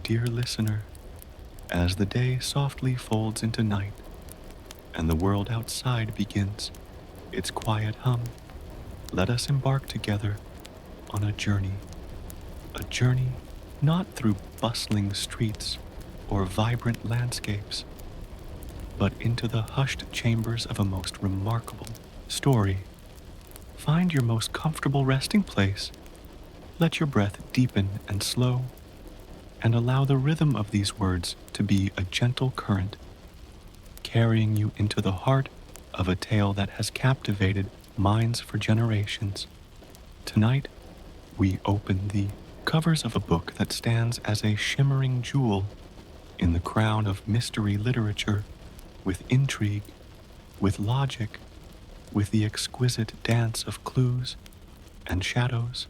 dear listener, as the day softly folds into night and the world outside begins its quiet hum, let us embark together on a journey not through bustling streets or vibrant landscapes, but into the hushed chambers of a most remarkable story. Find your most comfortable resting place, let your breath deepen and slow, and allow the rhythm of these words to be a gentle current, carrying you into the heart of a tale that has captivated minds for generations. Tonight, we open the covers of a book that stands as a shimmering jewel in the crown of mystery literature, with intrigue, with logic, with the exquisite dance of clues and shadows,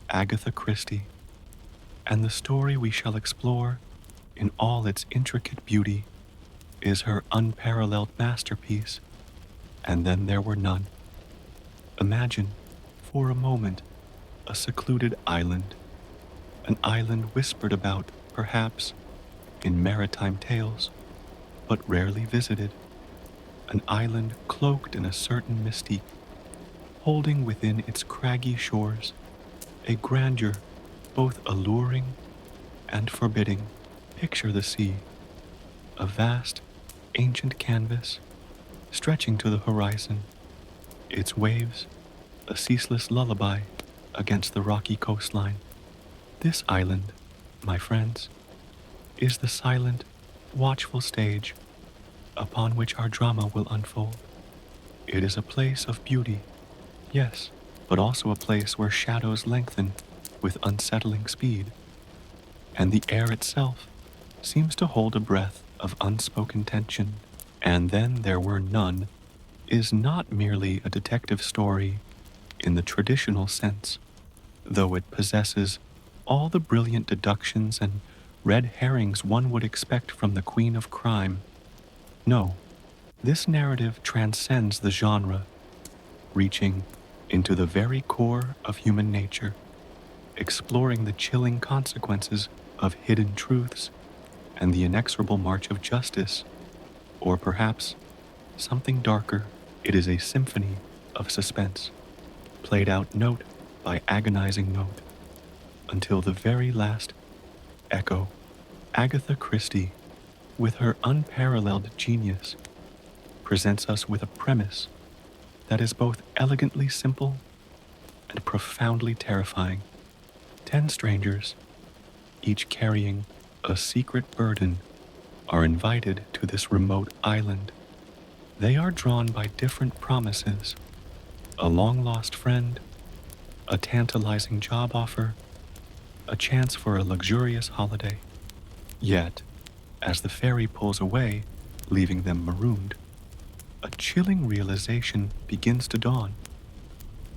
Agatha Christie. And the story we shall explore in all its intricate beauty is her unparalleled masterpiece, And Then There Were None. Imagine, for a moment, a secluded island, an island whispered about, perhaps, in maritime tales, but rarely visited, an island cloaked in a certain mystique, holding within its craggy shores a grandeur both alluring and forbidding. Picture the sea, a vast, ancient canvas stretching to the horizon, its waves a ceaseless lullaby against the rocky coastline. This island, my friends, is the silent, watchful stage upon which our drama will unfold. It is a place of beauty, yes, but also a place where shadows lengthen with unsettling speed, and the air itself seems to hold a breath of unspoken tension. And Then There Were None is not merely a detective story in the traditional sense, though it possesses all the brilliant deductions and red herrings one would expect from the Queen of Crime. No, this narrative transcends the genre, reaching into the very core of human nature, exploring the chilling consequences of hidden truths and the inexorable march of justice, or perhaps something darker. It is a symphony of suspense, played out note by agonizing note, until the very last echo. Agatha Christie, with her unparalleled genius, presents us with a premise that is both elegantly simple and profoundly terrifying. 10 strangers, each carrying a secret burden, are invited to this remote island. They are drawn by different promises: a long-lost friend, a tantalizing job offer, a chance for a luxurious holiday. Yet, as the ferry pulls away, leaving them marooned, a chilling realization begins to dawn.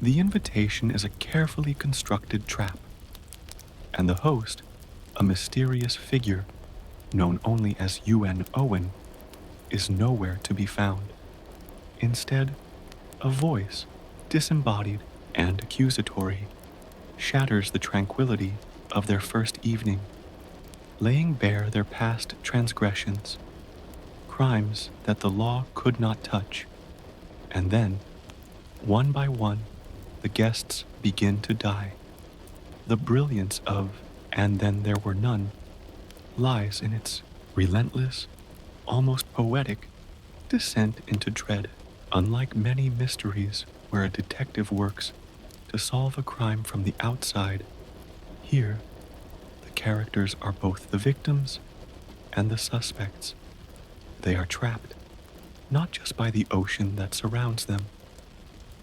The invitation is a carefully constructed trap, and the host, a mysterious figure known only as UN Owen, is nowhere to be found. Instead, a voice, disembodied and accusatory, shatters the tranquility of their first evening, laying bare their past transgressions, crimes that the law could not touch. And then, one by one, the guests begin to die. The brilliance of And Then There Were None lies in its relentless, almost poetic, descent into dread. Unlike many mysteries where a detective works to solve a crime from the outside, here, the characters are both the victims and the suspects. They are trapped, not just by the ocean that surrounds them,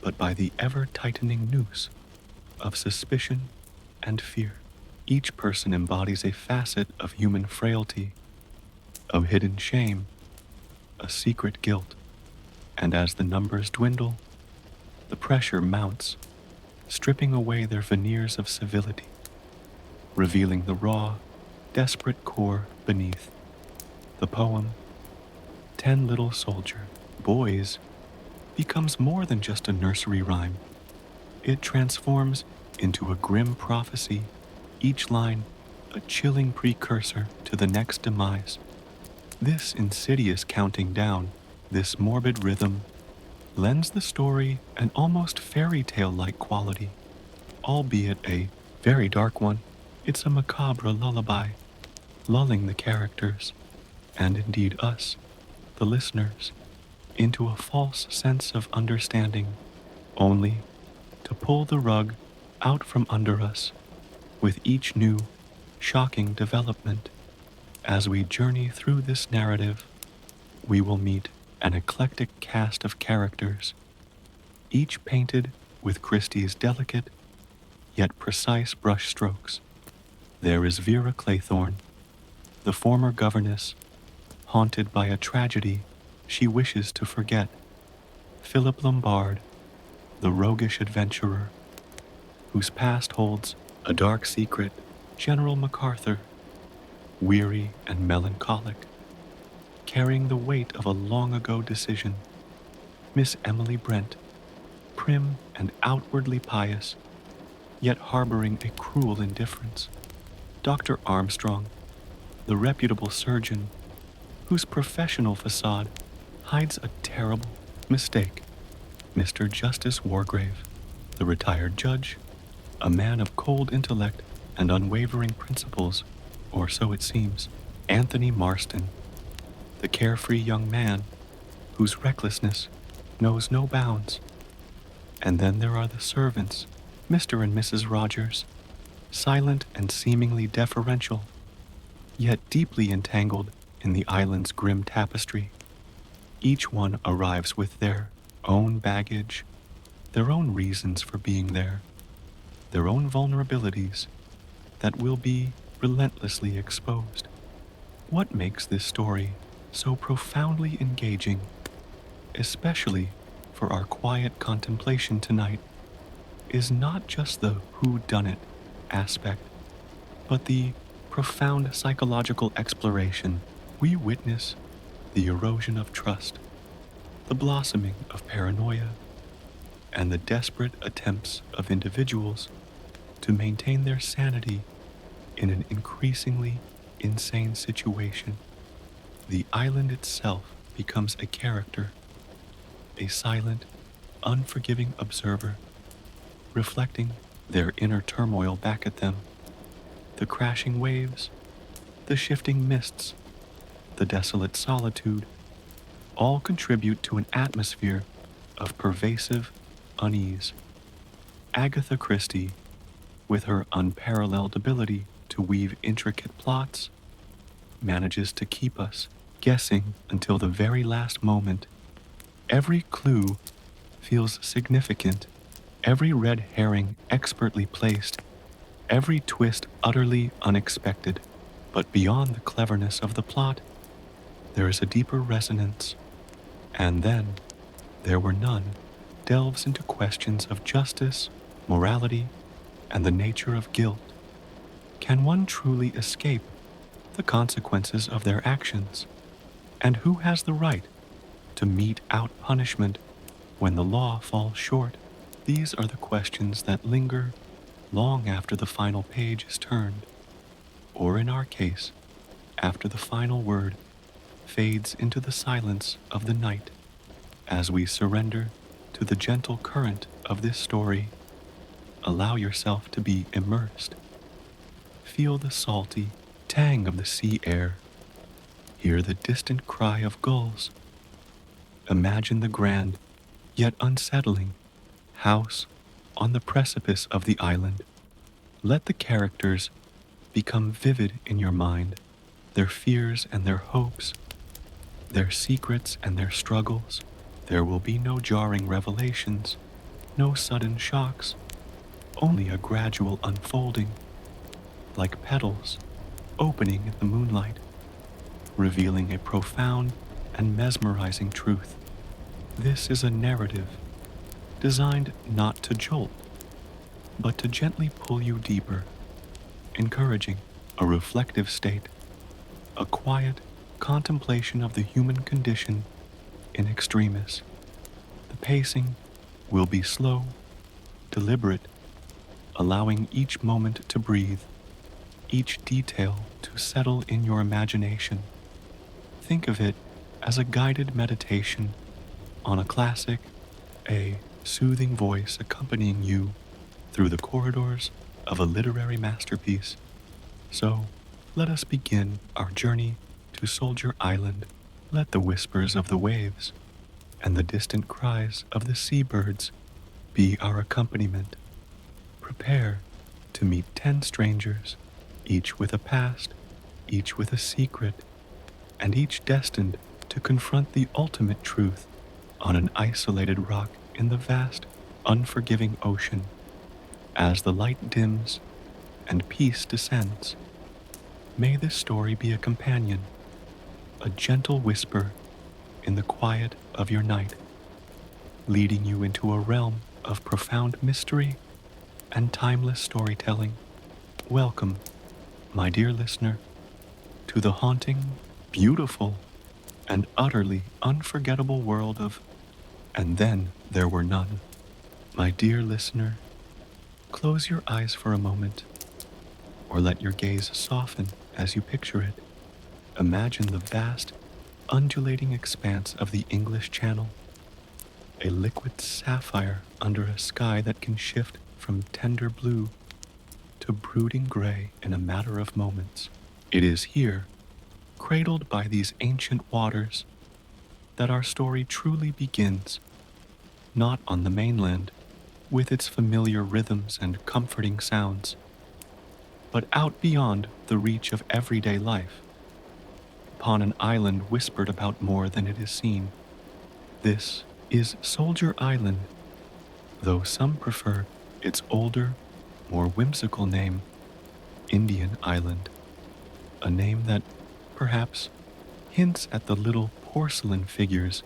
but by the ever-tightening noose of suspicion and fear. Each person embodies a facet of human frailty, of hidden shame, a secret guilt, and as the numbers dwindle, the pressure mounts, stripping away their veneers of civility, revealing the raw, desperate core beneath. The poem, 10 Little Soldier Boys, becomes more than just a nursery rhyme. It transforms into a grim prophecy, each line a chilling precursor to the next demise. This insidious counting down, this morbid rhythm, lends the story an almost fairy tale-like quality, albeit a very dark one. It's a macabre lullaby, lulling the characters, and indeed us, the listeners, into a false sense of understanding, only to pull the rug out from under us with each new, shocking development. As we journey through this narrative, we will meet an eclectic cast of characters, each painted with Christie's delicate yet precise brushstrokes. There is Vera Claythorne, the former governess, haunted by a tragedy she wishes to forget. Philip Lombard, the roguish adventurer, whose past holds a dark secret. General MacArthur, weary and melancholic, carrying the weight of a long-ago decision. Miss Emily Brent, prim and outwardly pious, yet harboring a cruel indifference. Dr. Armstrong, the reputable surgeon, whose professional facade hides a terrible mistake. Mr. Justice Wargrave, the retired judge, a man of cold intellect and unwavering principles, or so it seems. Anthony Marston, the carefree young man whose recklessness knows no bounds. And then there are the servants, Mr. and Mrs. Rogers, silent and seemingly deferential, yet deeply entangled in the island's grim tapestry. Each one arrives with their own baggage, their own reasons for being there, their own vulnerabilities that will be relentlessly exposed. What makes this story so profoundly engaging, especially for our quiet contemplation tonight, is not just the whodunit aspect, but the profound psychological exploration. We witness the erosion of trust, the blossoming of paranoia, and the desperate attempts of individuals to maintain their sanity in an increasingly insane situation. The island itself becomes a character, a silent, unforgiving observer, reflecting their inner turmoil back at them. The crashing waves, the shifting mists, the desolate solitude, all contribute to an atmosphere of pervasive unease. Agatha Christie, with her unparalleled ability to weave intricate plots, manages to keep us guessing until the very last moment. Every clue feels significant, every red herring expertly placed, every twist utterly unexpected. But beyond the cleverness of the plot, there is a deeper resonance. And then, there were none, delves into questions of justice, morality, and the nature of guilt. Can one truly escape the consequences of their actions? And who has the right to mete out punishment when the law falls short? These are the questions that linger long after the final page is turned, or in our case, after the final word fades into the silence of the night. As we surrender to the gentle current of this story, allow yourself to be immersed. Feel the salty tang of the sea air. Hear the distant cry of gulls. Imagine the grand, yet unsettling, house on the precipice of the island. Let the characters become vivid in your mind, their fears and their hopes, their secrets and their struggles. There will be no jarring revelations, no sudden shocks, only a gradual unfolding, like petals opening in the moonlight, revealing a profound and mesmerizing truth. This is a narrative designed not to jolt, but to gently pull you deeper, encouraging a reflective state, a quiet contemplation of the human condition in extremis. The pacing will be slow, deliberate, allowing each moment to breathe. each detail to settle in your imagination. Think of it as a guided meditation on a classic, a soothing voice accompanying you through the corridors of a literary masterpiece. So, let us begin our journey to Soldier Island. Let the whispers of the waves and the distant cries of the seabirds be our accompaniment. Prepare to meet 10 strangers, each with a past, each with a secret, and each destined to confront the ultimate truth on an isolated rock in the vast, unforgiving ocean. As the light dims and peace descends, may this story be a companion, a gentle whisper in the quiet of your night, leading you into a realm of profound mystery and timeless storytelling. Welcome, my dear listener, to the haunting, beautiful, and utterly unforgettable world of And Then There Were None. My dear listener, close your eyes for a moment, or let your gaze soften as you picture it. Imagine the vast, undulating expanse of the English Channel, a liquid sapphire under a sky that can shift from tender blue to brooding gray in a matter of moments. It is here, cradled by these ancient waters, that our story truly begins, not on the mainland, with its familiar rhythms and comforting sounds, but out beyond the reach of everyday life, upon an island whispered about more than it is seen. This is Soldier Island, though some prefer its older, more whimsical name, Indian Island, a name that perhaps hints at the little porcelain figures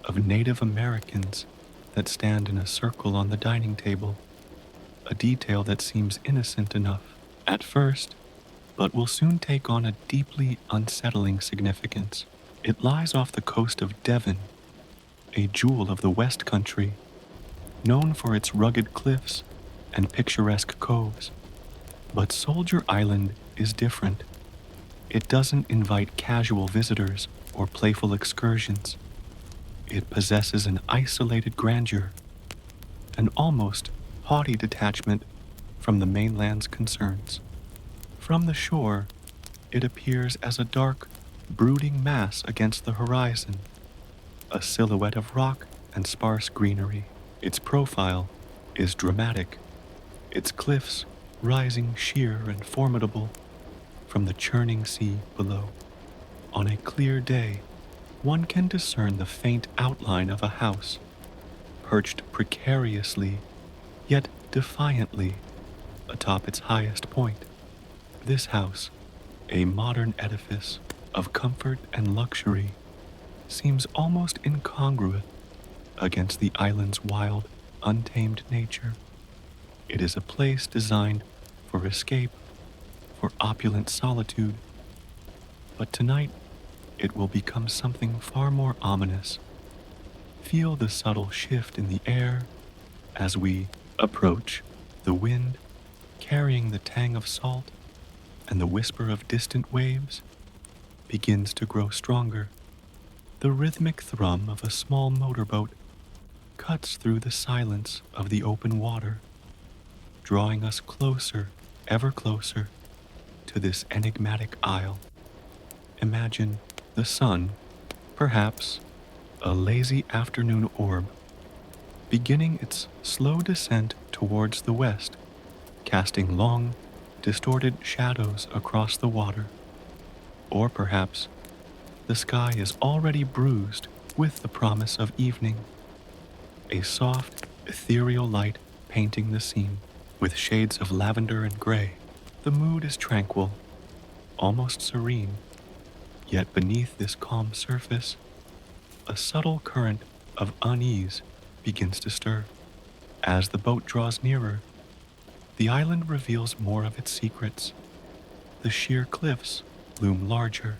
of Native Americans that stand in a circle on the dining table, a detail that seems innocent enough at first, but will soon take on a deeply unsettling significance. It lies off the coast of Devon, a jewel of the West Country, known for its rugged cliffs and picturesque coves. But Soldier Island is different. It doesn't invite casual visitors or playful excursions. It possesses an isolated grandeur, an almost haughty detachment from the mainland's concerns. From the shore, it appears as a dark, brooding mass against the horizon, a silhouette of rock and sparse greenery. Its profile is dramatic, its cliffs rising sheer and formidable from the churning sea below. On a clear day, one can discern the faint outline of a house, perched precariously, yet defiantly, atop its highest point. This house, a modern edifice of comfort and luxury, seems almost incongruous against the island's wild, untamed nature. It is a place designed for escape, for opulent solitude, but tonight it will become something far more ominous. Feel the subtle shift in the air as we approach, the wind carrying the tang of salt, and the whisper of distant waves begins to grow stronger. The rhythmic thrum of a small motorboat cuts through the silence of the open water, drawing us closer, ever closer, to this enigmatic isle. Imagine the sun, perhaps a lazy afternoon orb, beginning its slow descent towards the west, casting long, distorted shadows across the water. Or perhaps the sky is already bruised with the promise of evening, a soft, ethereal light painting the scene with shades of lavender and gray. The mood is tranquil, almost serene, yet beneath this calm surface, a subtle current of unease begins to stir. As the boat draws nearer, the island reveals more of its secrets. The sheer cliffs loom larger,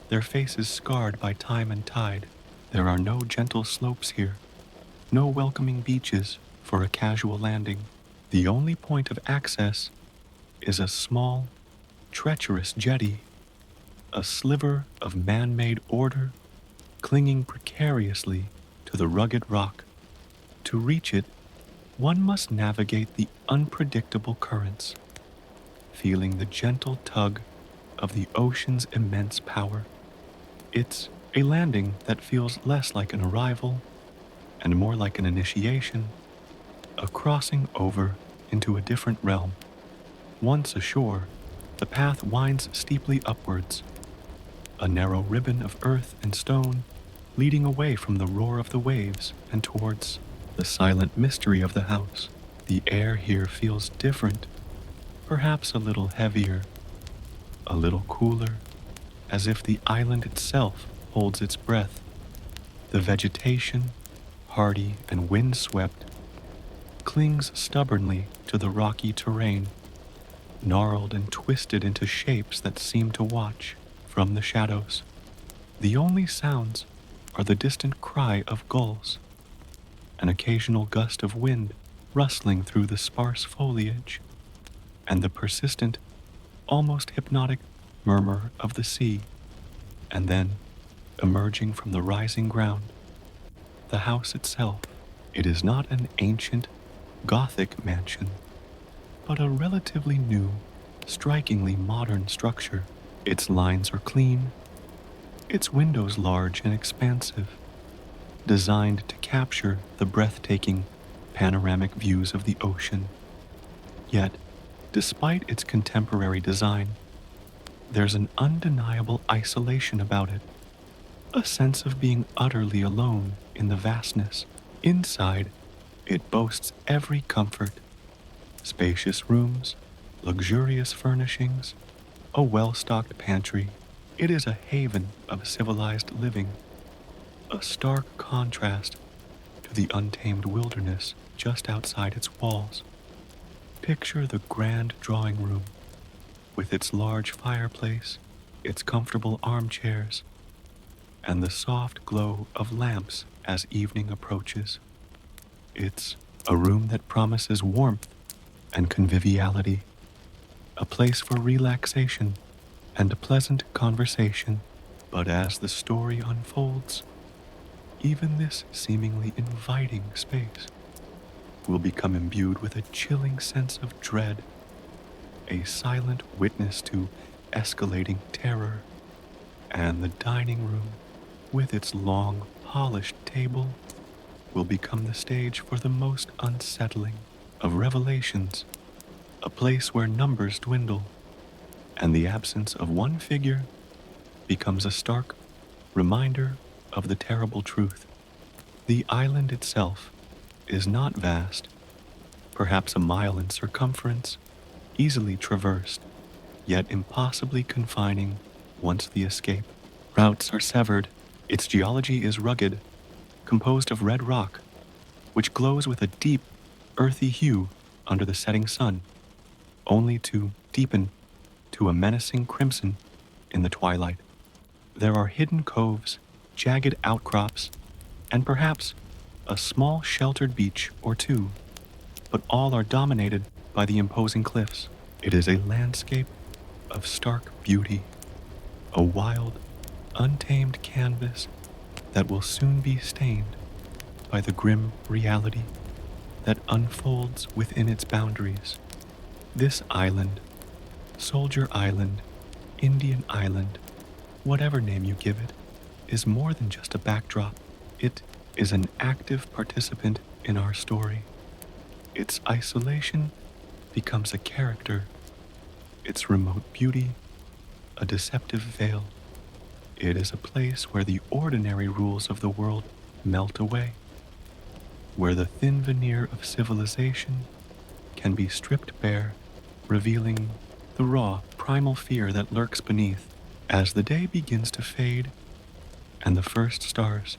their faces scarred by time and tide. There are no gentle slopes here, no welcoming beaches for a casual landing. The only point of access is a small, treacherous jetty, a sliver of man-made order clinging precariously to the rugged rock. To reach it, one must navigate the unpredictable currents, feeling the gentle tug of the ocean's immense power. It's a landing that feels less like an arrival and more like an initiation, a crossing over into a different realm. Once ashore, the path winds steeply upwards, a narrow ribbon of earth and stone leading away from the roar of the waves and towards the silent mystery of the house. The air here feels different, perhaps a little heavier, a little cooler, as if the island itself holds its breath. The vegetation, hardy and windswept, clings stubbornly to the rocky terrain, gnarled and twisted into shapes that seem to watch from the shadows. The only sounds are the distant cry of gulls, an occasional gust of wind rustling through the sparse foliage, and the persistent, almost hypnotic murmur of the sea. And then, emerging from the rising ground, the house itself. It is not an ancient, Gothic mansion, but a relatively new, strikingly modern structure. Its lines are clean, its windows large and expansive, designed to capture the breathtaking, panoramic views of the ocean. Yet, despite its contemporary design, there's an undeniable isolation about it, a sense of being utterly alone in the vastness. Inside, it boasts every comfort: spacious rooms, luxurious furnishings, a well-stocked pantry. It is a haven of civilized living, a stark contrast to the untamed wilderness just outside its walls. Picture the grand drawing room, with its large fireplace, its comfortable armchairs, and the soft glow of lamps as evening approaches. It's a room that promises warmth and conviviality, a place for relaxation and a pleasant conversation. But as the story unfolds, even this seemingly inviting space will become imbued with a chilling sense of dread, a silent witness to escalating terror. And the dining room, with its long, polished table, will become the stage for the most unsettling of revelations, a place where numbers dwindle, and the absence of one figure becomes a stark reminder of the terrible truth. The island itself is not vast, perhaps a mile in circumference, easily traversed, yet impossibly confining once the escape routes are severed. Its geology is rugged, composed of red rock, which glows with a deep, earthy hue under the setting sun, only to deepen to a menacing crimson in the twilight. There are hidden coves, jagged outcrops, and perhaps a small sheltered beach or two, but all are dominated by the imposing cliffs. It is a landscape of stark beauty, a wild, untamed canvas that will soon be stained by the grim reality that unfolds within its boundaries. This island, Soldier Island, Indian Island, whatever name you give it, is more than just a backdrop. It is an active participant in our story. Its isolation becomes a character, its remote beauty a deceptive veil. It is a place where the ordinary rules of the world melt away, where the thin veneer of civilization can be stripped bare, revealing the raw, primal fear that lurks beneath. As the day begins to fade and the first stars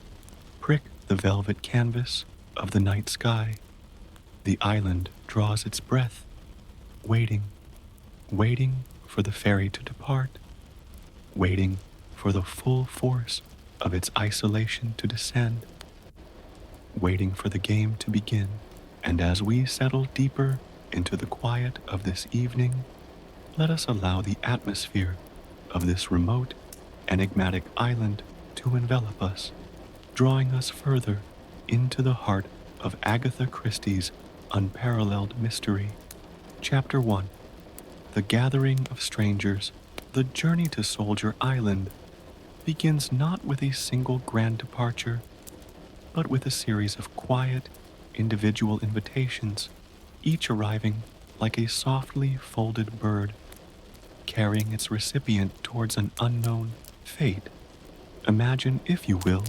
prick the velvet canvas of the night sky, the island draws its breath, waiting for the ferry to depart, waiting for the full force of its isolation to descend, waiting for the game to begin. And as we settle deeper into the quiet of this evening, Let us allow the atmosphere of this remote, enigmatic island to envelop us, drawing us further into the heart of Agatha Christie's unparalleled mystery. Chapter 1: The Gathering of Strangers. The journey to Soldier Island begins not with a single grand departure, but with a series of quiet, individual invitations, each arriving like a softly folded bird, carrying its recipient towards an unknown fate. Imagine, if you will,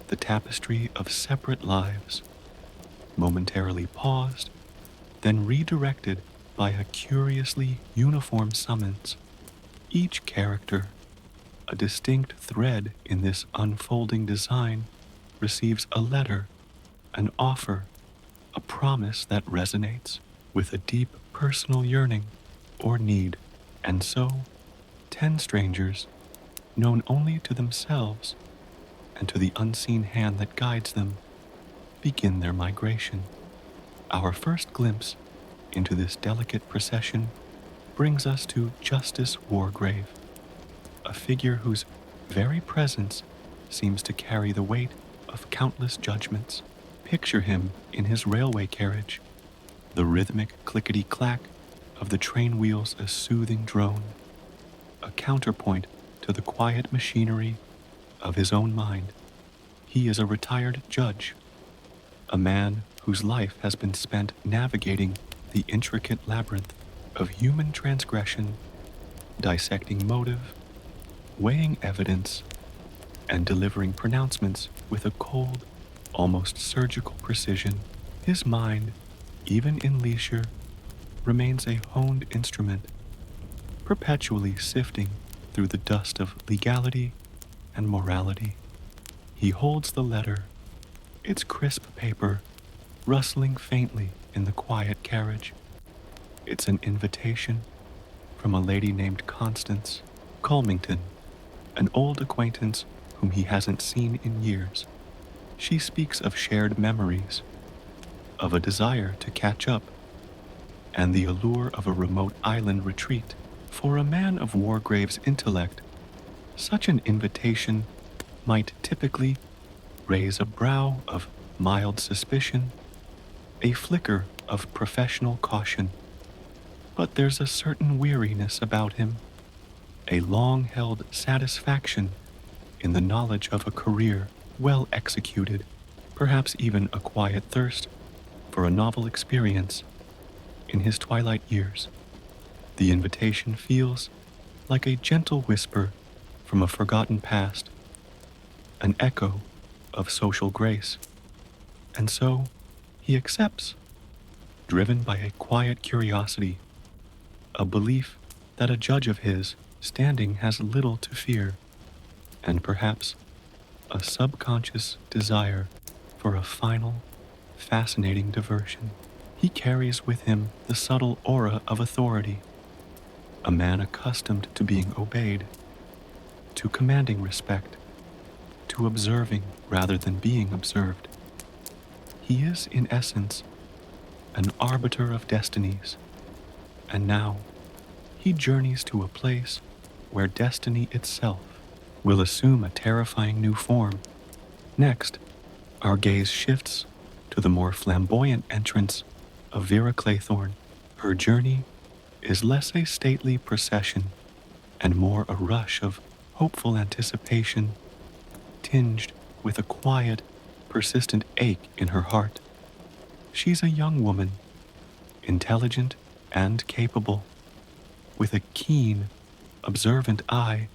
the tapestry of separate lives, momentarily paused, then redirected by a curiously uniform summons. Each character, a distinct thread in this unfolding design, receives a letter, an offer, a promise that resonates with a deep personal yearning or need. And so, 10 strangers, known only to themselves and to the unseen hand that guides them, begin their migration. Our first glimpse into this delicate procession brings us to Justice Wargrave, a figure whose very presence seems to carry the weight of countless judgments. Picture him in his railway carriage, the rhythmic clickety-clack of the train wheels a soothing drone, a counterpoint to the quiet machinery of his own mind. He is a retired judge, a man whose life has been spent navigating the intricate labyrinth of human transgression, dissecting motive, weighing evidence, and delivering pronouncements with a cold, almost surgical precision. His mind, even in leisure, remains a honed instrument, perpetually sifting through the dust of legality and morality. He holds the letter, its crisp paper rustling faintly in the quiet carriage. It's an invitation from a lady named Constance Culmington, an old acquaintance whom he hasn't seen in years. She speaks of shared memories, of a desire to catch up, and the allure of a remote island retreat. For a man of Wargrave's intellect, such an invitation might typically raise a brow of mild suspicion, a flicker of professional caution. But there's a certain weariness about him, a long-held satisfaction in the knowledge of a career well executed, perhaps even a quiet thirst for a novel experience in his twilight years. The invitation feels like a gentle whisper from a forgotten past, an echo of social grace. And so he accepts, driven by a quiet curiosity, a belief that a judge of his standing has little to fear, and perhaps a subconscious desire for a final, fascinating diversion. He carries with him the subtle aura of authority, a man accustomed to being obeyed, to commanding respect, to observing rather than being observed. He is, in essence, an arbiter of destinies, and now he journeys to a place where destiny itself will assume a terrifying new form. Next, our gaze shifts to the more flamboyant entrance of Vera Claythorne. Her journey is less a stately procession and more a rush of hopeful anticipation, tinged with a quiet, persistent ache in her heart. She's a young woman, intelligent and capable, with a keen, observant eye,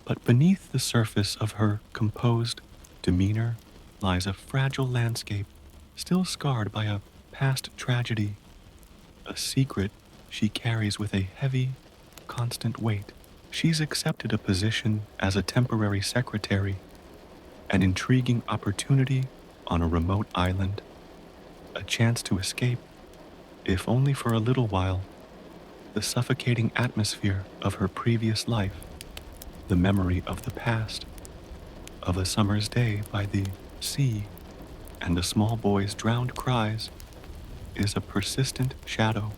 but beneath the surface of her composed demeanor lies a fragile landscape still scarred by a past tragedy, a secret she carries with a heavy, constant weight. She's accepted a position as a temporary secretary, an intriguing opportunity on a remote island, a chance to escape, if only for a little while, the suffocating atmosphere of her previous life, the memory of the past, of a summer's day by the sea and a small boy's drowned cries, is a persistent shadow.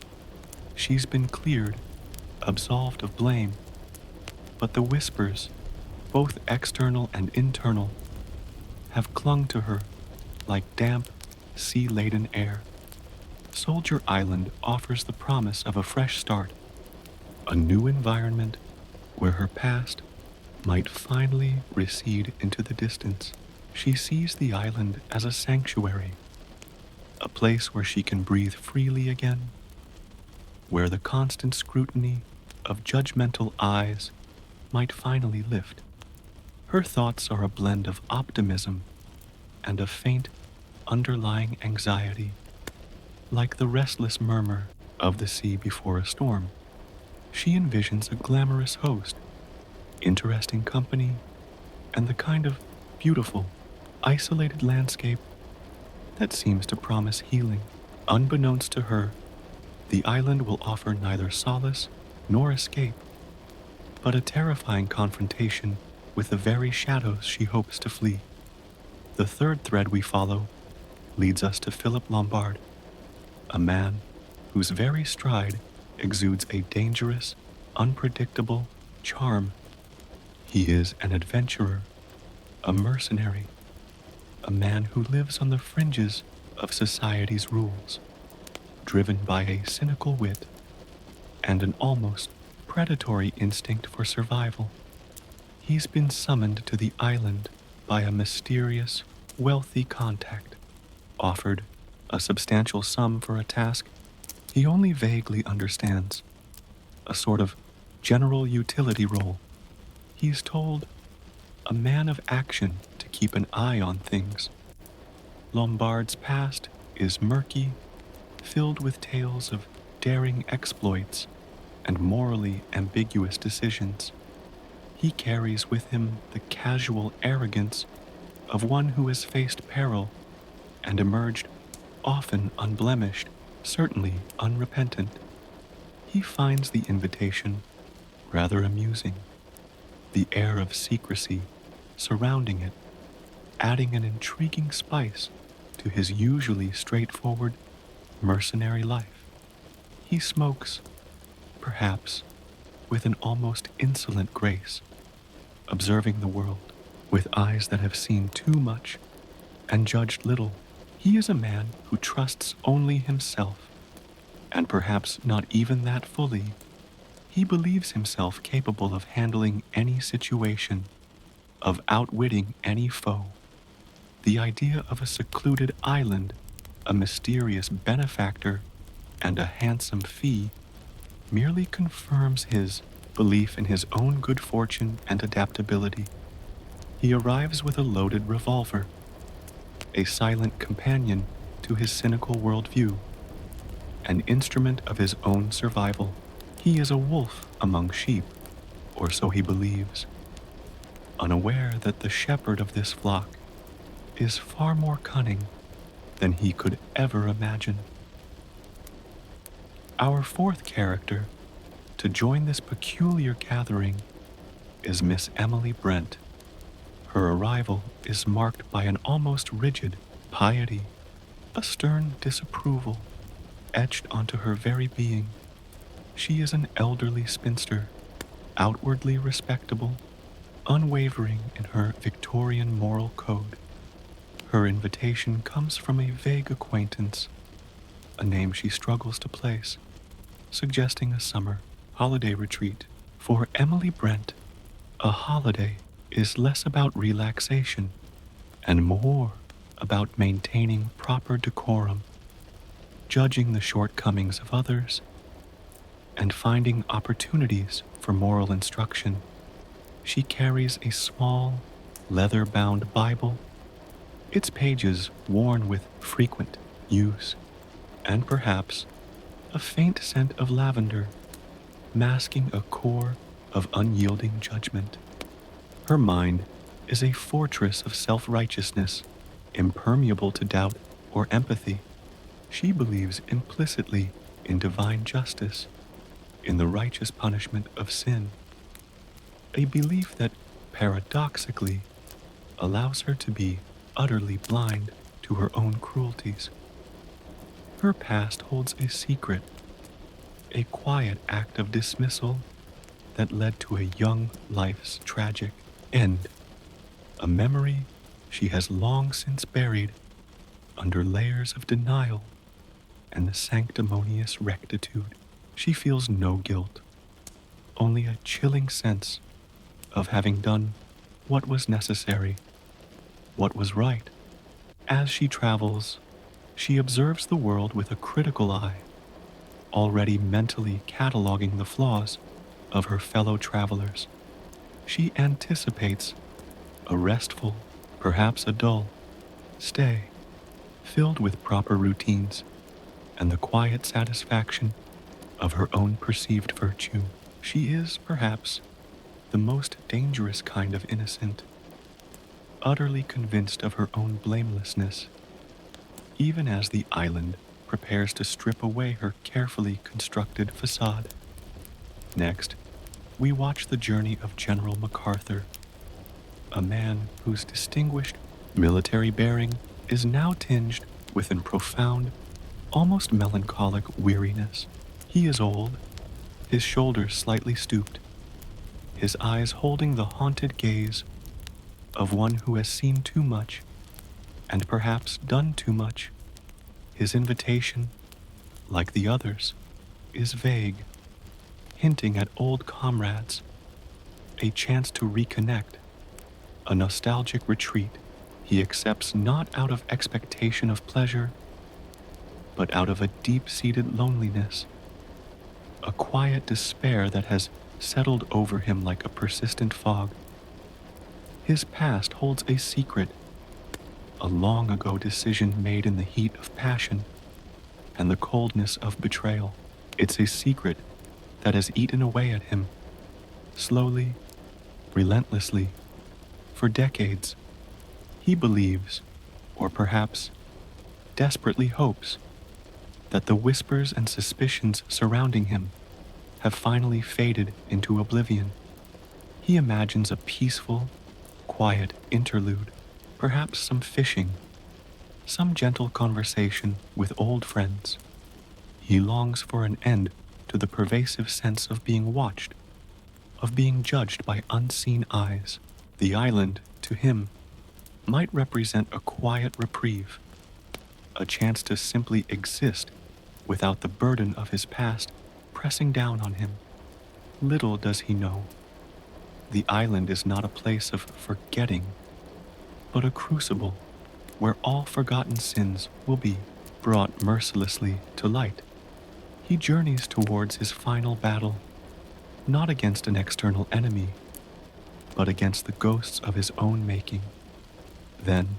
She's been cleared, absolved of blame, but the whispers, both external and internal, have clung to her like damp, sea-laden air. Soldier Island offers the promise of a fresh start, a new environment where her past might finally recede into the distance. She sees the island as a sanctuary, a place where she can breathe freely again, where the constant scrutiny of judgmental eyes might finally lift. Her thoughts are a blend of optimism and a faint underlying anxiety, like the restless murmur of the sea before a storm. She envisions a glamorous host, interesting company, and the kind of beautiful, isolated landscape that seems to promise healing. Unbeknownst to her, the island will offer neither solace nor escape, but a terrifying confrontation with the very shadows she hopes to flee. The third thread we follow leads us to Philip Lombard, a man whose very stride exudes a dangerous, unpredictable charm. He is an adventurer, a mercenary, a man who lives on the fringes of society's rules, driven by a cynical wit and an almost predatory instinct for survival. He's been summoned to the island by a mysterious, wealthy contact, offered a substantial sum for a task he only vaguely understands, a sort of general utility role. He's told, a man of action to keep an eye on things. Lombard's past is murky, filled with tales of daring exploits and morally ambiguous decisions. He carries with him the casual arrogance of one who has faced peril and emerged often unblemished, certainly unrepentant. He finds the invitation rather amusing, the air of secrecy surrounding it, adding an intriguing spice to his usually straightforward mercenary life. He smokes, perhaps, with an almost insolent grace, observing the world with eyes that have seen too much and judged little. He is a man who trusts only himself, and perhaps not even that fully. He believes himself capable of handling any situation, of outwitting any foe. The idea of a secluded island, a mysterious benefactor, and a handsome fee merely confirms his belief in his own good fortune and adaptability. He arrives with a loaded revolver, a silent companion to his cynical worldview, an instrument of his own survival. He is a wolf among sheep, or so he believes, unaware that the shepherd of this flock is far more cunning than he could ever imagine. Our fourth character to join this peculiar gathering is Miss Emily Brent. Her arrival is marked by an almost rigid piety, a stern disapproval etched onto her very being. She is an elderly spinster, outwardly respectable, unwavering in her Victorian moral code. Her invitation comes from a vague acquaintance, a name she struggles to place, suggesting a summer holiday retreat. For Emily Brent, a holiday is less about relaxation and more about maintaining proper decorum, judging the shortcomings of others, and finding opportunities for moral instruction. She carries a small, leather-bound Bible, its pages worn with frequent use, and perhaps a faint scent of lavender, masking a core of unyielding judgment. Her mind is a fortress of self-righteousness, impermeable to doubt or empathy. She believes implicitly in divine justice, in the righteous punishment of sin, a belief that, paradoxically, allows her to be utterly blind to her own cruelties. Her past holds a secret, a quiet act of dismissal that led to a young life's tragic end, a memory she has long since buried under layers of denial and the sanctimonious rectitude. She feels no guilt, only a chilling sense of having done what was necessary, what was right. As she travels, she observes the world with a critical eye, already mentally cataloging the flaws of her fellow travelers. She anticipates a restful, perhaps a dull, stay, filled with proper routines and the quiet satisfaction of her own perceived virtue. She is, perhaps, the most dangerous kind of innocent, utterly convinced of her own blamelessness, even as the island prepares to strip away her carefully constructed facade. Next, we watch the journey of General MacArthur, a man whose distinguished military bearing is now tinged with a profound, almost melancholic weariness. He is old, his shoulders slightly stooped, his eyes holding the haunted gaze of one who has seen too much and perhaps done too much. His invitation, like the others, is vague, hinting at old comrades, a chance to reconnect, a nostalgic retreat. He accepts not out of expectation of pleasure, but out of a deep-seated loneliness, a quiet despair that has settled over him like a persistent fog. His past holds a secret, a long-ago decision made in the heat of passion and the coldness of betrayal. It's a secret that has eaten away at him, slowly, relentlessly, for decades. He believes, or perhaps desperately hopes, that the whispers and suspicions surrounding him have finally faded into oblivion. He imagines a peaceful, quiet interlude, perhaps some fishing, some gentle conversation with old friends. He longs for an end to the pervasive sense of being watched, of being judged by unseen eyes. The island, to him, might represent a quiet reprieve, a chance to simply exist without the burden of his past pressing down on him. Little does he know, the island is not a place of forgetting, but a crucible where all forgotten sins will be brought mercilessly to light. He journeys towards his final battle, not against an external enemy, but against the ghosts of his own making. Then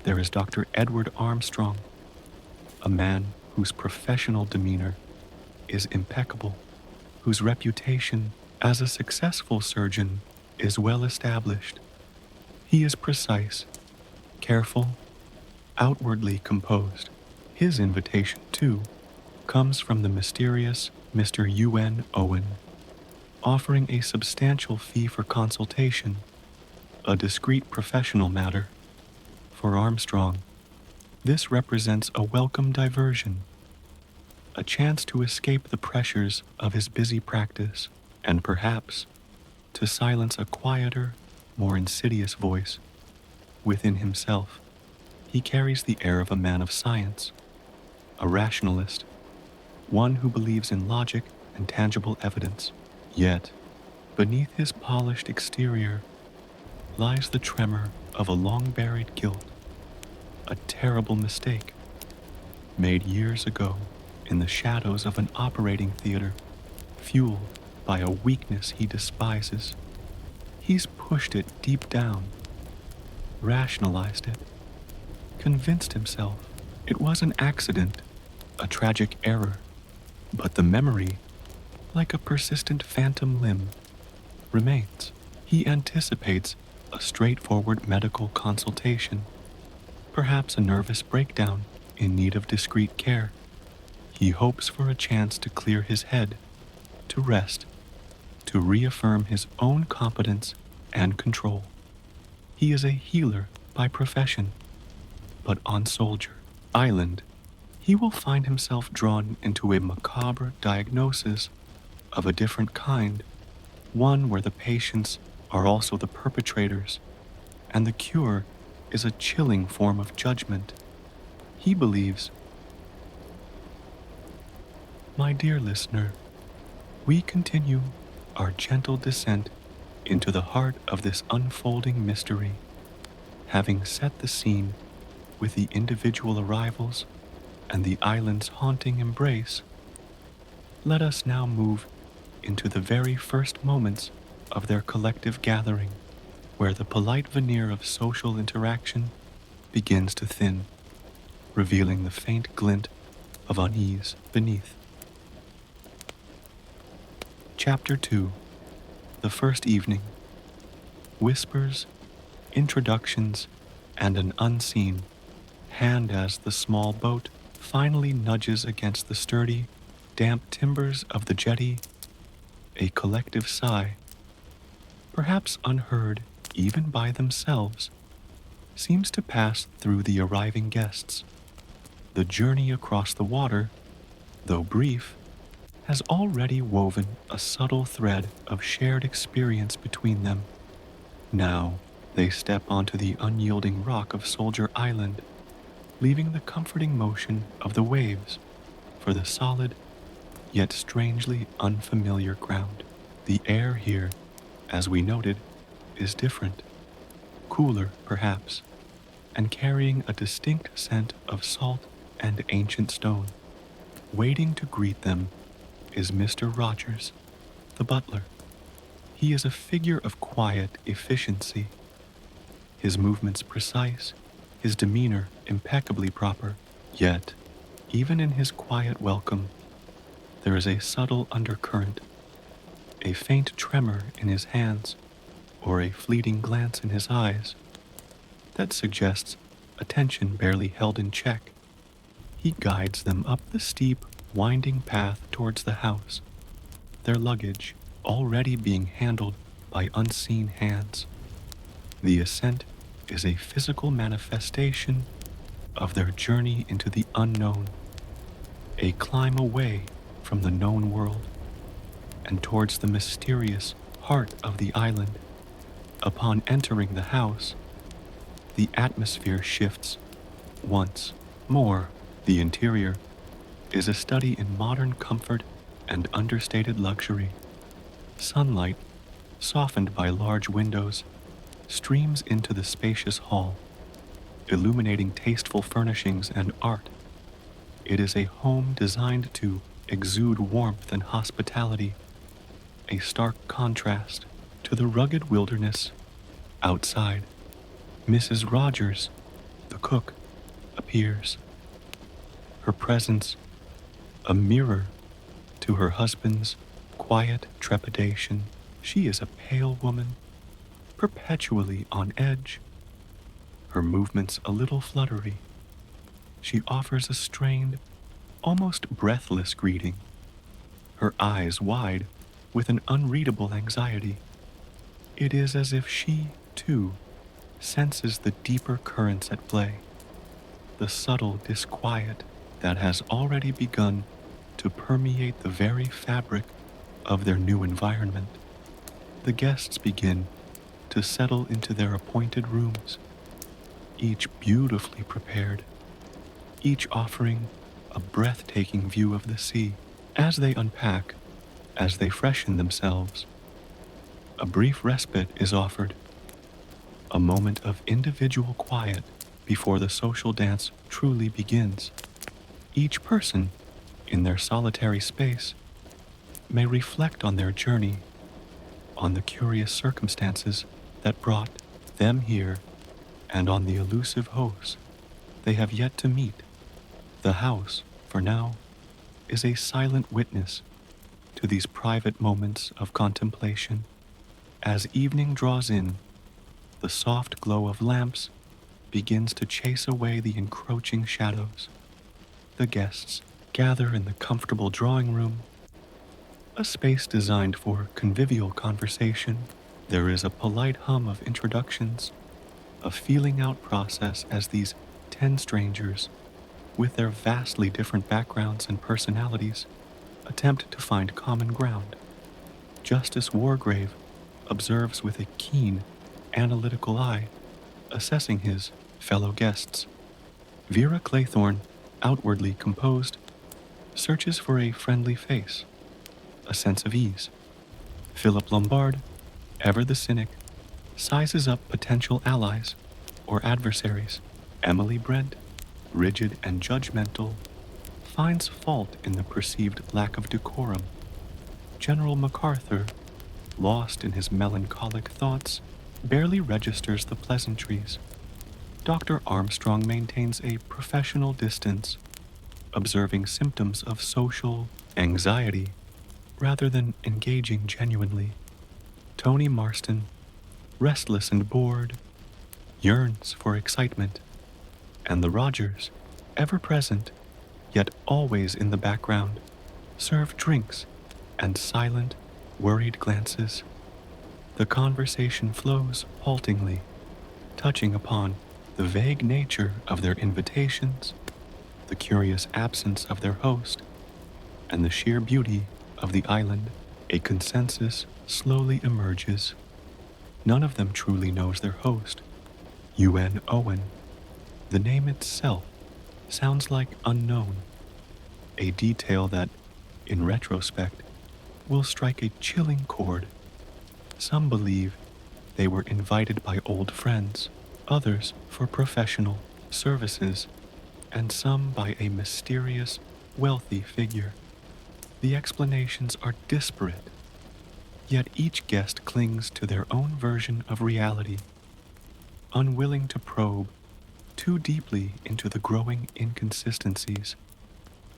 there is Dr. Edward Armstrong, a man whose professional demeanor is impeccable, whose reputation as a successful surgeon is well established. He is precise, careful, outwardly composed. His invitation, too, comes from the mysterious Mr. U.N. Owen, offering a substantial fee for consultation, a discreet professional matter. For Armstrong, this represents a welcome diversion, a chance to escape the pressures of his busy practice, and perhaps to silence a quieter, more insidious voice within himself. He carries the air of a man of science, a rationalist, one who believes in logic and tangible evidence. Yet, beneath his polished exterior lies the tremor of a long-buried guilt, a terrible mistake made years ago in the shadows of an operating theater, fueled by a weakness he despises. He's pushed it deep down, rationalized it, convinced himself it was an accident, a tragic error, but the memory, like a persistent phantom limb, remains. He anticipates a straightforward medical consultation, perhaps a nervous breakdown in need of discreet care. He hopes for a chance to clear his head, to rest, to reaffirm his own competence and control. He is a healer by profession, but on soldier island, he will find himself drawn into a macabre diagnosis of a different kind, one where the patients are also the perpetrators, and the cure is a chilling form of judgment. He believes, my dear listener, we continue our gentle descent into the heart of this unfolding mystery, having set the scene with the individual arrivals and the island's haunting embrace. Let us now move into the very first moments of their collective gathering, where the polite veneer of social interaction begins to thin, revealing the faint glint of unease beneath. Chapter 2. The First Evening. Whispers, introductions, and an unseen hand as the small boat finally nudges against the sturdy, damp timbers of the jetty. A collective sigh, perhaps unheard even by themselves, seems to pass through the arriving guests. The journey across the water, though brief, has already woven a subtle thread of shared experience between them. Now they step onto the unyielding rock of Soldier Island, leaving the comforting motion of the waves for the solid, yet strangely unfamiliar ground. The air here, as we noted, is different, cooler perhaps, and carrying a distinct scent of salt and ancient stone. Waiting to greet them is Mr. Rogers, the butler. He is a figure of quiet efficiency, his movements precise, his demeanor impeccably proper. Yet, even in his quiet welcome, there is a subtle undercurrent, a faint tremor in his hands, or a fleeting glance in his eyes, that suggests attention barely held in check. He guides them up the steep, winding path towards the house, their luggage already being handled by unseen hands. The ascent is a physical manifestation of their journey into the unknown, a climb away from the known world and towards the mysterious heart of the island. Upon entering the house, the atmosphere shifts once more. The interior is a study in modern comfort and understated luxury. Sunlight, softened by large windows, streams into the spacious hall, illuminating tasteful furnishings and art. It is a home designed to exude warmth and hospitality, a stark contrast to the rugged wilderness outside. Mrs. Rogers, the cook, appears, her presence a mirror to her husband's quiet trepidation. She is a pale woman, perpetually on edge, her movements a little fluttery. She offers a strained, almost breathless greeting, her eyes wide with an unreadable anxiety. It is as if she, too, senses the deeper currents at play, the subtle disquiet that has already begun to permeate the very fabric of their new environment. The guests begin to settle into their appointed rooms, each beautifully prepared, each offering a breathtaking view of the sea. As they unpack, as they freshen themselves, a brief respite is offered, a moment of individual quiet before the social dance truly begins. Each person, in their solitary space, may reflect on their journey, on the curious circumstances that brought them here, and on the elusive hosts they have yet to meet. The house, for now, is a silent witness to these private moments of contemplation. As evening draws in, the soft glow of lamps begins to chase away the encroaching shadows. The guests gather in the comfortable drawing room, a space designed for convivial conversation. There is a polite hum of introductions, a feeling out process as these 10 strangers with their vastly different backgrounds and personalities, attempt to find common ground. Justice Wargrave observes with a keen, analytical eye, assessing his fellow guests. Vera Claythorne, outwardly composed, searches for a friendly face, a sense of ease. Philip Lombard, ever the cynic, sizes up potential allies or adversaries. Emily Brent, rigid and judgmental, finds fault in the perceived lack of decorum. General MacArthur, lost in his melancholic thoughts, barely registers the pleasantries. Dr. Armstrong maintains a professional distance, observing symptoms of social anxiety rather than engaging genuinely. Tony Marston, restless and bored, yearns for excitement, and the Rogers, ever present, yet always in the background, serve drinks and silent, worried glances. The conversation flows haltingly, touching upon the vague nature of their invitations, the curious absence of their host, and the sheer beauty of the island. A consensus slowly emerges. None of them truly knows their host, UN Owen. The name itself sounds like unknown, a detail that, in retrospect, will strike a chilling chord. Some believe they were invited by old friends, others for professional services, and some by a mysterious, wealthy figure. The explanations are disparate, yet each guest clings to their own version of reality, unwilling to probe too deeply into the growing inconsistencies.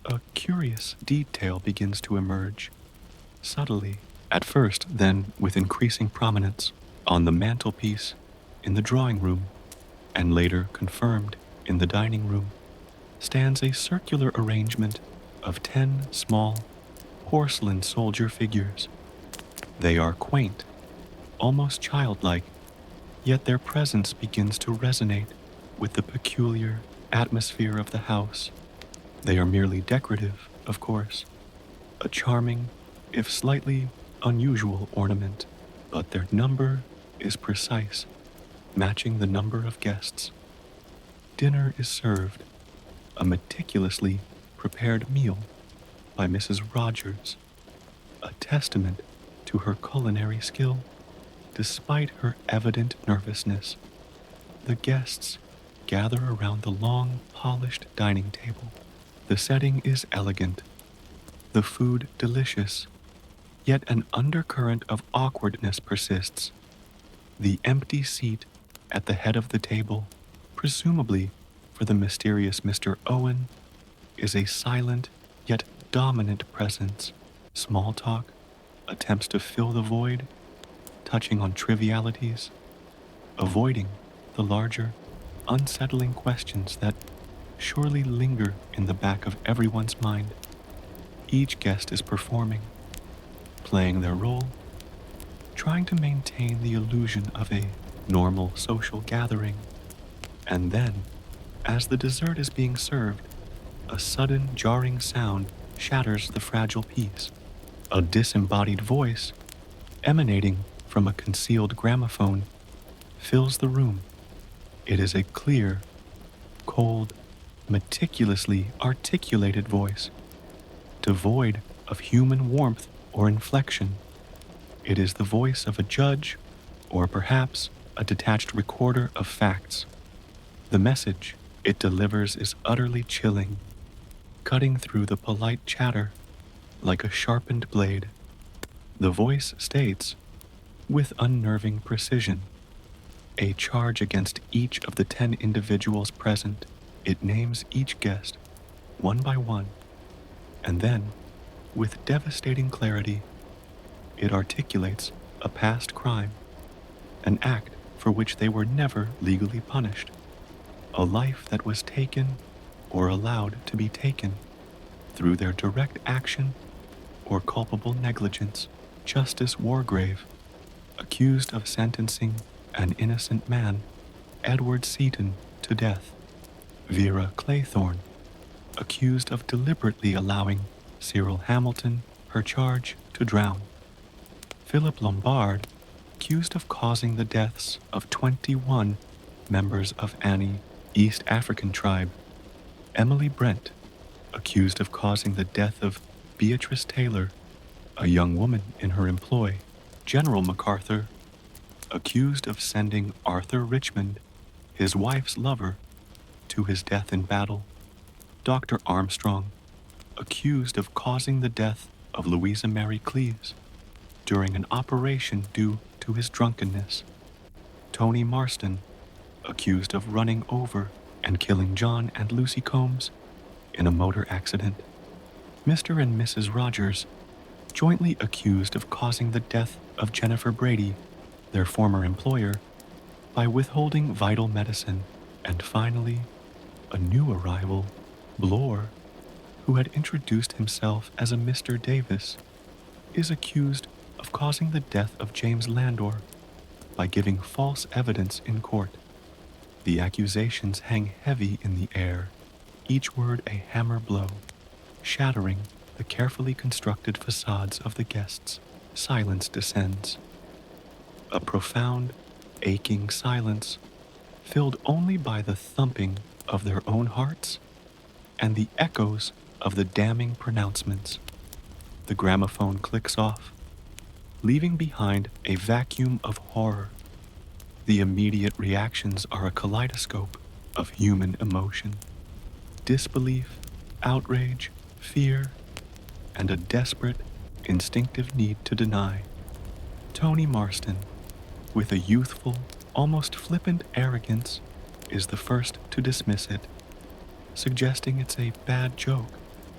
A curious detail begins to emerge, subtly, at first, then with increasing prominence, on the mantelpiece, in the drawing room, and later confirmed in the dining room, stands a circular arrangement of 10 small porcelain soldier figures. They are quaint, almost childlike, yet their presence begins to resonate with the peculiar atmosphere of the house. They are merely decorative, of course, a charming, if slightly unusual ornament, but their number is precise, matching the number of guests. Dinner is served, a meticulously prepared meal by Mrs. Rogers, a testament to her culinary skill. Despite her evident nervousness, the guests gather around the long, polished dining table. The setting is elegant, the food delicious, yet an undercurrent of awkwardness persists. The empty seat at the head of the table, presumably for the mysterious Mr. Owen, is a silent yet dominant presence. Small talk, attempts to fill the void, touching on trivialities, avoiding the larger, unsettling questions that surely linger in the back of everyone's mind. Each guest is performing, playing their role, trying to maintain the illusion of a normal social gathering. And then, as the dessert is being served, a sudden jarring sound shatters the fragile peace. A disembodied voice, emanating from a concealed gramophone, fills the room. It is a clear, cold, meticulously articulated voice, devoid of human warmth or inflection. It is the voice of a judge, or perhaps a detached recorder of facts. The message it delivers is utterly chilling, cutting through the polite chatter like a sharpened blade. The voice states, with unnerving precision, a charge against each of the 10 individuals present. It names each guest, one by one, and then, with devastating clarity, it articulates a past crime, an act for which they were never legally punished, a life that was taken or allowed to be taken through their direct action or culpable negligence. Justice Wargrave, accused of sentencing an innocent man, Edward Seaton, to death. Vera Claythorne, accused of deliberately allowing Cyril Hamilton, her charge, to drown. Philip Lombard, accused of causing the deaths of 21 members of Annie East African tribe. Emily Brent, accused of causing the death of Beatrice Taylor, a young woman in her employ. General MacArthur, accused of sending Arthur Richmond, his wife's lover, to his death in battle. Dr. Armstrong, accused of causing the death of Louisa Mary Cleves during an operation due to his drunkenness. Tony Marston, accused of running over and killing John and Lucy Combs in a motor accident. Mr. and Mrs. Rogers, jointly accused of causing the death of Jennifer Brady, their former employer, by withholding vital medicine. And finally, a new arrival, Blore, who had introduced himself as a Mr. Davis, is accused of causing the death of James Landor by giving false evidence in court. The accusations hang heavy in the air, each word a hammer blow, shattering the carefully constructed facades of the guests. Silence descends. A profound, aching silence, filled only by the thumping of their own hearts and the echoes of the damning pronouncements. The gramophone clicks off, leaving behind a vacuum of horror. The immediate reactions are a kaleidoscope of human emotion. Disbelief, outrage, fear, and a desperate, instinctive need to deny. Tony Marston, with a youthful, almost flippant arrogance, is the first to dismiss it, suggesting it's a bad joke.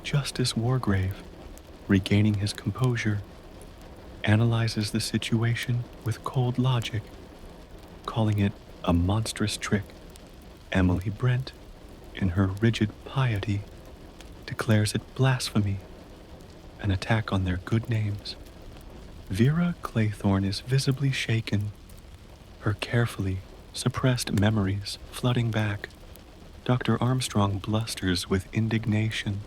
Justice Wargrave, regaining his composure, analyzes the situation with cold logic, calling it a monstrous trick. Emily Brent, in her rigid piety, declares it blasphemy, an attack on their good names. Vera Claythorne is visibly shaken, her carefully suppressed memories flooding back. Dr. Armstrong blusters with indignation,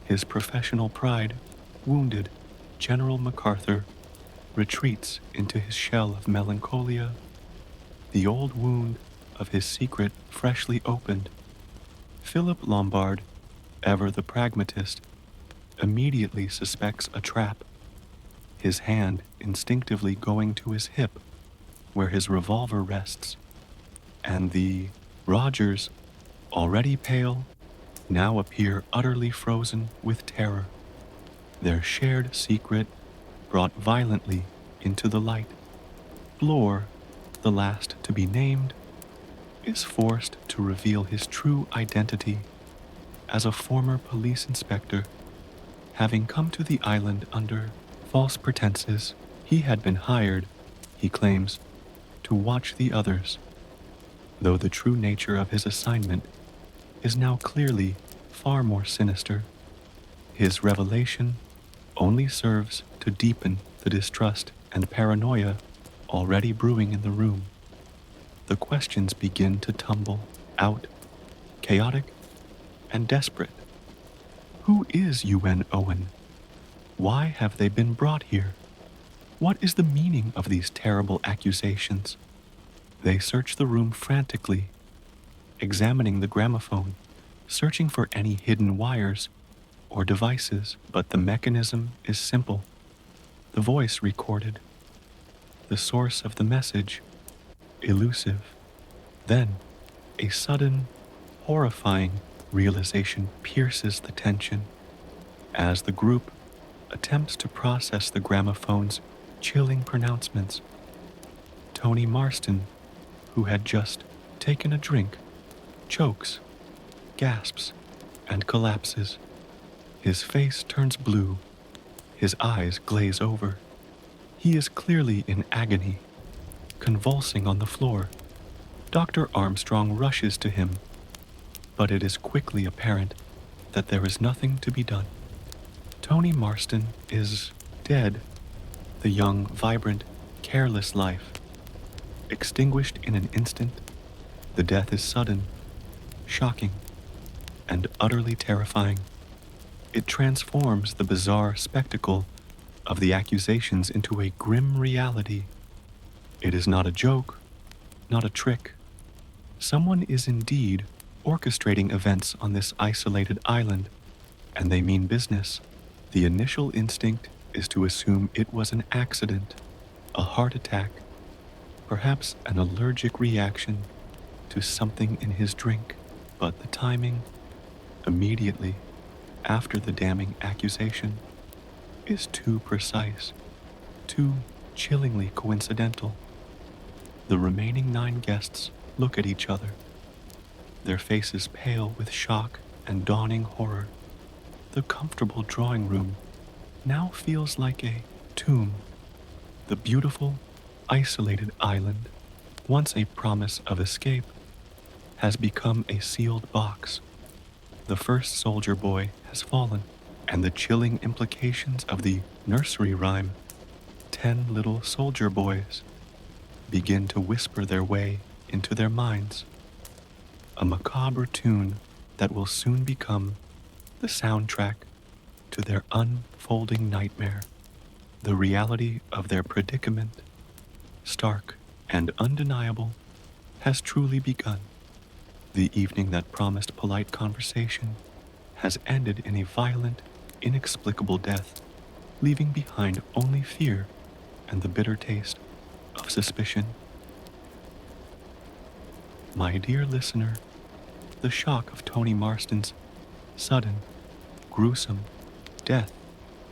his professional pride wounded. General MacArthur retreats into his shell of melancholia, the old wound of his secret freshly opened. Philip Lombard, ever the pragmatist, immediately suspects a trap, his hand instinctively going to his hip, where his revolver rests, and the Rogers, already pale, now appear utterly frozen with terror, their shared secret brought violently into the light. Blore, the last to be named, is forced to reveal his true identity as a former police inspector, having come to the island under false pretenses. He had been hired, he claims, to watch the others, though the true nature of his assignment is now clearly far more sinister. His revelation only serves to deepen the distrust and paranoia already brewing in the room. The questions begin to tumble out, chaotic and desperate. Who is UN Owen? Why have they been brought here? What is the meaning of these terrible accusations? They search the room frantically, examining the gramophone, searching for any hidden wires or devices, but the mechanism is simple. The voice recorded, the source of the message elusive. Then, a sudden, horrifying realization pierces the tension as the group attempts to process the gramophone's chilling pronouncements. Tony Marston, who had just taken a drink, chokes, gasps, and collapses. His face turns blue, his eyes glaze over. He is clearly in agony, convulsing on the floor. Dr. Armstrong rushes to him, but it is quickly apparent that there is nothing to be done. Tony Marston is dead, the young, vibrant, careless life, extinguished in an instant. The death is sudden, shocking, and utterly terrifying. It transforms the bizarre spectacle of the accusations into a grim reality. It is not a joke, not a trick. Someone is indeed orchestrating events on this isolated island, and they mean business. The initial instinct is to assume it was an accident, a heart attack, perhaps an allergic reaction to something in his drink. But the timing, immediately after the damning accusation, is too precise, too chillingly coincidental. The remaining 9 guests look at each other, their faces pale with shock and dawning horror. The comfortable drawing room now feels like a tomb. The beautiful, isolated island, once a promise of escape, has become a sealed box. The first soldier boy has fallen, and the chilling implications of the nursery rhyme, 10 little soldier boys, begin to whisper their way into their minds. A macabre tune that will soon become the soundtrack to their unfolding nightmare. The reality of their predicament, stark and undeniable, has truly begun. The evening that promised polite conversation has ended in a violent, inexplicable death, leaving behind only fear and the bitter taste of suspicion. My dear listener, the shock of Toni Marston's sudden, gruesome death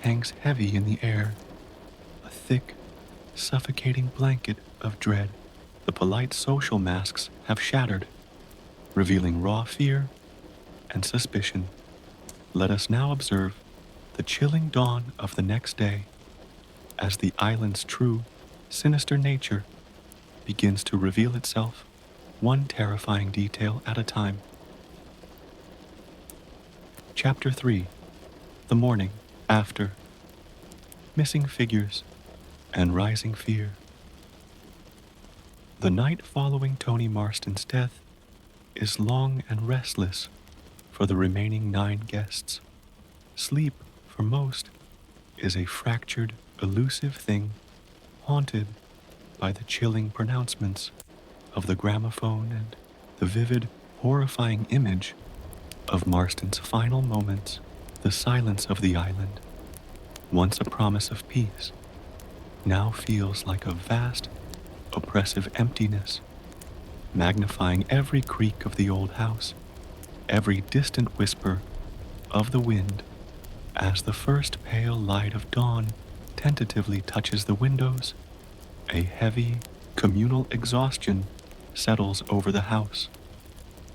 hangs heavy in the air, a thick, suffocating blanket of dread. The polite social masks have shattered, revealing raw fear and suspicion. Let us now observe the chilling dawn of the next day, as the island's true, sinister nature begins to reveal itself, one terrifying detail at a time. Chapter 3. The morning after. Missing figures and rising fear. The night following Toni Marston's death is long and restless for the remaining 9 guests. Sleep, for most, is a fractured, elusive thing, haunted by the chilling pronouncements of the gramophone and the vivid, horrifying image of Marston's final moments. The silence of the island, once a promise of peace, now feels like a vast, oppressive emptiness, magnifying every creak of the old house, every distant whisper of the wind, as the first pale light of dawn tentatively touches the windows. A heavy, communal exhaustion settles over the house.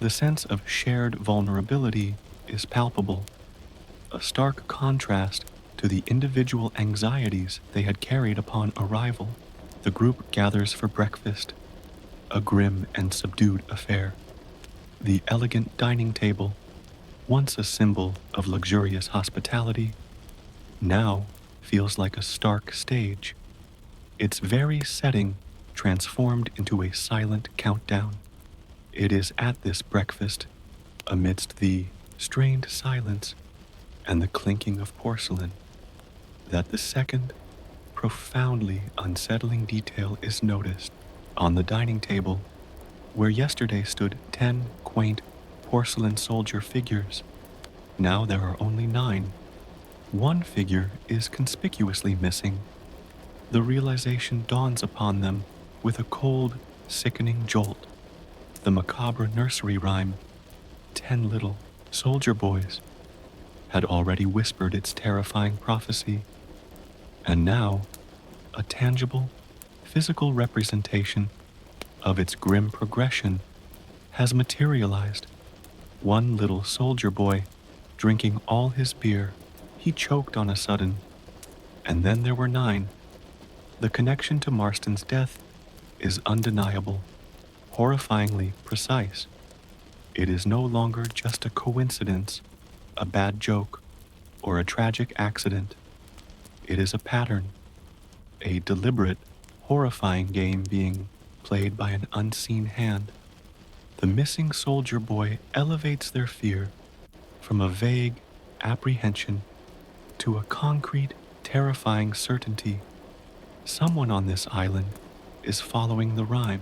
The sense of shared vulnerability is palpable, a stark contrast to the individual anxieties they had carried upon arrival. The group gathers for breakfast, a grim and subdued affair. The elegant dining table, once a symbol of luxurious hospitality, now feels like a stark stage, its very setting transformed into a silent countdown. It is at this breakfast, amidst the strained silence and the clinking of porcelain, that the second, profoundly unsettling detail is noticed. On the dining table, where yesterday stood 10 quaint porcelain soldier figures, now there are only 9. One figure is conspicuously missing. The realization dawns upon them with a cold, sickening jolt. The macabre nursery rhyme, 10 little soldier boys, had already whispered its terrifying prophecy, and now a tangible, physical representation of its grim progression has materialized. One little soldier boy, drinking all his beer, he choked on a sudden, and then there were 9. The connection to Marston's death is undeniable, horrifyingly precise. It is no longer just a coincidence, a bad joke, or a tragic accident. It is a pattern, a deliberate, horrifying game being played by an unseen hand. The missing soldier boy elevates their fear from a vague apprehension to a concrete, terrifying certainty. Someone on this island is following the rhyme,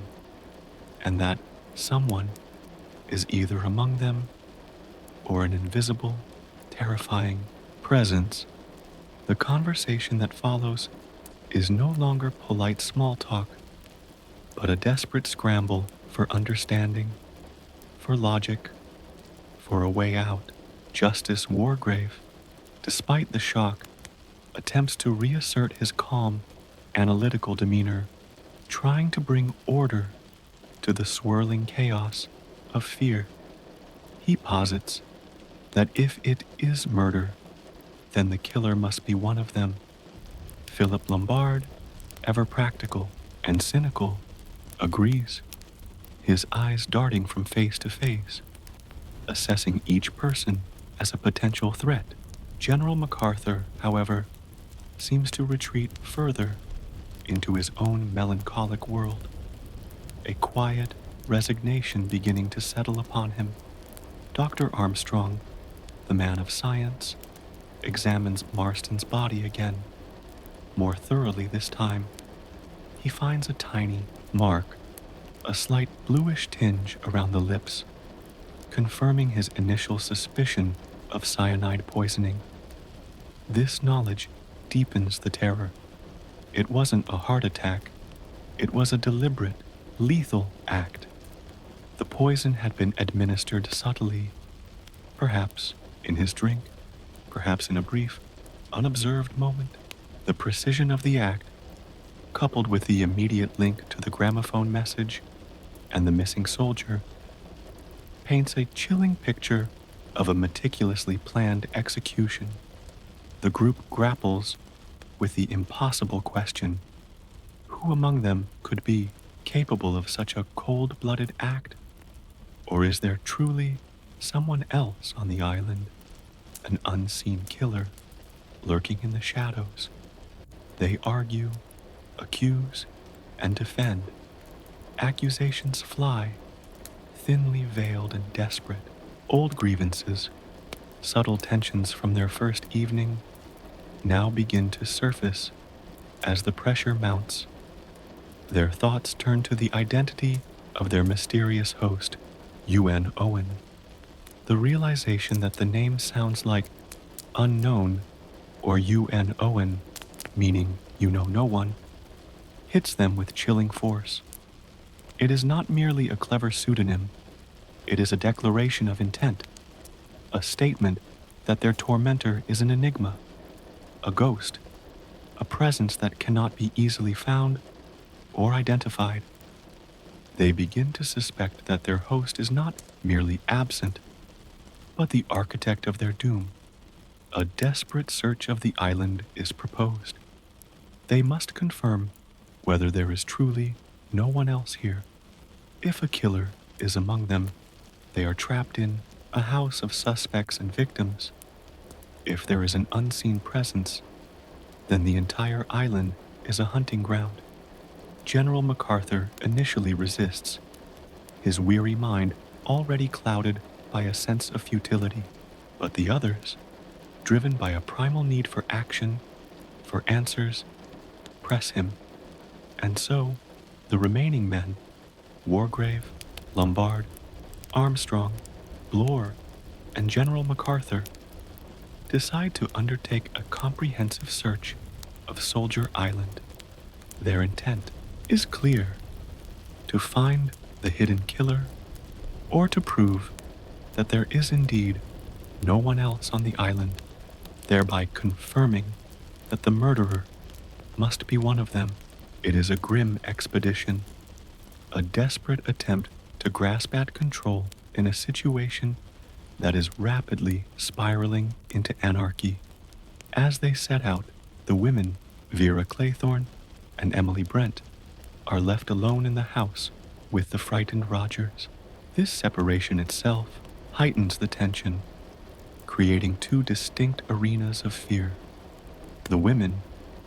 and that someone is either among them or an invisible, terrifying presence. The conversation that follows is no longer polite small talk, but a desperate scramble for understanding, for logic, for a way out. Justice Wargrave, despite the shock, attempts to reassert his calm, analytical demeanor, trying to bring order to the swirling chaos of fear. He posits that if it is murder, then the killer must be one of them. Philip Lombard, ever practical and cynical, agrees, his eyes darting from face to face, assessing each person as a potential threat. General MacArthur, however, seems to retreat further into his own melancholic world, a quiet resignation beginning to settle upon him. Dr. Armstrong, the man of science, examines Marston's body again, more thoroughly this time. He finds a tiny mark, a slight bluish tinge around the lips, confirming his initial suspicion of cyanide poisoning. This knowledge deepens the terror. It wasn't a heart attack. It was a deliberate, lethal act. The poison had been administered subtly, perhaps in his drink, perhaps in a brief, unobserved moment. The precision of the act, coupled with the immediate link to the gramophone message and the missing soldier, paints a chilling picture of a meticulously planned execution. The group grapples with the impossible question: who among them could be capable of such a cold-blooded act? Or is there truly someone else on the island, an unseen killer lurking in the shadows? They argue, accuse, and defend. Accusations fly, thinly veiled and desperate. Old grievances, subtle tensions from their first evening, now begin to surface as the pressure mounts. Their thoughts turn to the identity of their mysterious host, UN Owen. The realization that the name sounds like unknown or UN Owen, meaning you know no one, hits them with chilling force. It is not merely a clever pseudonym, it is a declaration of intent, a statement that their tormentor is an enigma, a ghost, a presence that cannot be easily found or identified. They begin to suspect that their host is not merely absent, but the architect of their doom. A desperate search of the island is proposed. They must confirm whether there is truly no one else here. If a killer is among them, they are trapped in a house of suspects and victims. If there is an unseen presence, then the entire island is a hunting ground. General MacArthur initially resists, his weary mind already clouded by a sense of futility. But the others, driven by a primal need for action, for answers, press him. And so, the remaining men, Wargrave, Lombard, Armstrong, Bloor, and General MacArthur, decide to undertake a comprehensive search of Soldier Island. Their intent is clear: to find the hidden killer, or to prove that there is indeed no one else on the island, thereby confirming that the murderer must be one of them. It is a grim expedition, a desperate attempt to grasp at control in a situation that is rapidly spiraling into anarchy. As they set out, the women, Vera Claythorne and Emily Brent, are left alone in the house with the frightened Rogers. This separation itself heightens the tension, creating two distinct arenas of fear. The women,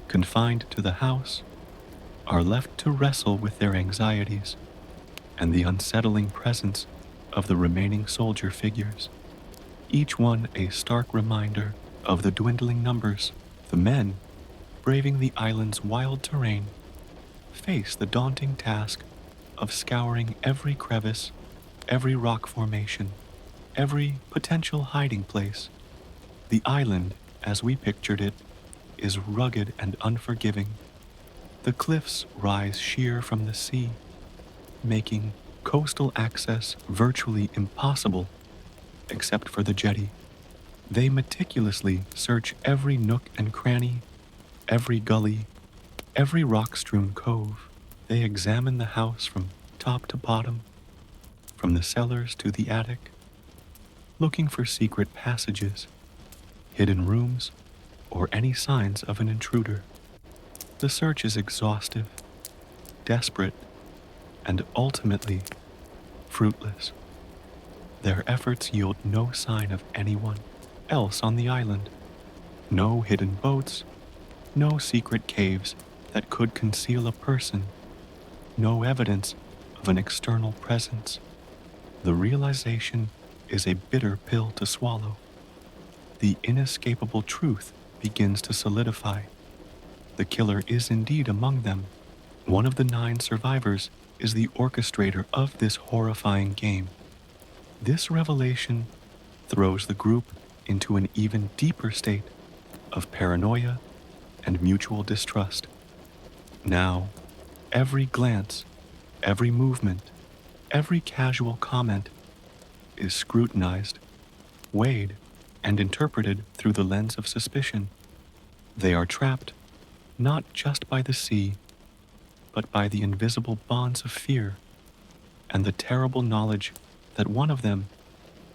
confined to the house, are left to wrestle with their anxieties and the unsettling presence of the remaining soldier figures. each one a stark reminder of the dwindling numbers. The men, braving the island's wild terrain, face the daunting task of scouring every crevice, every rock formation, every potential hiding place. The island, as we pictured it, is rugged and unforgiving. The cliffs rise sheer from the sea, making coastal access virtually impossible except for the jetty. They meticulously search every nook and cranny, every gully, every rock-strewn cove. They examine the house from top to bottom, from the cellars to the attic, looking for secret passages, hidden rooms, or any signs of an intruder. The search is exhaustive, desperate, and ultimately fruitless. Their efforts yield no sign of anyone else on the island. No hidden boats, no secret caves that could conceal a person, no evidence of an external presence. The realization is a bitter pill to swallow. The inescapable truth begins to solidify. The killer is indeed among them. One of the 9 survivors is the orchestrator of this horrifying game. This revelation throws the group into an even deeper state of paranoia and mutual distrust. Now, every glance, every movement, every casual comment is scrutinized, weighed, and interpreted through the lens of suspicion. They are trapped not just by the sea, but by the invisible bonds of fear and the terrible knowledge that one of them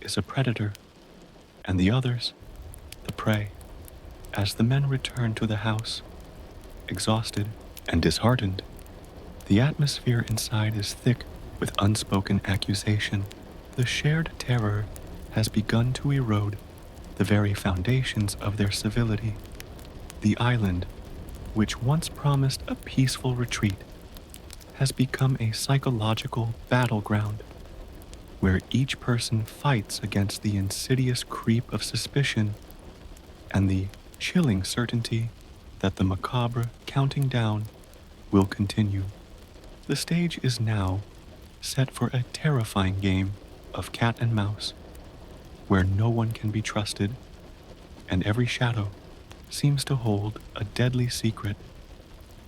is a predator and the others the prey. As the men return to the house, exhausted and disheartened, the atmosphere inside is thick with unspoken accusation. The shared terror has begun to erode the very foundations of their civility. The island, which once promised a peaceful retreat, has become a psychological battleground where each person fights against the insidious creep of suspicion and the chilling certainty that the macabre counting down will continue. The stage is now set for a terrifying game of cat and mouse, where no one can be trusted, and every shadow seems to hold a deadly secret.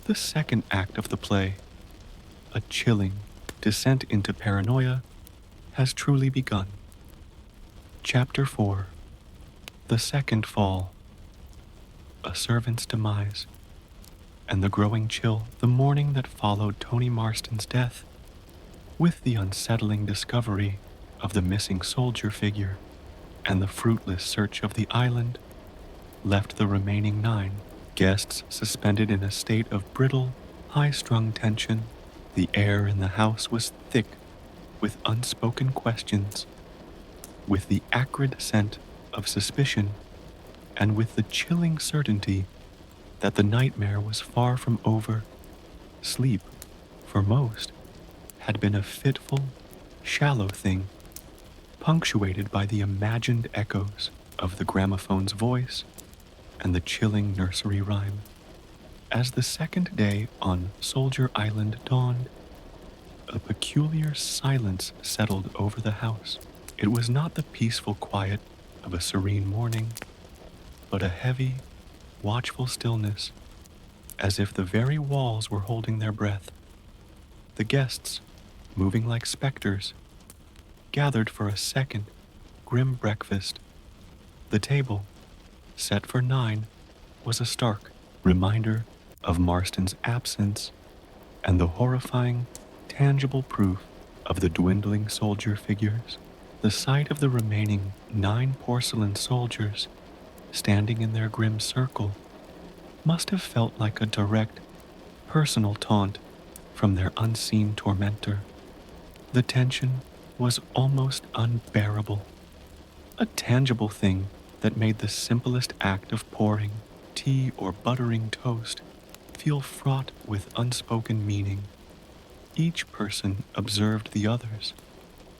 The second act of the play, a chilling descent into paranoia, has truly begun. Chapter 4: The Second Fall. A servant's demise, and the growing chill the morning that followed Tony Marston's death, with the unsettling discovery of the missing soldier figure and the fruitless search of the island, left the remaining 9 guests suspended in a state of brittle, high-strung tension. The air in the house was thick with unspoken questions, with the acrid scent of suspicion, and with the chilling certainty that the nightmare was far from over. Sleep, for most, had been a fitful, shallow thing, punctuated by the imagined echoes of the gramophone's voice and the chilling nursery rhyme. As the second day on Soldier Island dawned, a peculiar silence settled over the house. It was not the peaceful quiet of a serene morning, but a heavy, watchful stillness, as if the very walls were holding their breath. The guests, moving like specters, gathered for a second, grim breakfast. The table, set for 9, was a stark reminder of Marston's absence and the horrifying, tangible proof of the dwindling soldier figures. The sight of the remaining 9 porcelain soldiers standing in their grim circle must have felt like a direct, personal taunt from their unseen tormentor. The tension was almost unbearable, a tangible thing that made the simplest act of pouring tea or buttering toast feel fraught with unspoken meaning. Each person observed the others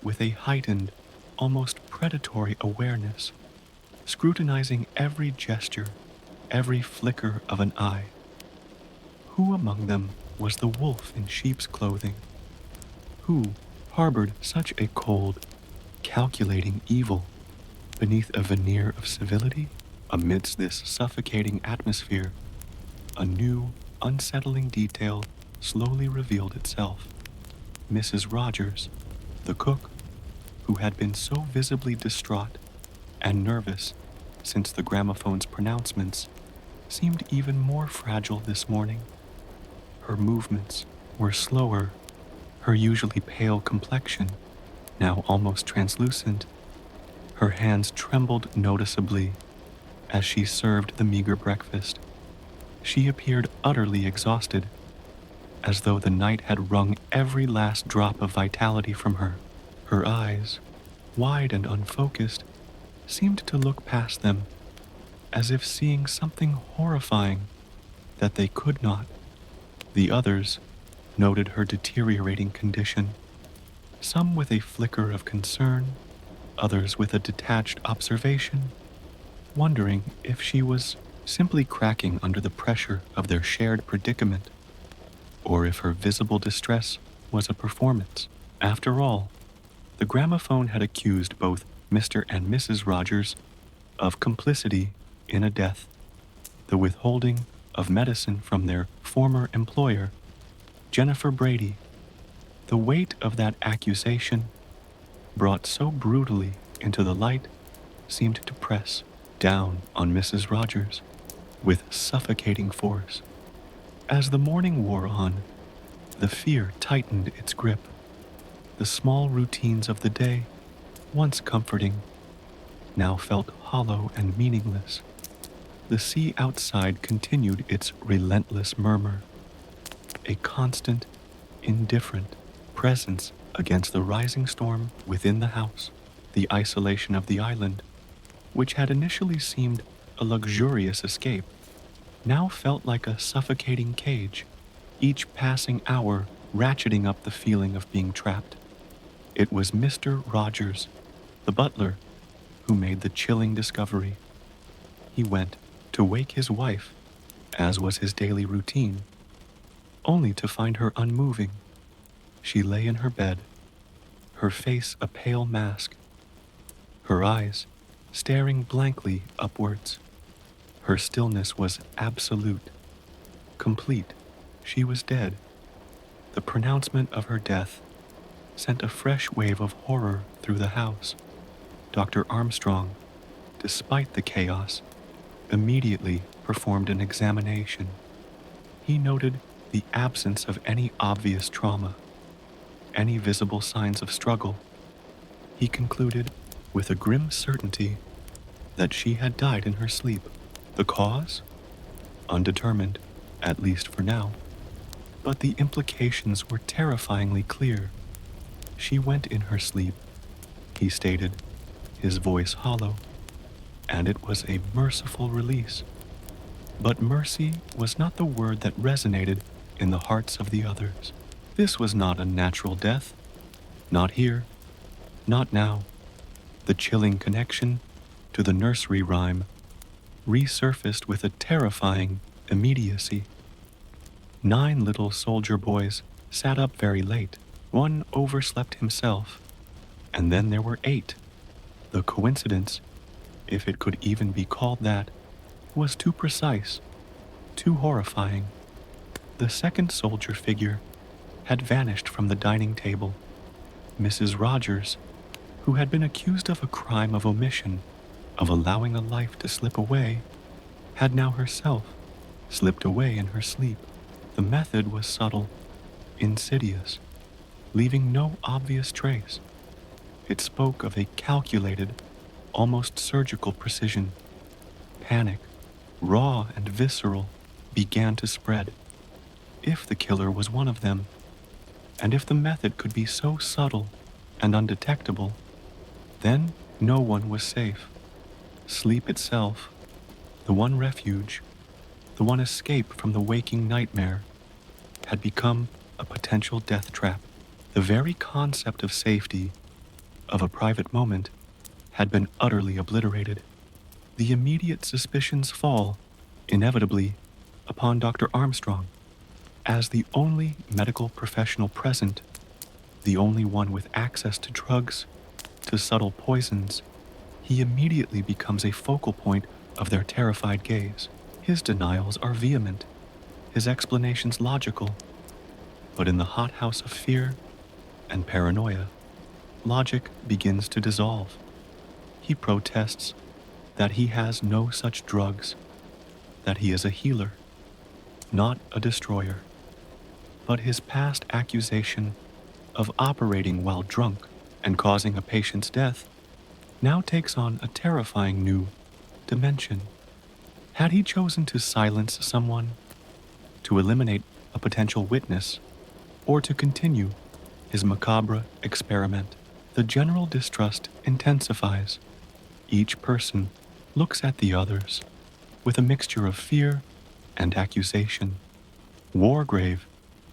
with a heightened, almost predatory awareness, scrutinizing every gesture, every flicker of an eye. Who among them was the wolf in sheep's clothing? Who harbored such a cold, calculating evil beneath a veneer of civility? Amidst this suffocating atmosphere, a new, unsettling detail slowly revealed itself. Mrs. Rogers, the cook, who had been so visibly distraught and nervous since the gramophone's pronouncements, seemed even more fragile this morning. Her movements were slower, her usually pale complexion now almost translucent. Her hands trembled noticeably as she served the meager breakfast. She appeared utterly exhausted, as though the night had wrung every last drop of vitality from her. Her eyes, wide and unfocused, seemed to look past them, as if seeing something horrifying that they could not. The others noted her deteriorating condition, some with a flicker of concern, others with a detached observation, wondering if she was simply cracking under the pressure of their shared predicament, or if her visible distress was a performance. After all, the gramophone had accused both Mr. and Mrs. Rogers of complicity in a death, the withholding of medicine from their former employer, Jennifer Brady. The weight of that accusation, brought so brutally into the light, seemed to press down on Mrs. Rogers with suffocating force. As the morning wore on, the fear tightened its grip. The small routines of the day, once comforting, now felt hollow and meaningless. The sea outside continued its relentless murmur, a constant, indifferent presence against the rising storm within the house. The isolation of the island, which had initially seemed a luxurious escape, now felt like a suffocating cage, each passing hour ratcheting up the feeling of being trapped. It was Mr. Rogers, the butler, who made the chilling discovery. He went to wake his wife, as was his daily routine, only to find her unmoving. She lay in her bed, her face a pale mask, her eyes staring blankly upwards. Her stillness was absolute, complete. She was dead. The pronouncement of her death sent a fresh wave of horror through the house. Dr. Armstrong, despite the chaos, immediately performed an examination. He noted the absence of any obvious trauma, any visible signs of struggle. He concluded, with a grim certainty, that she had died in her sleep. The cause? Undetermined, at least for now. But the implications were terrifyingly clear. She went in her sleep, he stated, his voice hollow, and it was a merciful release. But mercy was not the word that resonated in the hearts of the others. This was not a natural death. Not here. Not now. The chilling connection to the nursery rhyme resurfaced with a terrifying immediacy. 9 little soldier boys sat up very late. One overslept himself, and then there were 8. The coincidence, if it could even be called that, was too precise, too horrifying. The second soldier figure had vanished from the dining table. Mrs. Rogers, who had been accused of a crime of omission, of allowing a life to slip away, had now herself slipped away in her sleep. The method was subtle, insidious, leaving no obvious trace. It spoke of a calculated, almost surgical precision. Panic, raw and visceral, began to spread. If the killer was one of them, and if the method could be so subtle and undetectable, then no one was safe. Sleep itself, the one refuge, the one escape from the waking nightmare, had become a potential death trap. The very concept of safety, of a private moment, had been utterly obliterated. The immediate suspicions fall, inevitably, upon Dr. Armstrong. As the only medical professional present, the only one with access to drugs, to subtle poisons, he immediately becomes a focal point of their terrified gaze. His denials are vehement, his explanations logical, but in the hothouse of fear and paranoia, logic begins to dissolve. He protests that he has no such drugs, that he is a healer, not a destroyer. But his past accusation of operating while drunk and causing a patient's death now takes on a terrifying new dimension. Had he chosen to silence someone, to eliminate a potential witness, or to continue his macabre experiment, the general distrust intensifies. Each person looks at the others with a mixture of fear and accusation. Wargrave,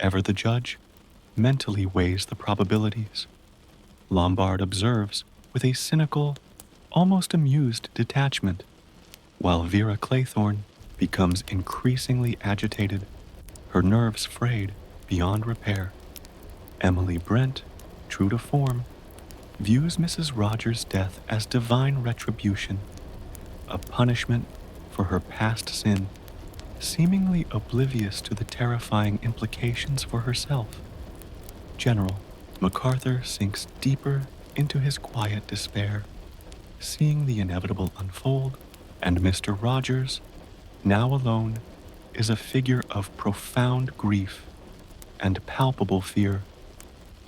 ever the judge, mentally weighs the probabilities. Lombard observes with a cynical, almost amused detachment, while Vera Claythorne becomes increasingly agitated, her nerves frayed beyond repair. Emily Brent, true to form, views Mrs. Rogers' death as divine retribution, a punishment for her past sin, seemingly oblivious to the terrifying implications for herself. General MacArthur sinks deeper into his quiet despair, seeing the inevitable unfold, and Mr. Rogers, now alone, is a figure of profound grief and palpable fear,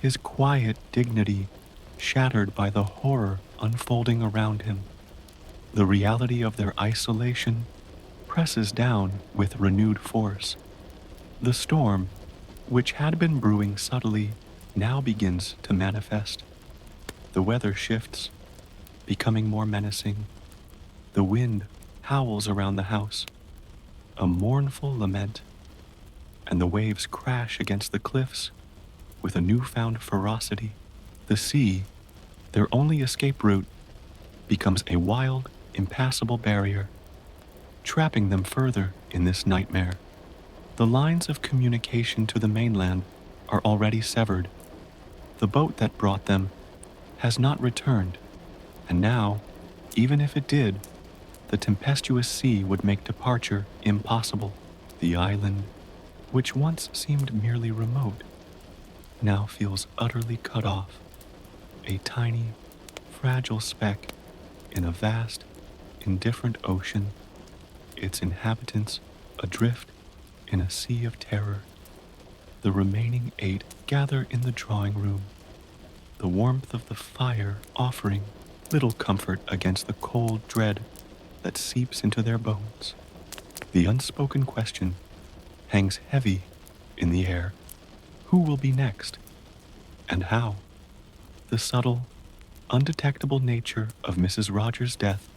his quiet dignity shattered by the horror unfolding around him. The reality of their isolation presses down with renewed force. The storm, which had been brewing subtly, now begins to manifest. The weather shifts, becoming more menacing. The wind howls around the house, a mournful lament, and the waves crash against the cliffs with a newfound ferocity. The sea, their only escape route, becomes a wild, impassable barrier, trapping them further in this nightmare. The lines of communication to the mainland are already severed. The boat that brought them has not returned, and now, even if it did, the tempestuous sea would make departure impossible. The island, which once seemed merely remote, now feels utterly cut off, a tiny, fragile speck in a vast, indifferent ocean, its inhabitants adrift in a sea of terror. The remaining 8 gather in the drawing room, the warmth of the fire offering little comfort against the cold dread that seeps into their bones. The unspoken question hangs heavy in the air. Who will be next? And how? The subtle, undetectable nature of Mrs. Rogers' death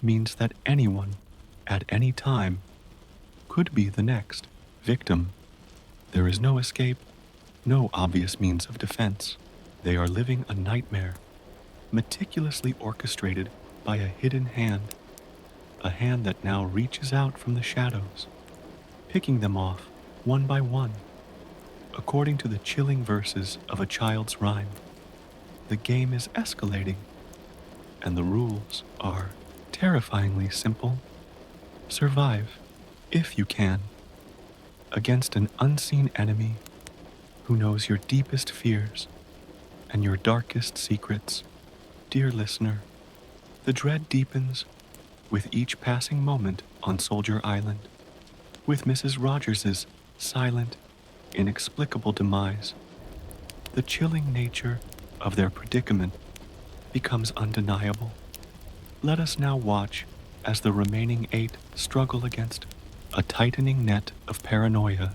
means that anyone, at any time, could be the next victim. There is no escape, no obvious means of defense. They are living a nightmare, meticulously orchestrated by a hidden hand, a hand that now reaches out from the shadows, picking them off one by one, according to the chilling verses of a child's rhyme. The game is escalating, and the rules are terrifyingly simple. Survive, if you can, against an unseen enemy who knows your deepest fears and your darkest secrets. Dear listener, the dread deepens with each passing moment on Soldier Island, with Mrs. Rogers's silent, inexplicable demise. The chilling nature of their predicament becomes undeniable. Let us now watch as the remaining 8 struggle against a tightening net of paranoia,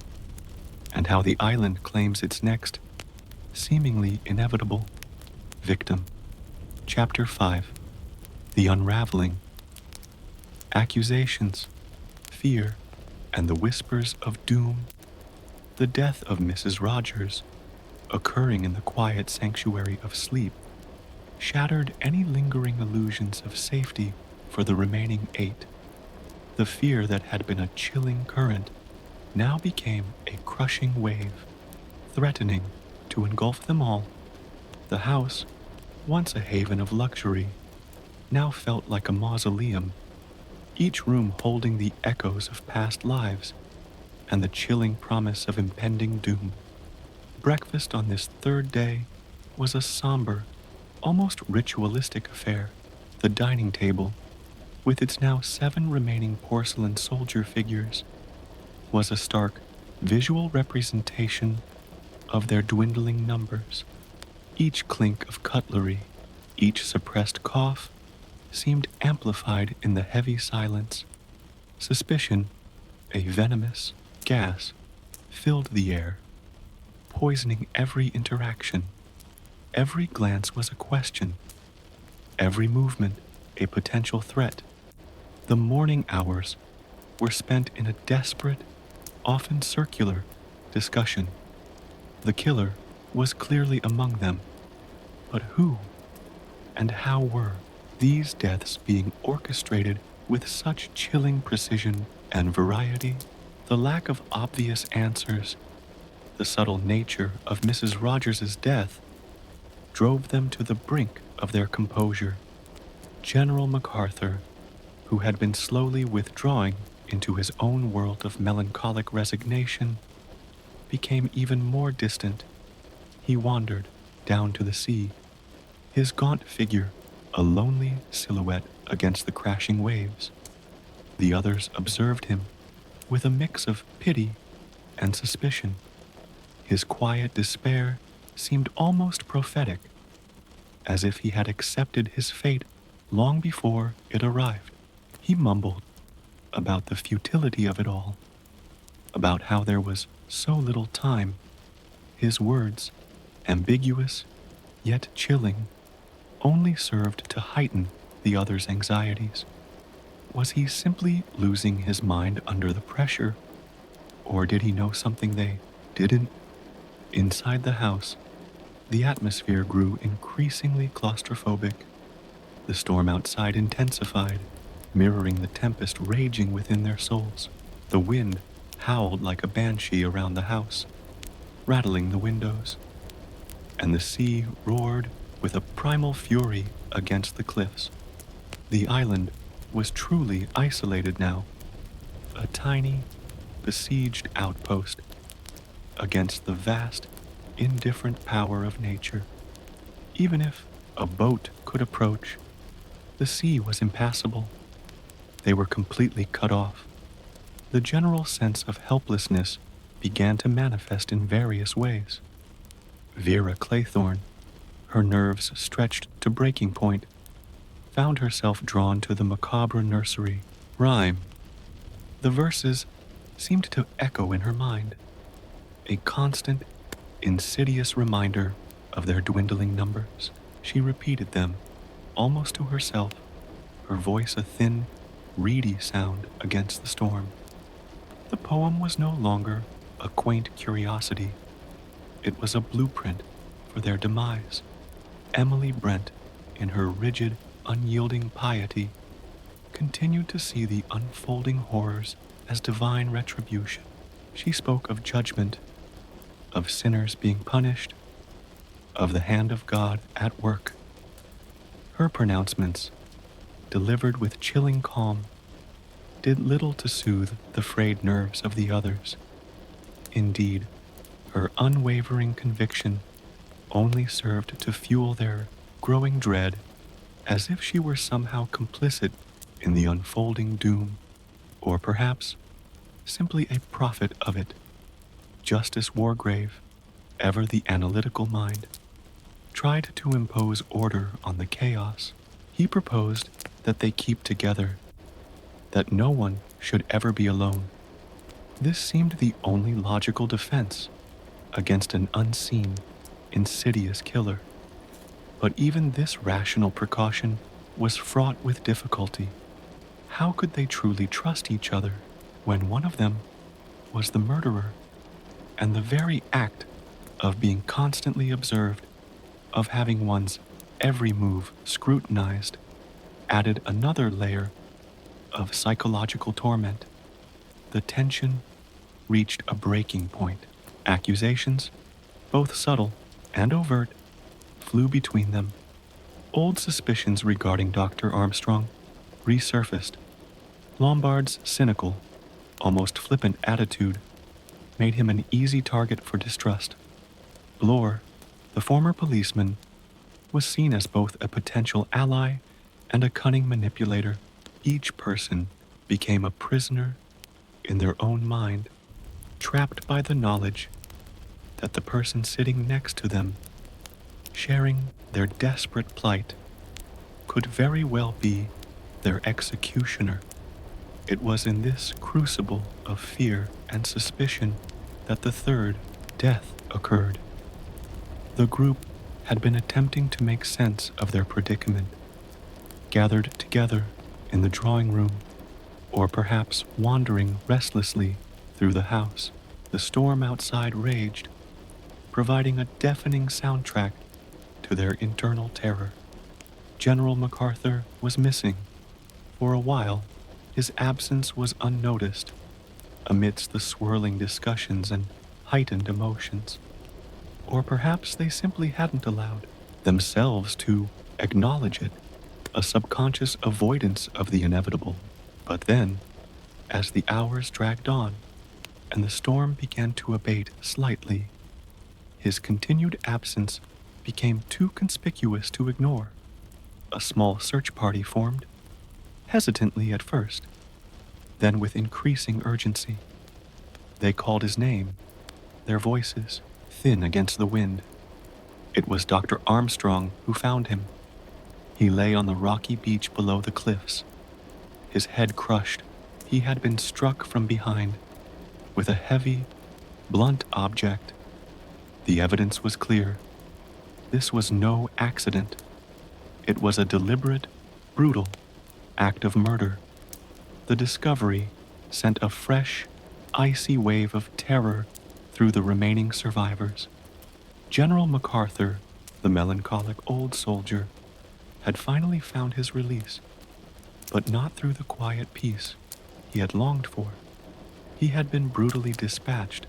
and how the island claims its next, seemingly inevitable, victim. Chapter 5. The Unraveling. Accusations, fear, and the whispers of doom. The death of Mrs. Rogers, occurring in the quiet sanctuary of sleep, shattered any lingering illusions of safety for the remaining 8. The fear that had been a chilling current now became a crushing wave, threatening to engulf them all. The house, once a haven of luxury, now felt like a mausoleum, each room holding the echoes of past lives and the chilling promise of impending doom. Breakfast on this third day was a somber, almost ritualistic affair. The dining table, with its now 7 remaining porcelain soldier figures, was a stark visual representation of their dwindling numbers. Each clink of cutlery, each suppressed cough, seemed amplified in the heavy silence. Suspicion, a venomous gas, filled the air, poisoning every interaction. Every glance was a question, every movement a potential threat. The morning hours were spent in a desperate, often circular, discussion. The killer was clearly among them, but who and how were these deaths being orchestrated with such chilling precision and variety? The lack of obvious answers, the subtle nature of Mrs. Rogers's death, drove them to the brink of their composure. General MacArthur, who had been slowly withdrawing into his own world of melancholic resignation, became even more distant. He wandered down to the sea, his gaunt figure a lonely silhouette against the crashing waves. The others observed him with a mix of pity and suspicion. His quiet despair seemed almost prophetic, as if he had accepted his fate long before it arrived. He mumbled about the futility of it all, about how there was so little time. His words, ambiguous yet chilling, only served to heighten the others' anxieties. Was he simply losing his mind under the pressure, or did he know something they didn't? Inside the house, the atmosphere grew increasingly claustrophobic. The storm outside intensified, mirroring the tempest raging within their souls. The wind howled like a banshee around the house, rattling the windows, and the sea roared with a primal fury against the cliffs. The island was truly isolated now, a tiny, besieged outpost against the vast, indifferent power of nature. Even if a boat could approach, the sea was impassable. They were completely cut off. The general sense of helplessness began to manifest in various ways. Vera Claythorne, her nerves stretched to breaking point, found herself drawn to the macabre nursery rhyme. The verses seemed to echo in her mind, a constant, insidious reminder of their dwindling numbers. She repeated them, almost to herself, her voice a thin, reedy sound against the storm. The poem was no longer a quaint curiosity. It was a blueprint for their demise. Emily Brent, in her rigid, unyielding piety, continued to see the unfolding horrors as divine retribution. She spoke of judgment, of sinners being punished, of the hand of God at work. Her pronouncements, delivered with chilling calm, did little to soothe the frayed nerves of the others. Indeed, her unwavering conviction only served to fuel their growing dread, as if she were somehow complicit in the unfolding doom, or perhaps simply a prophet of it. Justice Wargrave, ever the analytical mind, tried to impose order on the chaos. He proposed that they keep together, that no one should ever be alone. This seemed the only logical defense against an unseen, insidious killer. But even this rational precaution was fraught with difficulty. How could they truly trust each other when one of them was the murderer? And the very act of being constantly observed, of having one's every move scrutinized, added another layer of psychological torment. The tension reached a breaking point. Accusations, both subtle and overt, flew between them. Old suspicions regarding Dr. Armstrong resurfaced. Lombard's cynical, almost flippant attitude made him an easy target for distrust. Blore, the former policeman, was seen as both a potential ally and a cunning manipulator. Each person became a prisoner in their own mind, trapped by the knowledge that the person sitting next to them, sharing their desperate plight, could very well be their executioner. It was in this crucible of fear and suspicion that the third death occurred. The group had been attempting to make sense of their predicament, gathered together in the drawing room, or perhaps wandering restlessly through the house. The storm outside raged, providing a deafening soundtrack to their internal terror. General MacArthur was missing. For a while, his absence was unnoticed amidst the swirling discussions and heightened emotions. Or perhaps they simply hadn't allowed themselves to acknowledge it, a subconscious avoidance of the inevitable. But then, as the hours dragged on and the storm began to abate slightly, his continued absence became too conspicuous to ignore. A small search party formed, hesitantly at first, then with increasing urgency. They called his name, their voices thin against the wind. It was Dr. Armstrong who found him. He lay on the rocky beach below the cliffs, his head crushed. He had been struck from behind with a heavy, blunt object. The evidence was clear. This was no accident. It was a deliberate, brutal act of murder. The discovery sent a fresh, icy wave of terror through the remaining survivors. General MacArthur, the melancholic old soldier, had finally found his release, but not through the quiet peace he had longed for. He had been brutally dispatched,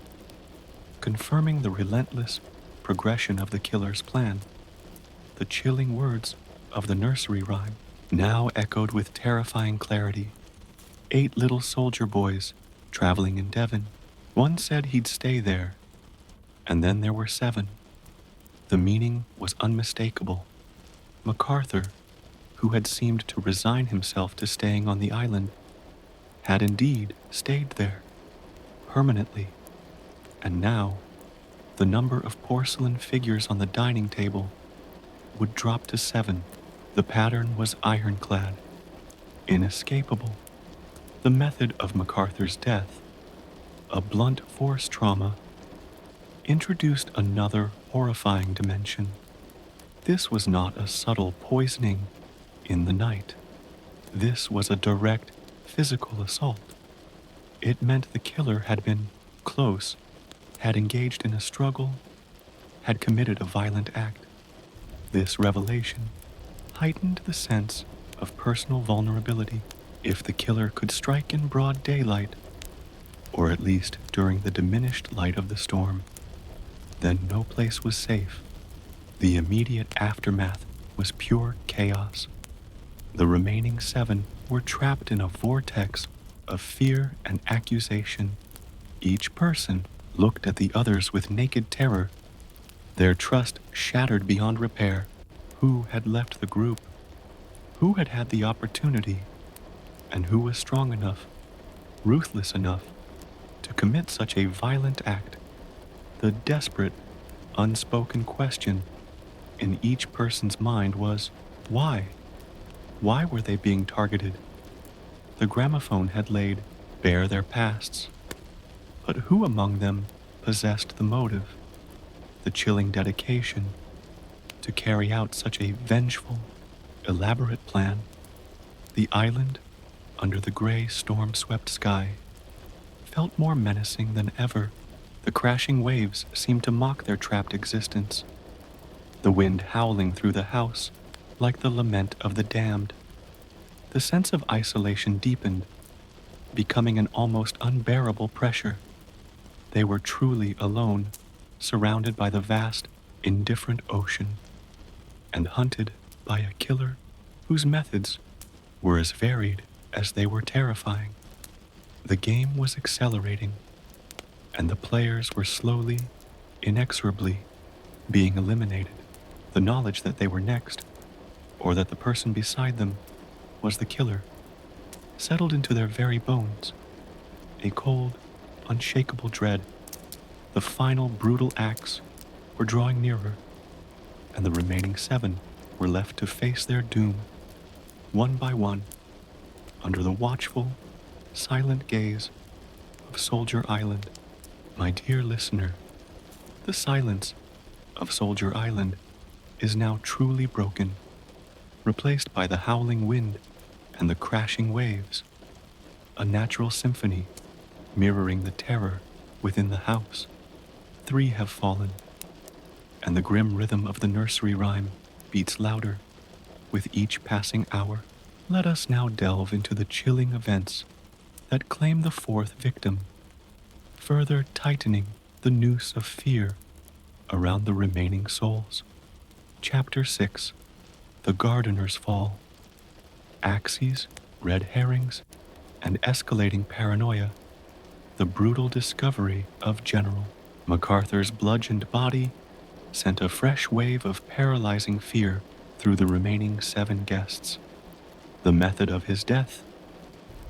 confirming the relentless progression of the killer's plan. The chilling words of the nursery rhyme now echoed with terrifying clarity. 8 little soldier boys traveling in Devon. One said he'd stay there, and then there were 7. The meaning was unmistakable. MacArthur, who had seemed to resign himself to staying on the island, had indeed stayed there, permanently, and now the number of porcelain figures on the dining table would drop to 7. The pattern was ironclad, inescapable. The method of MacArthur's death, a blunt force trauma, introduced another horrifying dimension. This was not a subtle poisoning in the night. This was a direct physical assault. It meant the killer had been close, had engaged in a struggle, had committed a violent act. This revelation heightened the sense of personal vulnerability. If the killer could strike in broad daylight, or at least during the diminished light of the storm, then no place was safe. The immediate aftermath was pure chaos. The remaining 7 were trapped in a vortex of fear and accusation. Each person looked at the others with naked terror, their trust shattered beyond repair. Who had left the group? Who had had the opportunity? And who was strong enough, ruthless enough, to commit such a violent act? The desperate, unspoken question in each person's mind was, why? Why were they being targeted? The gramophone had laid bare their pasts. But who among them possessed the motive, the chilling dedication, to carry out such a vengeful, elaborate plan? The island, under the gray, storm-swept sky, felt more menacing than ever. The crashing waves seemed to mock their trapped existence, the wind howling through the house like the lament of the damned. The sense of isolation deepened, becoming an almost unbearable pressure. They were truly alone, surrounded by the vast, indifferent ocean, and hunted by a killer whose methods were as varied as they were terrifying. The game was accelerating, and the players were slowly, inexorably being eliminated. The knowledge that they were next, or that the person beside them was the killer, settled into their very bones. A cold, unshakable dread. The final brutal acts were drawing nearer, and the remaining 7 were left to face their doom, one by one, under the watchful, silent gaze of Soldier Island. My dear listener, the silence of Soldier Island is now truly broken, replaced by the howling wind and the crashing waves, a natural symphony mirroring the terror within the house. 3 have fallen, and the grim rhythm of the nursery rhyme beats louder with each passing hour. Let us now delve into the chilling events that claim the 4th victim, further tightening the noose of fear around the remaining souls. Chapter 6. The Gardener's Fall. Axes, red herrings, and escalating paranoia. The brutal discovery of General MacArthur's bludgeoned body sent a fresh wave of paralyzing fear through the remaining 7 guests. The method of his death,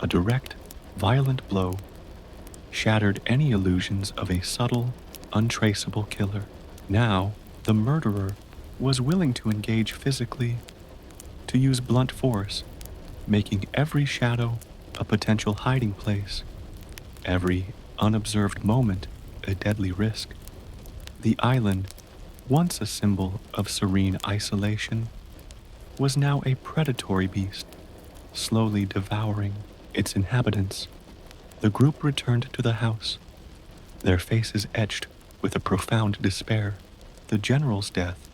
a direct, violent blow, shattered any illusions of a subtle, untraceable killer. Now, the murderer was willing to engage physically, to use blunt force, making every shadow a potential hiding place, every unobserved moment a deadly risk. The island, once a symbol of serene isolation, was now a predatory beast, slowly devouring its inhabitants. The group returned to the house, their faces etched with a profound despair. The general's death,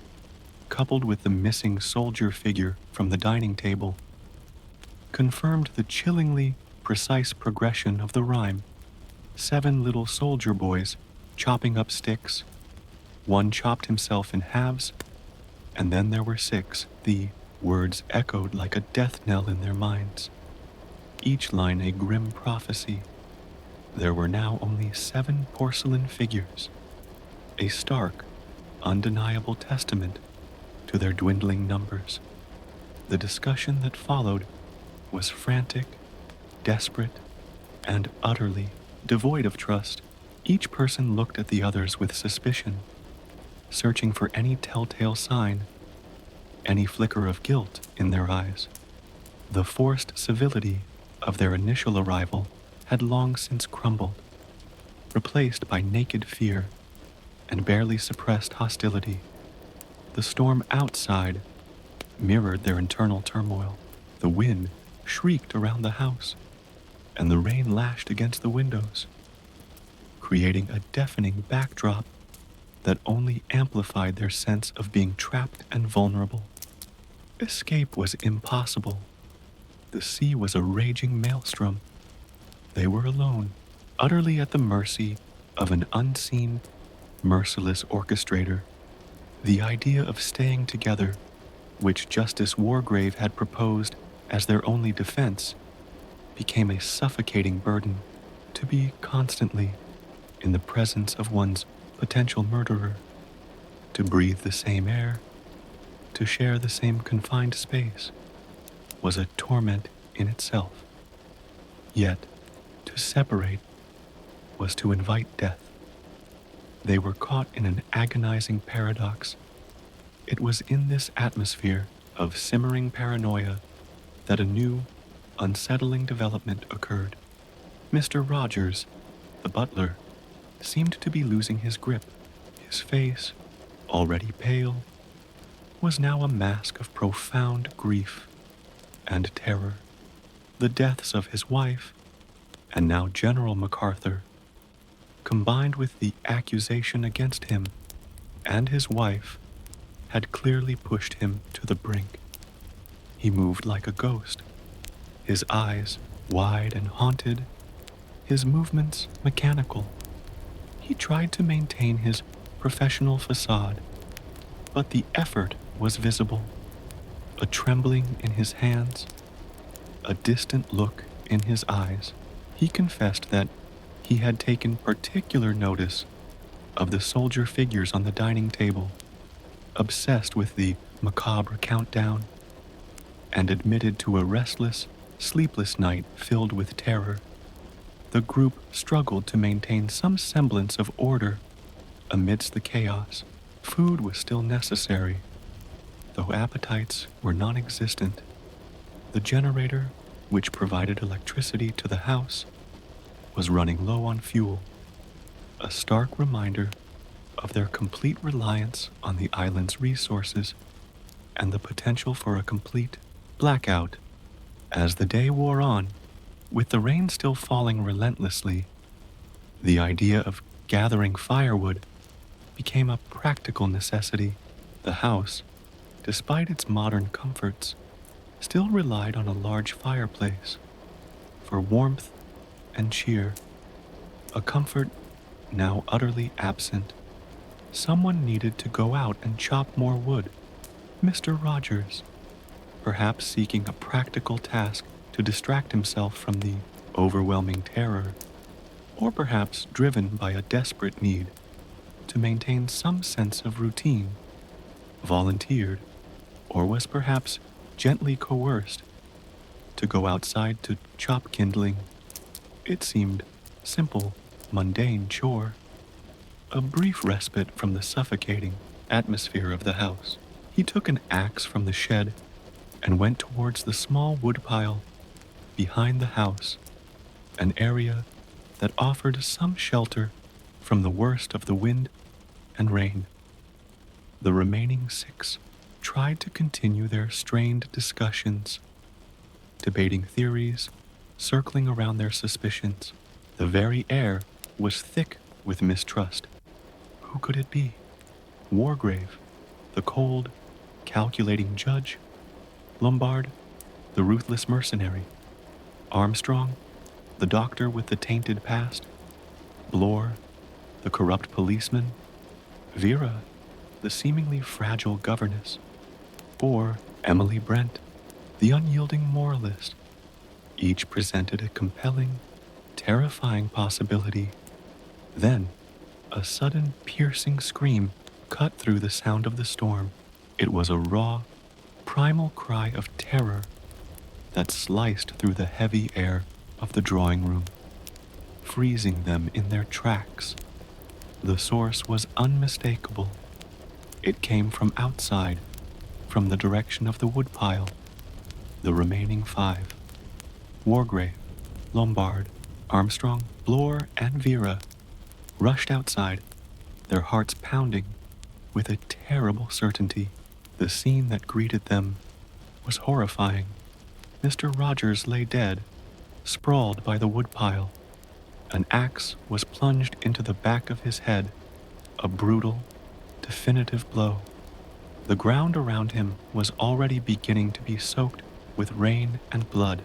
coupled with the missing soldier figure from the dining table, confirmed the chillingly precise progression of the rhyme. 7 little soldier boys chopping up sticks. 1 chopped himself in halves, and then there were 6. The words echoed like a death knell in their minds, each line a grim prophecy. There were now only 7 porcelain figures, a stark, undeniable testament to their dwindling numbers. The discussion that followed was frantic, desperate, and utterly devoid of trust. Each person looked at the others with suspicion, searching for any telltale sign, any flicker of guilt in their eyes. The forced civility of their initial arrival had long since crumbled, replaced by naked fear and barely suppressed hostility. The storm outside mirrored their internal turmoil. The wind shrieked around the house, and the rain lashed against the windows, creating a deafening backdrop that only amplified their sense of being trapped and vulnerable. Escape was impossible. The sea was a raging maelstrom. They were alone, utterly at the mercy of an unseen, merciless orchestrator. The idea of staying together, which Justice Wargrave had proposed as their only defense, became a suffocating burden. To be constantly in the presence of one's potential murderer, to breathe the same air, to share the same confined space, was a torment in itself. Yet, to separate was to invite death. They were caught in an agonizing paradox. It was in this atmosphere of simmering paranoia that a new, unsettling development occurred. Mr. Rogers, the butler, seemed to be losing his grip. His face, already pale, was now a mask of profound grief and terror. The deaths of his wife, and now General MacArthur, combined with the accusation against him and his wife, had clearly pushed him to the brink. He moved like a ghost, his eyes wide and haunted, his movements mechanical. He tried to maintain his professional facade, but the effort was visible, a trembling in his hands, a distant look in his eyes. He confessed that he had taken particular notice of the soldier figures on the dining table, obsessed with the macabre countdown, and admitted to a restless, sleepless night filled with terror. The group struggled to maintain some semblance of order amidst the chaos. Food was still necessary, though appetites were non-existent. The generator, which provided electricity to the house, was running low on fuel, a stark reminder of their complete reliance on the island's resources and the potential for a complete blackout. As the day wore on, with the rain still falling relentlessly, the idea of gathering firewood became a practical necessity. The house, despite its modern comforts, still relied on a large fireplace for warmth and cheer, a comfort now utterly absent. Someone needed to go out and chop more wood. Mr. Rogers, perhaps seeking a practical task to distract himself from the overwhelming terror, or perhaps driven by a desperate need to maintain some sense of routine, volunteered, or was perhaps gently coerced to go outside to chop kindling. It seemed simple, mundane chore, a brief respite from the suffocating atmosphere of the house. He took an axe from the shed and went towards the small woodpile behind the house, an area that offered some shelter from the worst of the wind and rain. The remaining 6 tried to continue their strained discussions, debating theories, circling around their suspicions. The very air was thick with mistrust. Who could it be? Wargrave, the cold, calculating judge? Lombard, the ruthless mercenary? Armstrong, the doctor with the tainted past? Blore, the corrupt policeman? Vera, the seemingly fragile governess? Or Emily Brent, the unyielding moralist? Each presented a compelling, terrifying possibility. Then, a sudden piercing scream cut through the sound of the storm. It was a raw, primal cry of terror that sliced through the heavy air of the drawing room, freezing them in their tracks. The source was unmistakable. It came from outside, from the direction of the woodpile. The remaining 5, Wargrave, Lombard, Armstrong, Blore, and Vera, rushed outside, their hearts pounding with a terrible certainty. The scene that greeted them was horrifying. Mr. Rogers lay dead, sprawled by the woodpile. An axe was plunged into the back of his head, a brutal, definitive blow. The ground around him was already beginning to be soaked with rain and blood.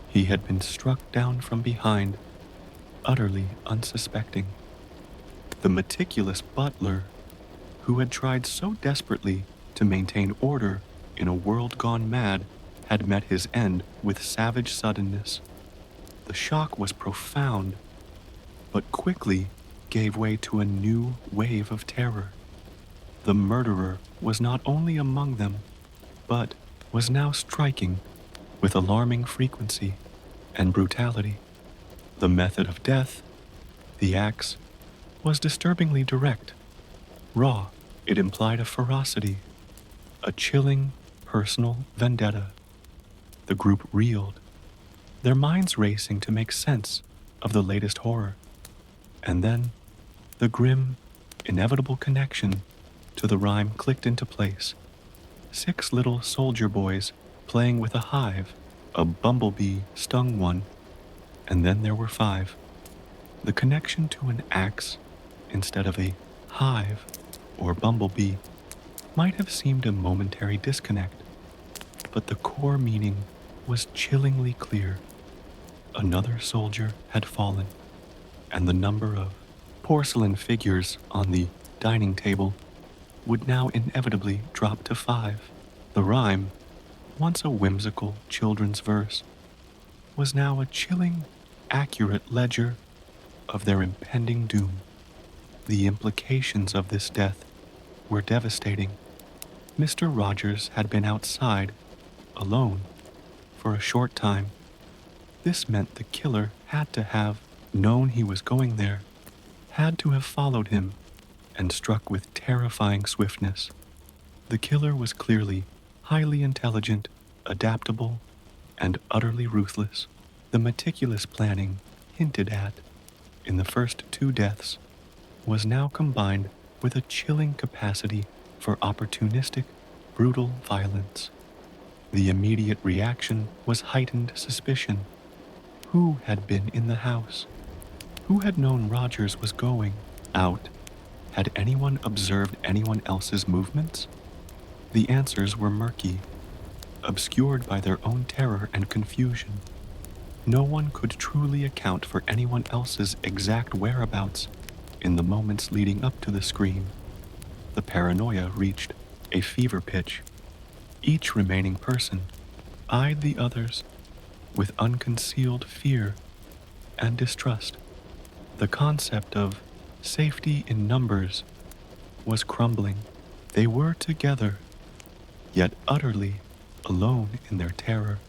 He had been struck down from behind, utterly unsuspecting. The meticulous butler, who had tried so desperately to maintain order in a world gone mad, had met his end with savage suddenness. The shock was profound, but quickly gave way to a new wave of terror. The murderer was not only among them, but was now striking with alarming frequency and brutality. The method of death, the axe, was disturbingly direct. Raw, it implied a ferocity, a chilling, personal vendetta. The group reeled, their minds racing to make sense of the latest horror. And then, the grim, inevitable connection to the rhyme clicked into place. 6 little soldier boys playing with a hive. A bumblebee stung one, and then there were 5. The connection to an axe instead of a hive or bumblebee might have seemed a momentary disconnect, but the core meaning was chillingly clear. Another soldier had fallen, and the number of porcelain figures on the dining table would now inevitably drop to 5. The rhyme, once a whimsical children's verse, was now a chilling, accurate ledger of their impending doom. The implications of this death were devastating. Mr. Rogers had been outside, alone, for a short time. This meant the killer had to have known he was going there, had to have followed him, and struck with terrifying swiftness. The killer was clearly highly intelligent, adaptable, and utterly ruthless. The meticulous planning hinted at in the first 2 deaths was now combined with a chilling capacity for opportunistic, brutal violence. The immediate reaction was heightened suspicion. Who had been in the house? Who had known Rogers was going out? Had anyone observed anyone else's movements? The answers were murky, obscured by their own terror and confusion. No one could truly account for anyone else's exact whereabouts in the moments leading up to the scream. The paranoia reached a fever pitch. Each remaining person eyed the others with unconcealed fear and distrust. The concept of safety in numbers was crumbling. They were together, yet utterly alone in their terror,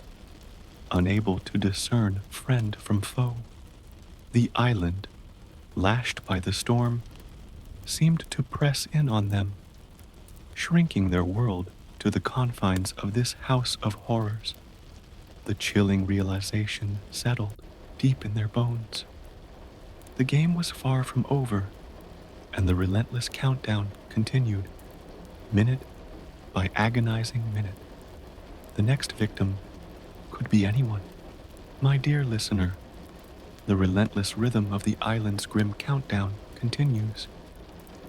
unable to discern friend from foe. The island, lashed by the storm, seemed to press in on them, shrinking their world to the confines of this house of horrors. The chilling realization settled deep in their bones. The game was far from over, and the relentless countdown continued, minute by agonizing minute. The next victim could be anyone. My dear listener, the relentless rhythm of the island's grim countdown continues,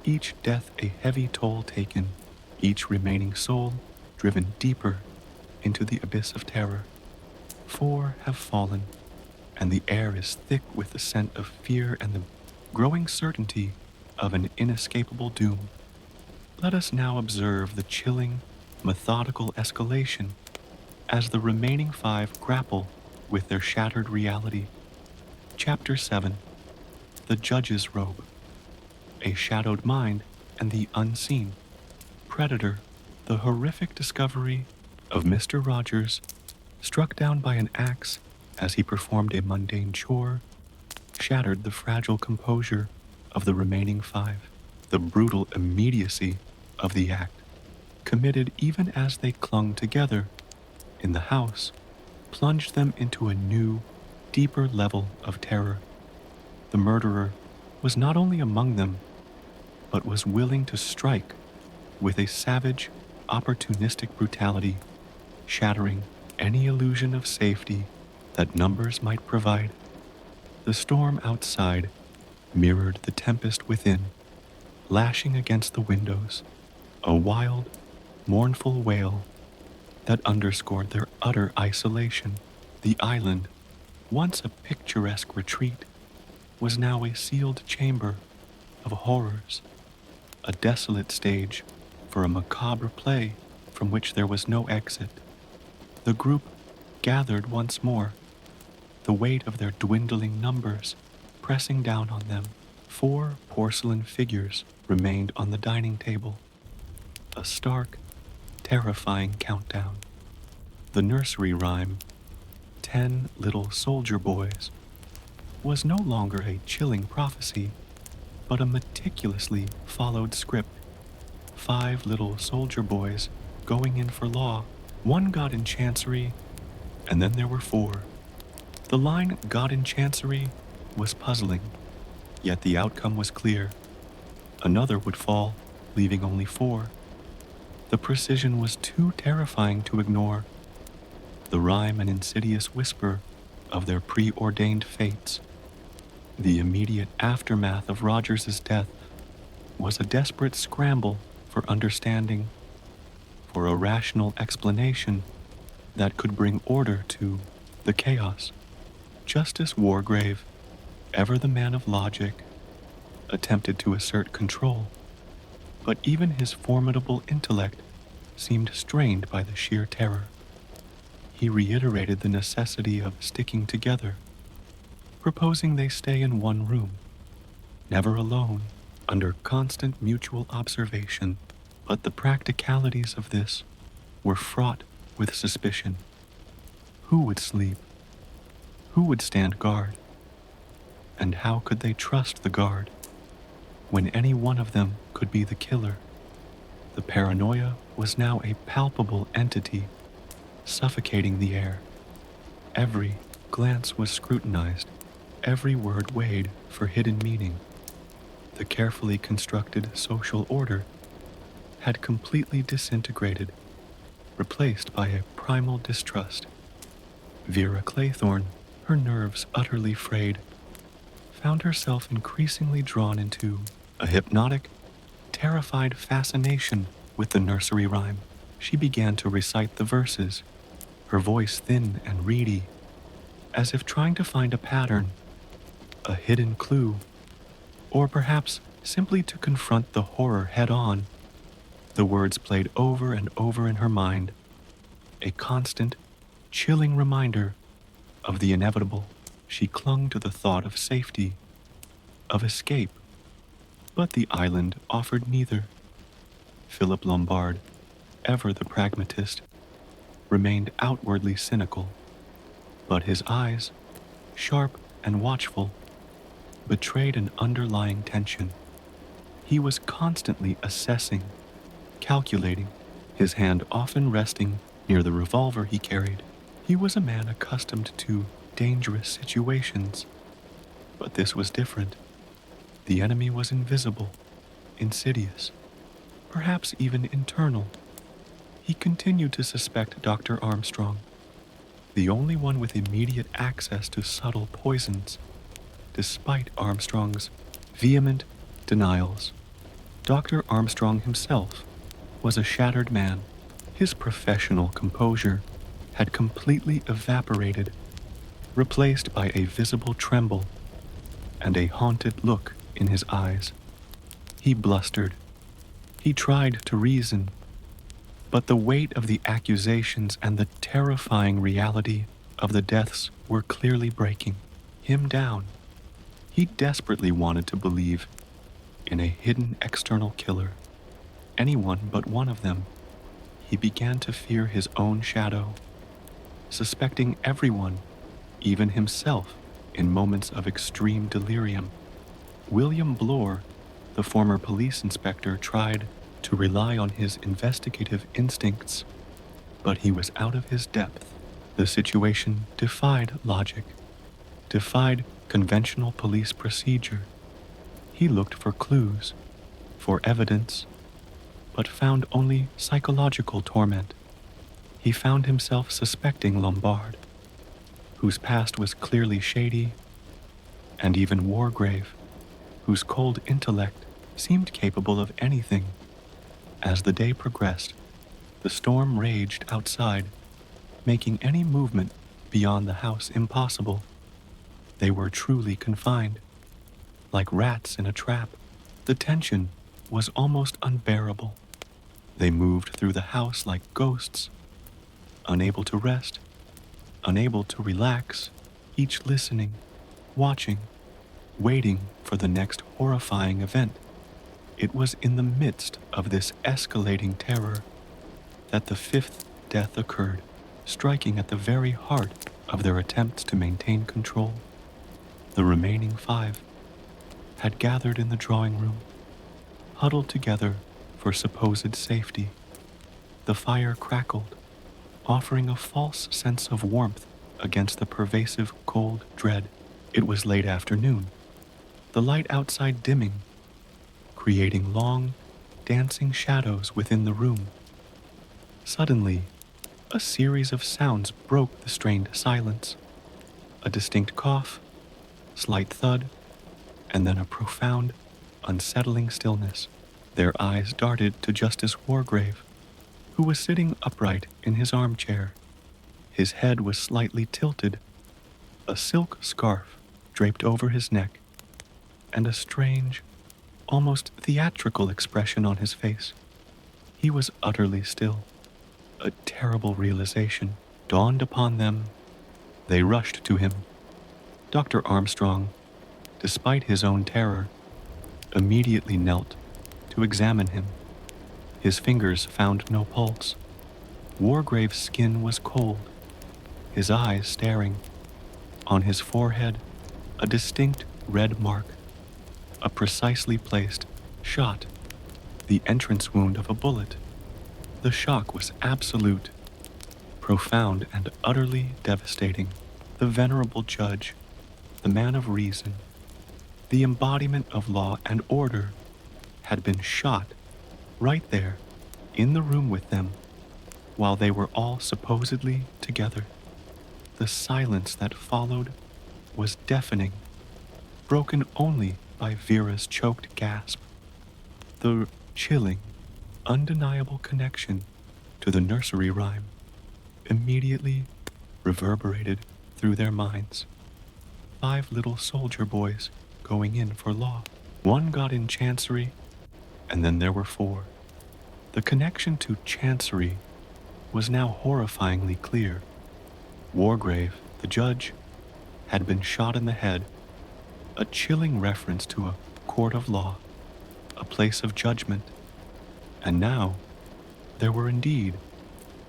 each death a heavy toll taken, each remaining soul driven deeper into the abyss of terror. 4 have fallen, and the air is thick with the scent of fear and the growing certainty of an inescapable doom. Let us now observe the chilling, methodical escalation as the remaining 5 grapple with their shattered reality. Chapter 7. The Judge's Robe. A Shadowed Mind and the Unseen. Predator. The horrific discovery of Mr. Rogers, struck down by an axe as he performed a mundane chore, shattered the fragile composure of the remaining 5. The brutal immediacy of the act, committed even as they clung together in the house, plunged them into a new, deeper level of terror. The murderer was not only among them, but was willing to strike with a savage, opportunistic brutality, shattering any illusion of safety that numbers might provide. The storm outside mirrored the tempest within, lashing against the windows, a wild, mournful wail that underscored their utter isolation. The island, once a picturesque retreat, was now a sealed chamber of horrors, a desolate stage for a macabre play from which there was no exit. The group gathered once more, the weight of their dwindling numbers pressing down on them. 4 porcelain figures remained on the dining table, a stark, terrifying countdown. The nursery rhyme, 10 little soldier boys, was no longer a chilling prophecy, but a meticulously followed script. 5 little soldier boys going in for law. 1 got in chancery, and then there were 4. The line "got in chancery" was puzzling, yet the outcome was clear. Another would fall, leaving only 4. The precision was too terrifying to ignore. The rhyme an insidious whisper of their preordained fates. The immediate aftermath of Rogers's death was a desperate scramble for understanding, for a rational explanation, that could bring order to the chaos. Justice Wargrave, ever the man of logic, attempted to assert control, but even his formidable intellect seemed strained by the sheer terror. He reiterated the necessity of sticking together, proposing they stay in one room, never alone, under constant mutual observation. But the practicalities of this were fraught with suspicion. Who would sleep? Who would stand guard? And how could they trust the guard when any one of them could be the killer? The paranoia was now a palpable entity, suffocating the air. Every glance was scrutinized, every word weighed for hidden meaning. The carefully constructed social order had completely disintegrated, replaced by a primal distrust. Vera Claythorne, her nerves utterly frayed, found herself increasingly drawn into a hypnotic, terrified fascination with the nursery rhyme. She began to recite the verses, her voice thin and reedy, as if trying to find a pattern, a hidden clue, or perhaps simply to confront the horror head-on. The words played over and over in her mind, a constant, chilling reminder of the inevitable. She clung to the thought of safety, of escape, but the island offered neither. Philip Lombard, ever the pragmatist, remained outwardly cynical, but his eyes, sharp and watchful, betrayed an underlying tension. He was constantly assessing, calculating, his hand often resting near the revolver he carried. He was a man accustomed to dangerous situations, but this was different. The enemy was invisible, insidious, perhaps even internal. He continued to suspect Dr. Armstrong, the only one with immediate access to subtle poisons, despite Armstrong's vehement denials. Dr. Armstrong himself was a shattered man. His professional composure had completely evaporated, replaced by a visible tremble and a haunted look in his eyes. He blustered. He tried to reason, but the weight of the accusations and the terrifying reality of the deaths were clearly breaking him down. He desperately wanted to believe in a hidden external killer, anyone but one of them. He began to fear his own shadow, suspecting everyone, even himself, in moments of extreme delirium. William Blore, the former police inspector, tried to rely on his investigative instincts, but he was out of his depth. The situation defied logic, defied conventional police procedure. He looked for clues, for evidence, but found only psychological torment. He found himself suspecting Lombard, whose past was clearly shady, and even Wargrave, whose cold intellect seemed capable of anything. As the day progressed, the storm raged outside, making any movement beyond the house impossible. They were truly confined, like rats in a trap. The tension was almost unbearable. They moved through the house like ghosts, unable to rest, unable to relax, each listening, watching, waiting for the next horrifying event. It was in the midst of this escalating terror that the fifth death occurred, striking at the very heart of their attempts to maintain control. The remaining 5 had gathered in the drawing room, huddled together for supposed safety. The fire crackled, offering a false sense of warmth against the pervasive cold dread. It was late afternoon, the light outside dimming, creating long, dancing shadows within the room. Suddenly, a series of sounds broke the strained silence. A distinct cough, slight thud, and then a profound, unsettling stillness. Their eyes darted to Justice Wargrave, who was sitting upright in his armchair, His head was slightly tilted, a silk scarf draped over his neck, and a strange, almost theatrical expression on his face. He was utterly still. A terrible realization dawned upon them. They rushed to him. Dr. Armstrong, despite his own terror, immediately knelt to examine him. His fingers found no pulse. Wargrave's skin was cold, his eyes staring. On his forehead, a distinct red mark, a precisely placed shot, the entrance wound of a bullet. The shock was absolute, profound, and utterly devastating. The venerable judge, the man of reason, the embodiment of law and order, had been shot right there, in the room with them, while they were all supposedly together. The silence that followed was deafening, broken only by Vera's choked gasp. The chilling, undeniable connection to the nursery rhyme immediately reverberated through their minds. 5 little soldier boys going in for law. 1 got in chancery, and then there were 4. The connection to chancery was now horrifyingly clear. Wargrave, the judge, had been shot in the head, a chilling reference to a court of law, a place of judgment. And now, there were indeed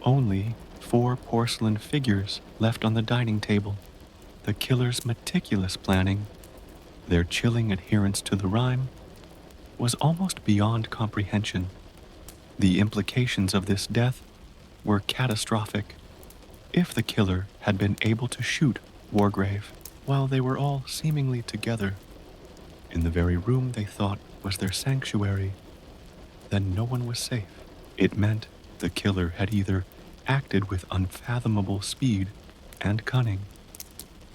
only 4 porcelain figures left on the dining table. The killer's meticulous planning, their chilling adherence to the rhyme, was almost beyond comprehension. The implications of this death were catastrophic. If the killer had been able to shoot Wargrave while they were all seemingly together in the very room they thought was their sanctuary, then no one was safe. It meant the killer had either acted with unfathomable speed and cunning,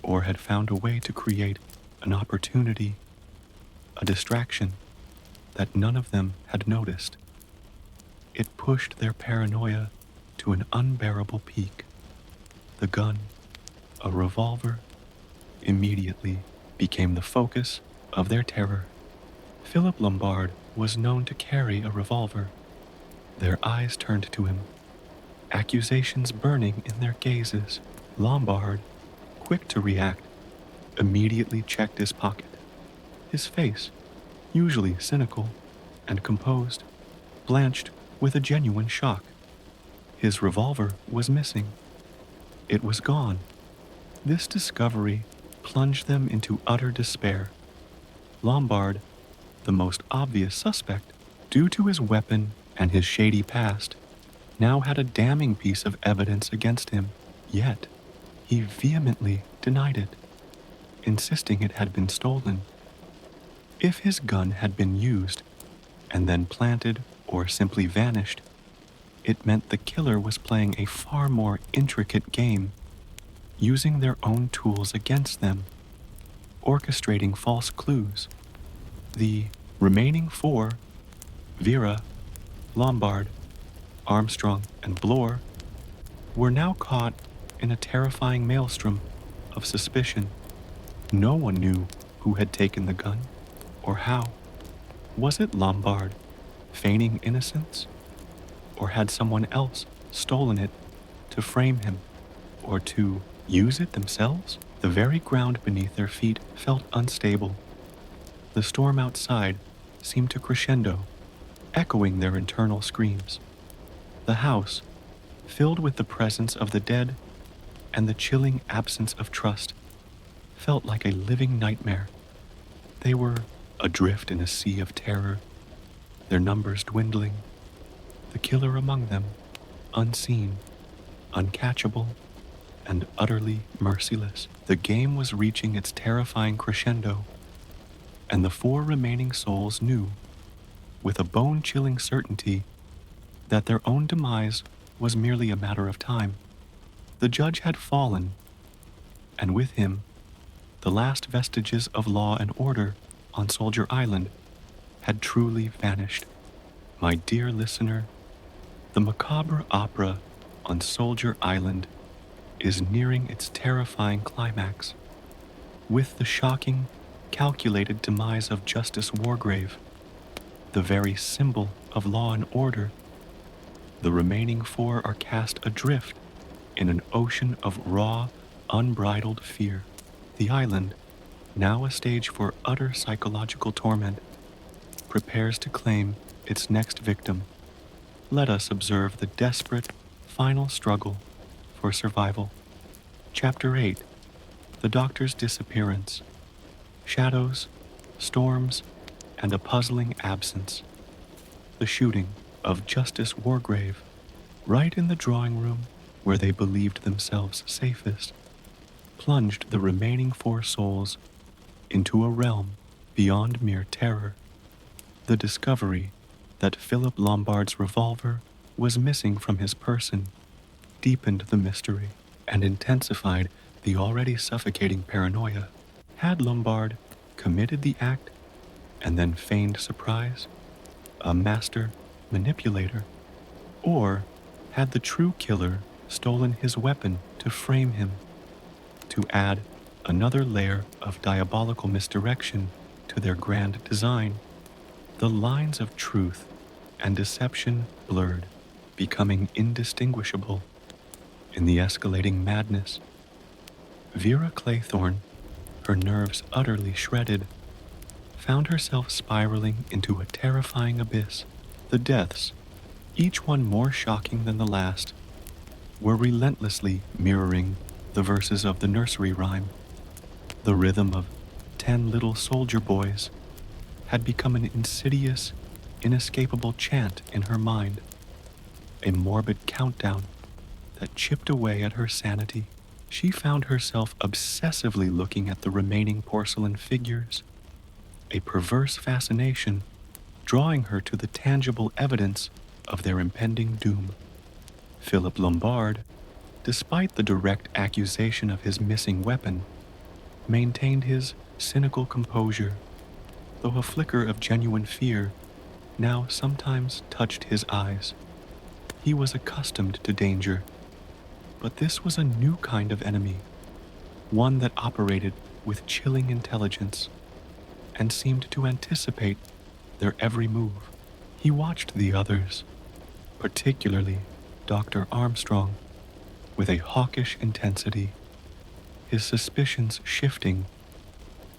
or had found a way to create an opportunity, a distraction that none of them had noticed. It pushed their paranoia to an unbearable peak. The gun, a revolver, immediately became the focus of their terror. Philip Lombard was known to carry a revolver. Their eyes turned to him, accusations burning in their gazes. Lombard, quick to react, immediately checked his pocket. His face, usually cynical and composed, blanched with a genuine shock. His revolver was missing. It was gone. This discovery plunged them into utter despair. Lombard, the most obvious suspect, due to his weapon and his shady past, now had a damning piece of evidence against him. Yet, he vehemently denied it, insisting it had been stolen. If his gun had been used and then planted or simply vanished, it meant the killer was playing a far more intricate game, using their own tools against them, orchestrating false clues. The remaining 4, Vera, Lombard, Armstrong, and Bloor, were now caught in a terrifying maelstrom of suspicion. No one knew who had taken the gun or how. Was it Lombard, feigning innocence? Or had someone else stolen it to frame him, or to use it themselves? The very ground beneath their feet felt unstable. The storm outside seemed to crescendo, echoing their internal screams. The house, filled with the presence of the dead and the chilling absence of trust, felt like a living nightmare. They were adrift in a sea of terror, their numbers dwindling, the killer among them, unseen, uncatchable, and utterly merciless. The game was reaching its terrifying crescendo, and the 4 remaining souls knew, with a bone-chilling certainty, that their own demise was merely a matter of time. The judge had fallen, and with him, the last vestiges of law and order on Soldier Island had truly vanished. My dear listener, the macabre opera on Soldier Island is nearing its terrifying climax. With the shocking, calculated demise of Justice Wargrave, the very symbol of law and order, the remaining four are cast adrift in an ocean of raw, unbridled fear. The island, now a stage for utter psychological torment, prepares to claim its next victim. Let us observe the desperate, final struggle for survival. Chapter 8: The Doctor's Disappearance. Shadows, storms, and a puzzling absence. The shooting of Justice Wargrave, right in the drawing room where they believed themselves safest, plunged the remaining four souls into a realm beyond mere terror. The discovery that Philip Lombard's revolver was missing from his person deepened the mystery and intensified the already suffocating paranoia. Had Lombard committed the act and then feigned surprise, a master manipulator? Or had the true killer stolen his weapon to frame him? To add another layer of diabolical misdirection to their grand design, the lines of truth and deception blurred, becoming indistinguishable in the escalating madness. Vera Claythorne, her nerves utterly shredded, found herself spiraling into a terrifying abyss. The deaths, each one more shocking than the last, were relentlessly mirroring the verses of the nursery rhyme. The rhythm of 10 little soldier boys had become an insidious, inescapable chant in her mind, a morbid countdown that chipped away at her sanity. She found herself obsessively looking at the remaining porcelain figures, a perverse fascination drawing her to the tangible evidence of their impending doom. Philip Lombard, despite the direct accusation of his missing weapon, maintained his cynical composure, though a flicker of genuine fear now sometimes touched his eyes. He was accustomed to danger, but this was a new kind of enemy, one that operated with chilling intelligence and seemed to anticipate their every move. He watched the others, particularly Dr. Armstrong, with a hawkish intensity, his suspicions shifting,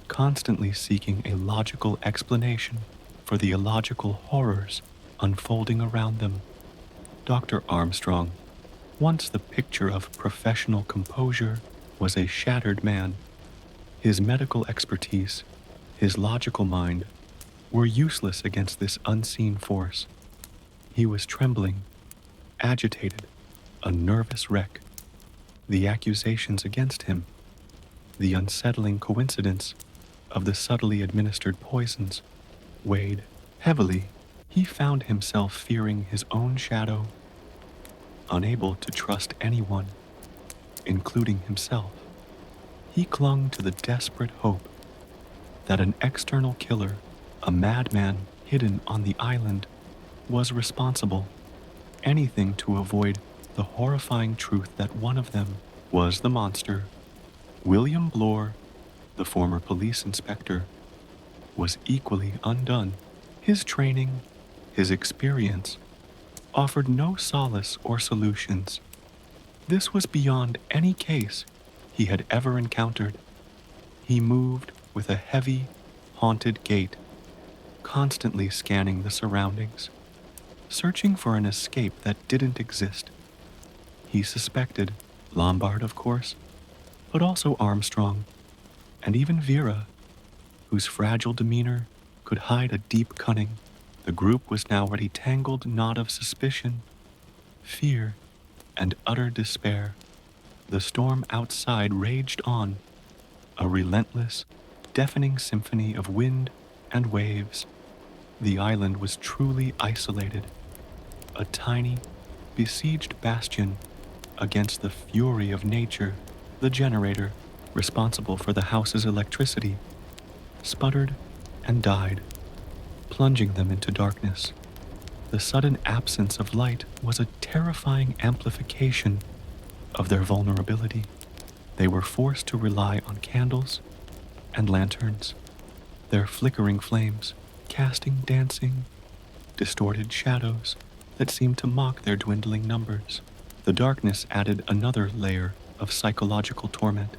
constantly seeking a logical explanation for the illogical horrors unfolding around them. Dr. Armstrong, once the picture of professional composure, was a shattered man. His medical expertise, his logical mind, were useless against this unseen force. He was trembling, agitated, a nervous wreck. The accusations against him, the unsettling coincidence of the subtly administered poisons, weighed heavily. He found himself fearing his own shadow, unable to trust anyone, including himself. He clung to the desperate hope that an external killer, a madman hidden on the island, was responsible. Anything to avoid the horrifying truth that one of them was the monster. William Blore, the former police inspector, was equally undone. His training, his experience, offered no solace or solutions. This was beyond any case he had ever encountered. He moved with a heavy, haunted gait, constantly scanning the surroundings, searching for an escape that didn't exist. He suspected Lombard, of course, but also Armstrong, and even Vera, whose fragile demeanor could hide a deep cunning. The group was now a tangled knot of suspicion, fear, and utter despair. The storm outside raged on, a relentless, deafening symphony of wind and waves. The island was truly isolated, a tiny, besieged bastion against the fury of nature. The generator, responsible for the house's electricity, sputtered and died, plunging them into darkness. The sudden absence of light was a terrifying amplification of their vulnerability, they were forced to rely on candles and lanterns, their flickering flames casting dancing, distorted shadows that seemed to mock their dwindling numbers. The darkness added another layer of psychological torment,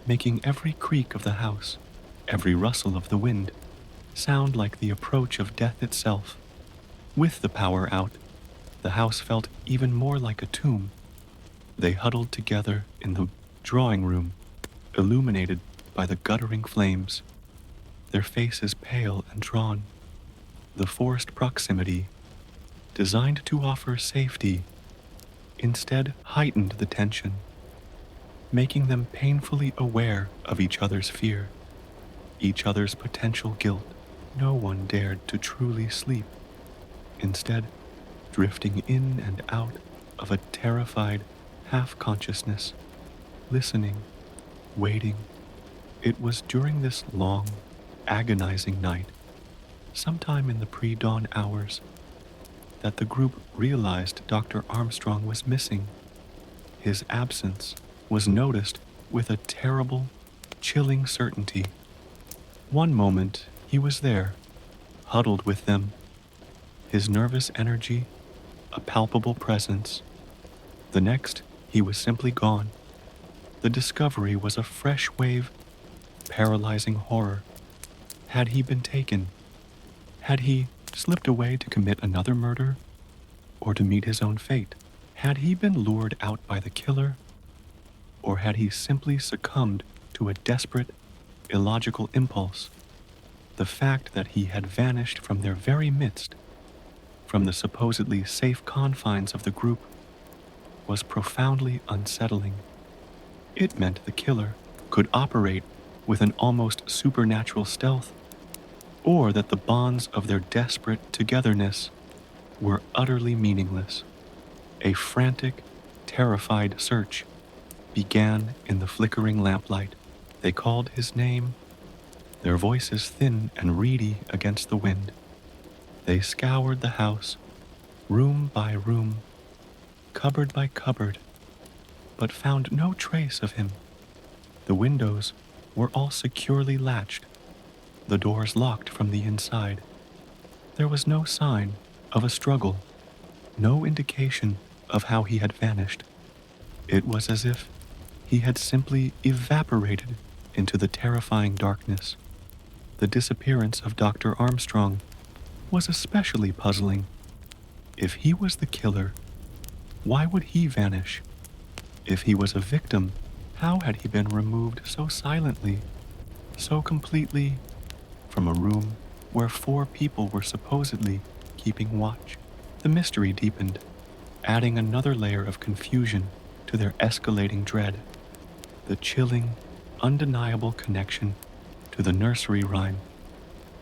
making every creak of the house, every rustle of the wind, sound like the approach of death itself. With the power out, the house felt even more like a tomb. They huddled together in the drawing room, illuminated by the guttering flames, their faces pale and drawn. The forced proximity, designed to offer safety, instead heightened the tension, making them painfully aware of each other's fear, each other's potential guilt. No one dared to truly sleep, instead drifting in and out of a terrified half-consciousness, listening, waiting. It was during this long, agonizing night, sometime in the pre-dawn hours, that the group realized Dr. Armstrong was missing. His absence was noticed with a terrible, chilling certainty. One moment he was there, huddled with them, his nervous energy a palpable presence. The next, he was simply gone. The discovery was a fresh wave, paralyzing horror. Had he been taken? Had he slipped away to commit another murder? Or to meet his own fate? Had he been lured out by the killer? Or had he simply succumbed to a desperate, illogical impulse? The fact that he had vanished from their very midst, from the supposedly safe confines of the group, was profoundly unsettling. It meant the killer could operate with an almost supernatural stealth, or that the bonds of their desperate togetherness were utterly meaningless. A frantic, terrified search began in the flickering lamplight. They called his name, their voices thin and reedy against the wind. They scoured the house, room by room, cupboard by cupboard, but found no trace of him. The windows were all securely latched, the doors locked from the inside. There was no sign of a struggle, no indication of how he had vanished. It was as if he had simply evaporated into the terrifying darkness. The disappearance of Dr. Armstrong was especially puzzling. If he was the killer, why would he vanish? If he was a victim, how had he been removed so silently, so completely, from a room where 4 people were supposedly keeping watch? The mystery deepened, adding another layer of confusion to their escalating dread. The chilling, undeniable connection to the nursery rhyme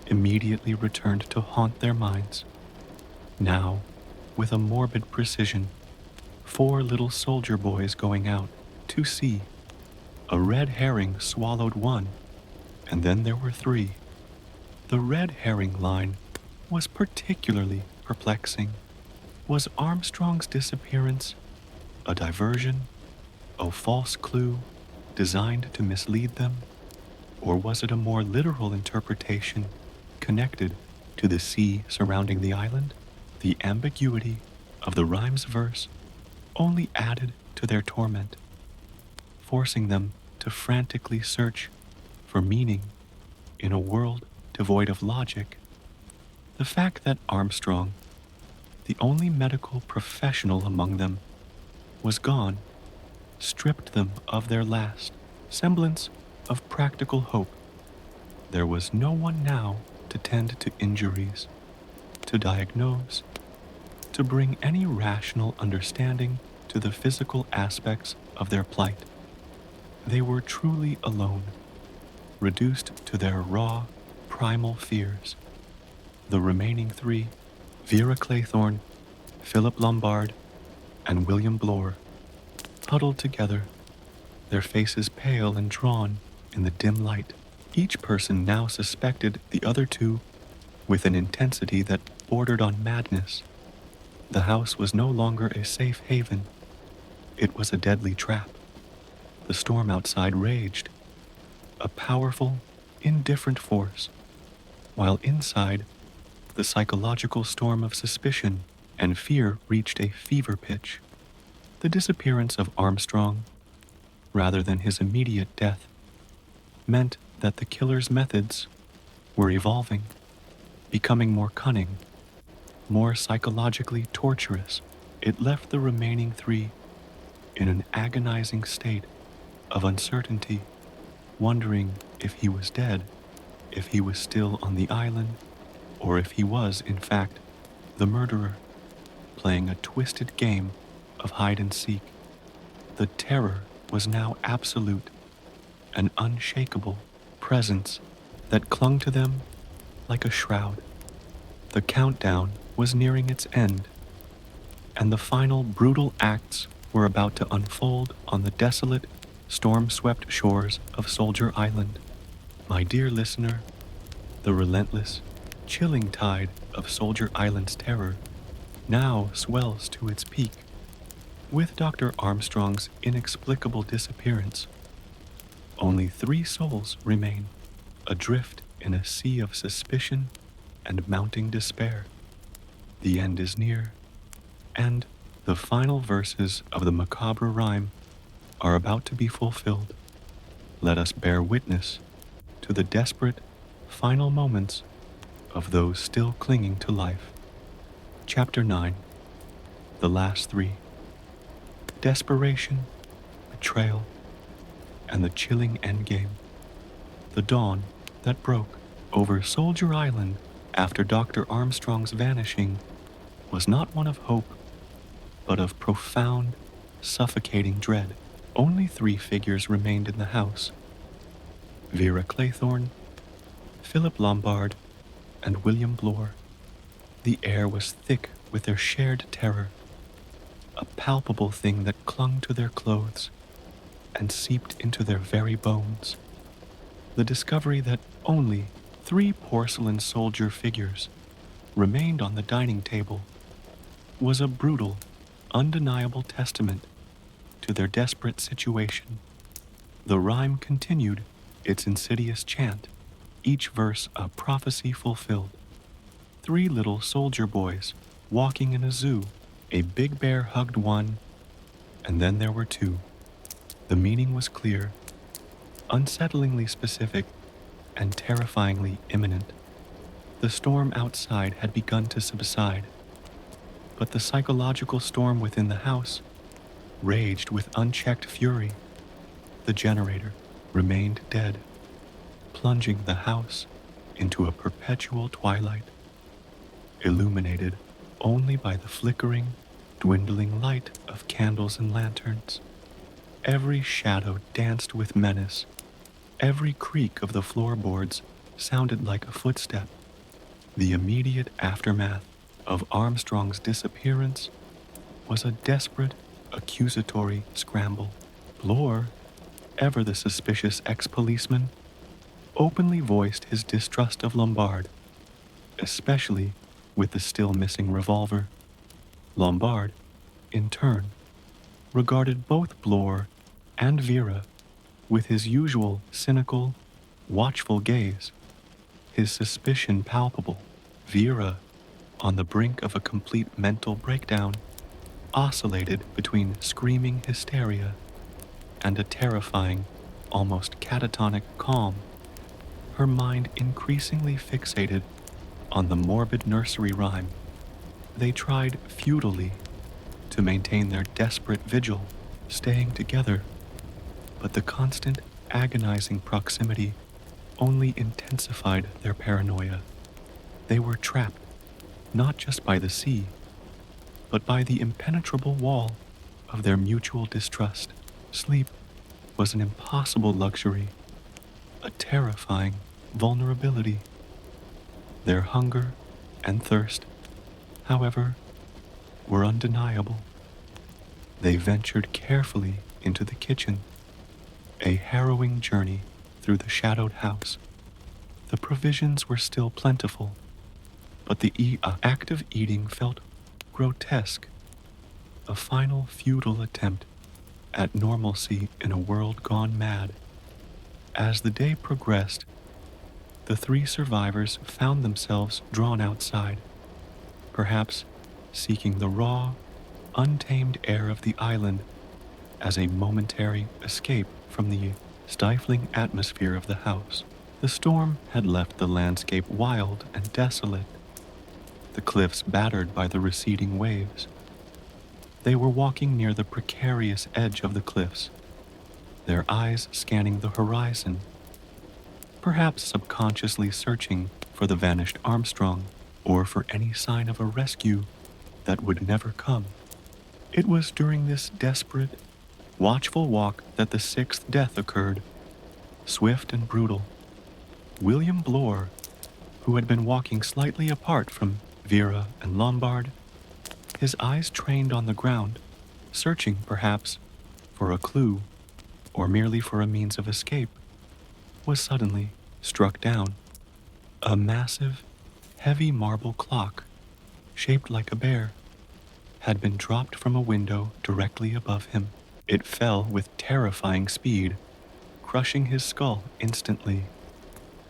immediately returned to haunt their minds. Now, with a morbid precision, 4 little soldier boys going out to sea. A red herring swallowed one, and then there were 3. The red herring line was particularly perplexing. Was Armstrong's disappearance a diversion, a false clue designed to mislead them? Or was it a more literal interpretation connected to the sea surrounding the island? The ambiguity of the rhyme's verse only added to their torment, forcing them to frantically search for meaning in a world devoid of logic. The fact that Armstrong, the only medical professional among them, was gone, stripped them of their last semblance of practical hope. There was no one now to tend to injuries, to diagnose, to bring any rational understanding to the physical aspects of their plight. They were truly alone, reduced to their raw, primal fears. The remaining 3, Vera Claythorne, Philip Lombard, and William Blore, huddled together, their faces pale and drawn in the dim light. Each person now suspected the other 2 with an intensity that bordered on madness. The house was no longer a safe haven. It was a deadly trap. The storm outside raged, a powerful, indifferent force, while inside, the psychological storm of suspicion and fear reached a fever pitch. The disappearance of Armstrong, rather than his immediate death, meant that the killer's methods were evolving, becoming more cunning, more psychologically torturous. It left the remaining three in an agonizing state of uncertainty, wondering if he was dead, if he was still on the island, or if he was, in fact, the murderer, playing a twisted game of hide and seek. The terror was now absolute, an unshakable presence that clung to them like a shroud. The countdown was nearing its end, and the final brutal acts were about to unfold on the desolate, storm-swept shores of Soldier Island. My dear listener, the relentless, chilling tide of Soldier Island's terror now swells to its peak. With Dr. Armstrong's inexplicable disappearance, only 3 souls remain, adrift in a sea of suspicion and mounting despair. The end is near, and the final verses of the macabre rhyme are about to be fulfilled. Let us bear witness to the desperate, final moments of those still clinging to life. Chapter 9. The Last 3. Desperation, betrayal, and the chilling endgame. The dawn that broke over Soldier Island after Dr. Armstrong's vanishing was not one of hope, but of profound, suffocating dread. Only 3 figures remained in the house: Vera Claythorne, Philip Lombard, and William Blore. The air was thick with their shared terror, a palpable thing that clung to their clothes and seeped into their very bones. The discovery that only 3 porcelain soldier figures remained on the dining table was a brutal, undeniable testament to their desperate situation. The rhyme continued its insidious chant, each verse a prophecy fulfilled. 3 little soldier boys walking in a zoo. A big bear hugged one, and then there were 2. The meaning was clear, unsettlingly specific, and terrifyingly imminent. The storm outside had begun to subside, but the psychological storm within the house raged with unchecked fury. The generator remained dead, plunging the house into a perpetual twilight, illuminated only by the flickering, dwindling light of candles and lanterns. Every shadow danced with menace. Every creak of the floorboards sounded like a footstep. The immediate aftermath of Armstrong's disappearance was a desperate, accusatory scramble. Blore, ever the suspicious ex-policeman, openly voiced his distrust of Lombard, especially with the still missing revolver. Lombard, in turn, regarded both Blore and Vera with his usual cynical, watchful gaze, his suspicion palpable. Vera, on the brink of a complete mental breakdown, oscillated between screaming hysteria and a terrifying, almost catatonic calm, her mind increasingly fixated on the morbid nursery rhyme. They tried futilely to maintain their desperate vigil, staying together, but the constant, agonizing proximity only intensified their paranoia. They were trapped, not just by the sea, but by the impenetrable wall of their mutual distrust. Sleep was an impossible luxury, a terrifying vulnerability. Their hunger and thirst, however, were undeniable. They ventured carefully into the kitchen, a harrowing journey through the shadowed house. The provisions were still plentiful, but the act of eating felt grotesque, a final futile attempt at normalcy in a world gone mad. As the day progressed, the three survivors found themselves drawn outside, perhaps seeking the raw, untamed air of the island as a momentary escape from the stifling atmosphere of the house. The storm had left the landscape wild and desolate, the cliffs battered by the receding waves. They were walking near the precarious edge of the cliffs, their eyes scanning the horizon, perhaps subconsciously searching for the vanished Armstrong or for any sign of a rescue that would never come. It was during this desperate, watchful walk that the sixth death occurred, swift and brutal. William Blore, who had been walking slightly apart from Vera and Lombard, his eyes trained on the ground, searching perhaps for a clue or merely for a means of escape, was suddenly struck down. A massive, heavy marble clock, shaped like a bear, had been dropped from a window directly above him. It fell with terrifying speed, crushing his skull instantly.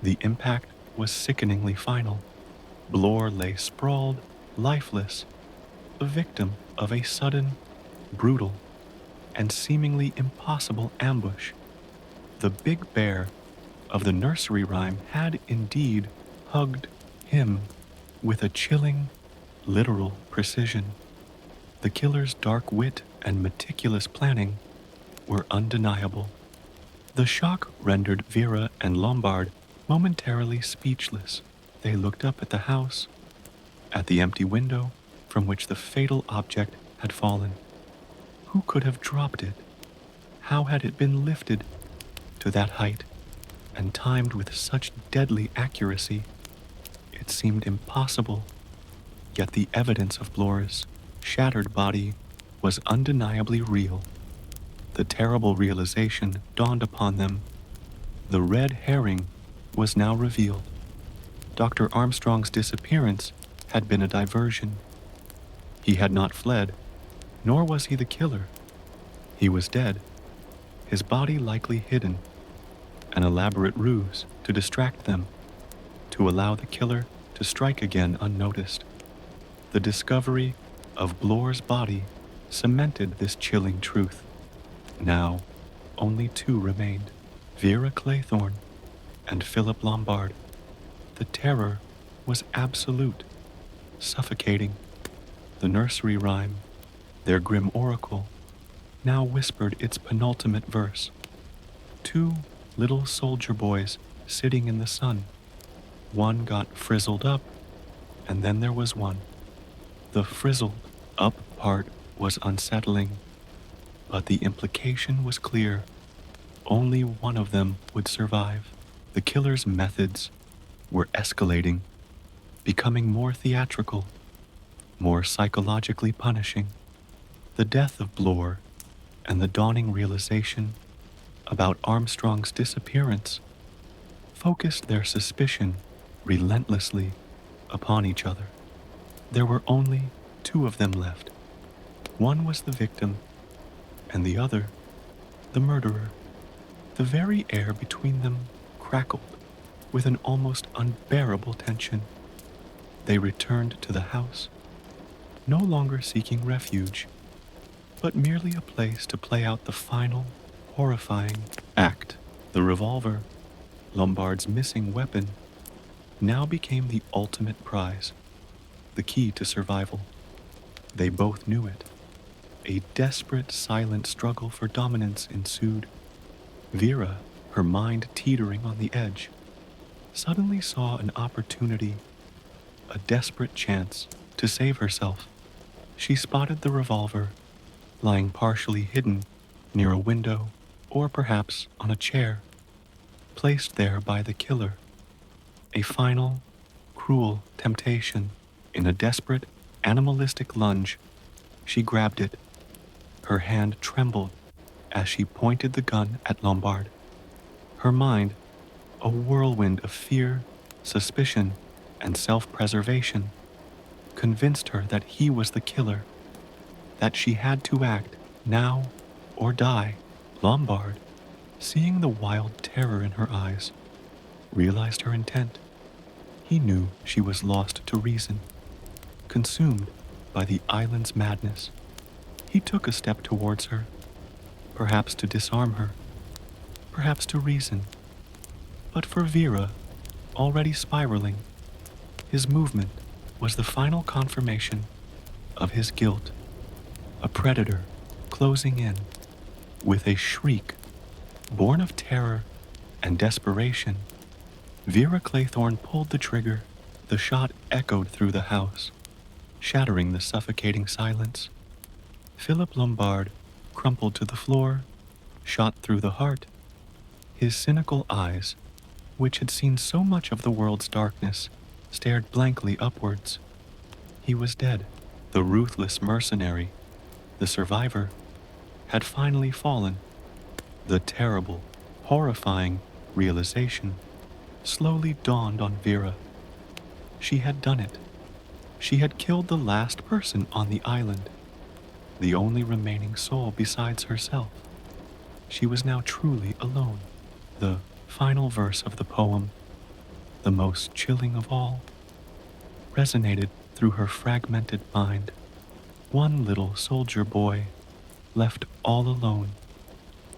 The impact was sickeningly final. Blore lay sprawled, lifeless, a victim of a sudden, brutal, and seemingly impossible ambush. The big bear of the nursery rhyme had indeed hugged him with a chilling, literal precision. The killer's dark wit and meticulous planning were undeniable. The shock rendered Vera and Lombard momentarily speechless. They looked up at the house, at the empty window from which the fatal object had fallen. Who could have dropped it? How had it been lifted to that height and timed with such deadly accuracy? It seemed impossible, yet the evidence of Blore's shattered body was undeniably real. The terrible realization dawned upon them. The red herring was now revealed. Dr. Armstrong's disappearance had been a diversion. He had not fled, nor was he the killer. He was dead, his body likely hidden, an elaborate ruse to distract them, to allow the killer to strike again unnoticed. The discovery of Blore's body cemented this chilling truth. Now, only two remained, Vera Claythorne and Philip Lombard. The terror was absolute, suffocating. The nursery rhyme, their grim oracle, now whispered its penultimate verse. Two little soldier boys sitting in the sun. One got frizzled up, and then there was one. The frizzled up part was unsettling, but the implication was clear. Only one of them would survive. The killer's methods were escalating, becoming more theatrical, more psychologically punishing. The death of Blore and the dawning realization about Armstrong's disappearance focused their suspicion relentlessly upon each other. There were only two of them left. One was the victim, and the other, the murderer. The very air between them crackled with an almost unbearable tension. They returned to the house, no longer seeking refuge, but merely a place to play out the final, horrifying act. The revolver, Lombard's missing weapon, now became the ultimate prize, the key to survival. They both knew it. A desperate, silent struggle for dominance ensued. Vera, her mind teetering on the edge, suddenly saw an opportunity, a desperate chance to save herself. She spotted the revolver, lying partially hidden near a window or perhaps on a chair, placed there by the killer. A final, cruel temptation. In a desperate, animalistic lunge, she grabbed it. Her hand trembled as she pointed the gun at Lombard. Her mind, a whirlwind of fear, suspicion, and self-preservation, convinced her that he was the killer, that she had to act now or die. Lombard, seeing the wild terror in her eyes, realized her intent. He knew she was lost to reason, consumed by the island's madness. He took a step towards her, perhaps to disarm her, perhaps to reason. But for Vera, already spiraling, his movement was the final confirmation of his guilt, a predator closing in. With a shriek, born of terror and desperation, Vera Claythorne pulled the trigger. The shot echoed through the house, shattering the suffocating silence. Philip Lombard crumpled to the floor, shot through the heart. His cynical eyes, which had seen so much of the world's darkness, stared blankly upwards. He was dead. The ruthless mercenary, the survivor, had finally fallen. The terrible, horrifying realization slowly dawned on Vera. She had done it. She had killed the last person on the island, the only remaining soul besides herself. She was now truly alone. The final verse of the poem, the most chilling of all, resonated through her fragmented mind. One little soldier boy, left all alone,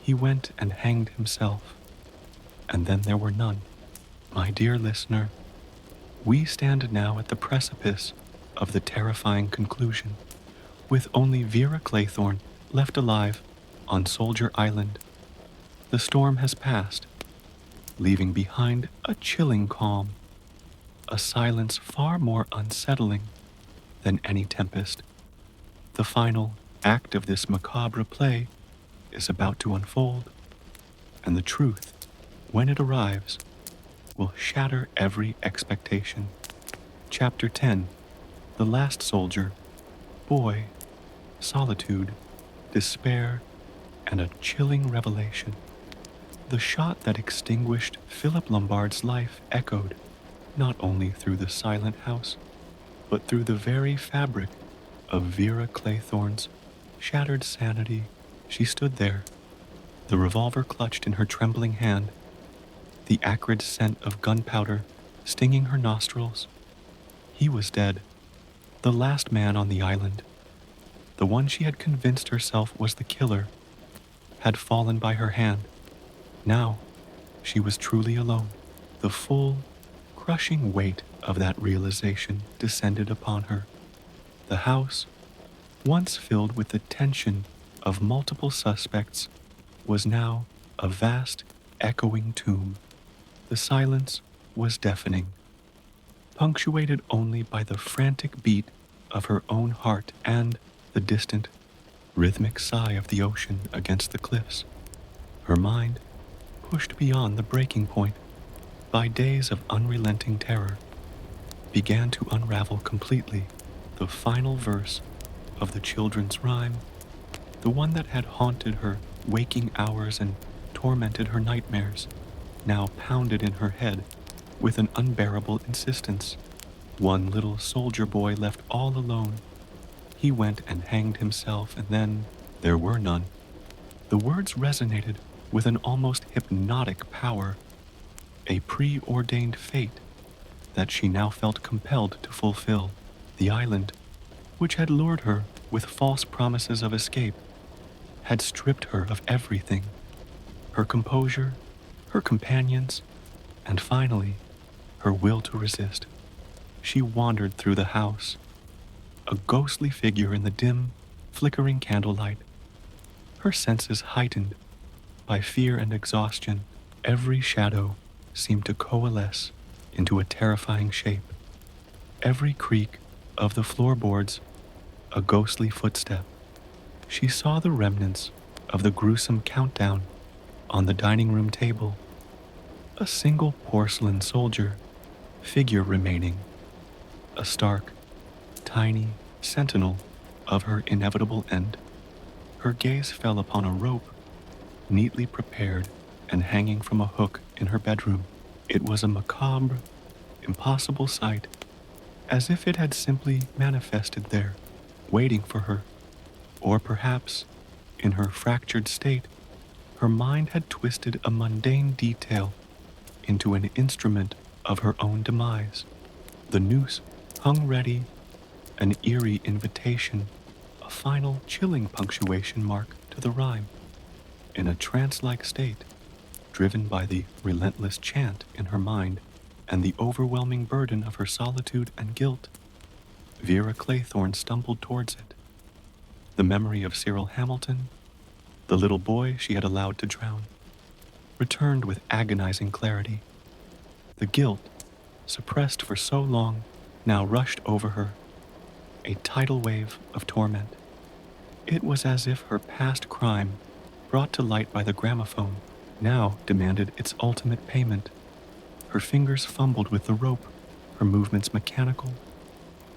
he went and hanged himself, and then there were none. My dear listener, we stand now at the precipice of the terrifying conclusion, with only Vera Claythorne left alive on Soldier Island. The storm has passed, leaving behind a chilling calm, a silence far more unsettling than any tempest. The final act of this macabre play is about to unfold, and the truth, when it arrives, will shatter every expectation. Chapter 10. The Last Soldier. Boy, solitude, despair, and a chilling revelation. The shot that extinguished Philip Lombard's life echoed, not only through the silent house, but through the very fabric of Vera Claythorne's shattered sanity. She stood there, the revolver clutched in her trembling hand, the acrid scent of gunpowder stinging her nostrils. He was dead, the last man on the island. The one she had convinced herself was the killer had fallen by her hand. Now, she was truly alone. The full, crushing weight of that realization descended upon her. The house, once filled with the tension of multiple suspects, was now a vast, echoing tomb. The silence was deafening, punctuated only by the frantic beat of her own heart and the distant, rhythmic sigh of the ocean against the cliffs. Her mind, pushed beyond the breaking point by days of unrelenting terror, began to unravel completely. The final verse of the children's rhyme, the one that had haunted her waking hours and tormented her nightmares, now pounded in her head with an unbearable insistence. One little soldier boy left all alone. He went and hanged himself, and then there were none. The words resonated with an almost hypnotic power, a preordained fate that she now felt compelled to fulfill. The island, which had lured her with false promises of escape, had stripped her of everything: her composure, her companions, and finally, her will to resist. She wandered through the house, a ghostly figure in the dim, flickering candlelight, her senses heightened by fear and exhaustion. Every shadow seemed to coalesce into a terrifying shape. Every creak of the floorboards, a ghostly footstep. She saw the remnants of the gruesome countdown on the dining room table. A single porcelain soldier figure remaining, a stark, tiny sentinel of her inevitable end. Her gaze fell upon a rope, neatly prepared and hanging from a hook in her bedroom. It was a macabre, impossible sight, as if it had simply manifested there, waiting for her. Or perhaps In her fractured state, her mind had twisted a mundane detail into an instrument of her own demise. The noose hung ready, an eerie invitation, a final chilling punctuation mark to the rhyme. In a trance-like state, driven by the relentless chant in her mind and the overwhelming burden of her solitude and guilt, Vera Claythorne stumbled towards it. The memory of Cyril Hamilton, the little boy she had allowed to drown, returned with agonizing clarity. The guilt, suppressed for so long, now rushed over her, a tidal wave of torment. It was as if her past crime, brought to light by the gramophone, now demanded its ultimate payment. Her fingers fumbled with the rope, her movements mechanical.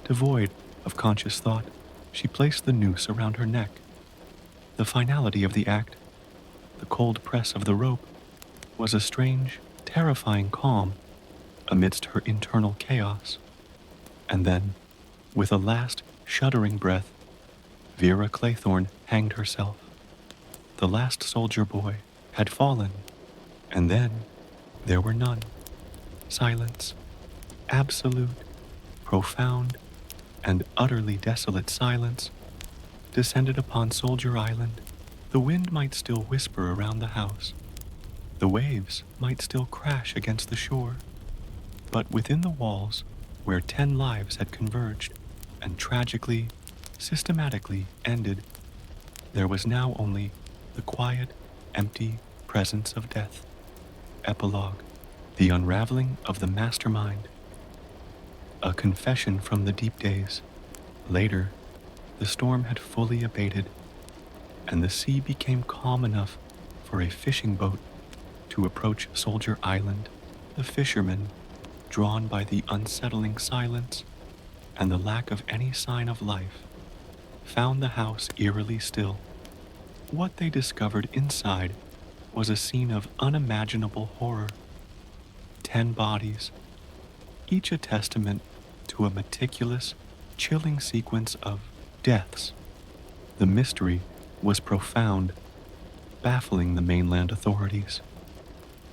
Devoid of conscious thought, she placed the noose around her neck. The finality of the act, the cold press of the rope, was a strange, terrifying calm amidst her internal chaos. And then, with a last shuddering breath, Vera Claythorne hanged herself. The last soldier boy had fallen, and then there were none. Silence, absolute, profound, and utterly desolate silence descended upon Soldier Island. The wind might still whisper around the house. The waves might still crash against the shore. But within the walls, where 10 lives had converged and tragically, systematically ended, there was now only the quiet, empty presence of death. Epilogue: The unraveling of the mastermind. A confession from the deep days. Later, the storm had fully abated, and the sea became calm enough for a fishing boat to approach Soldier Island. The fishermen, drawn by the unsettling silence and the lack of any sign of life, found the house eerily still. What they discovered inside was a scene of unimaginable horror. 10 bodies, each a testament to a meticulous, chilling sequence of deaths. The mystery was profound, baffling the mainland authorities.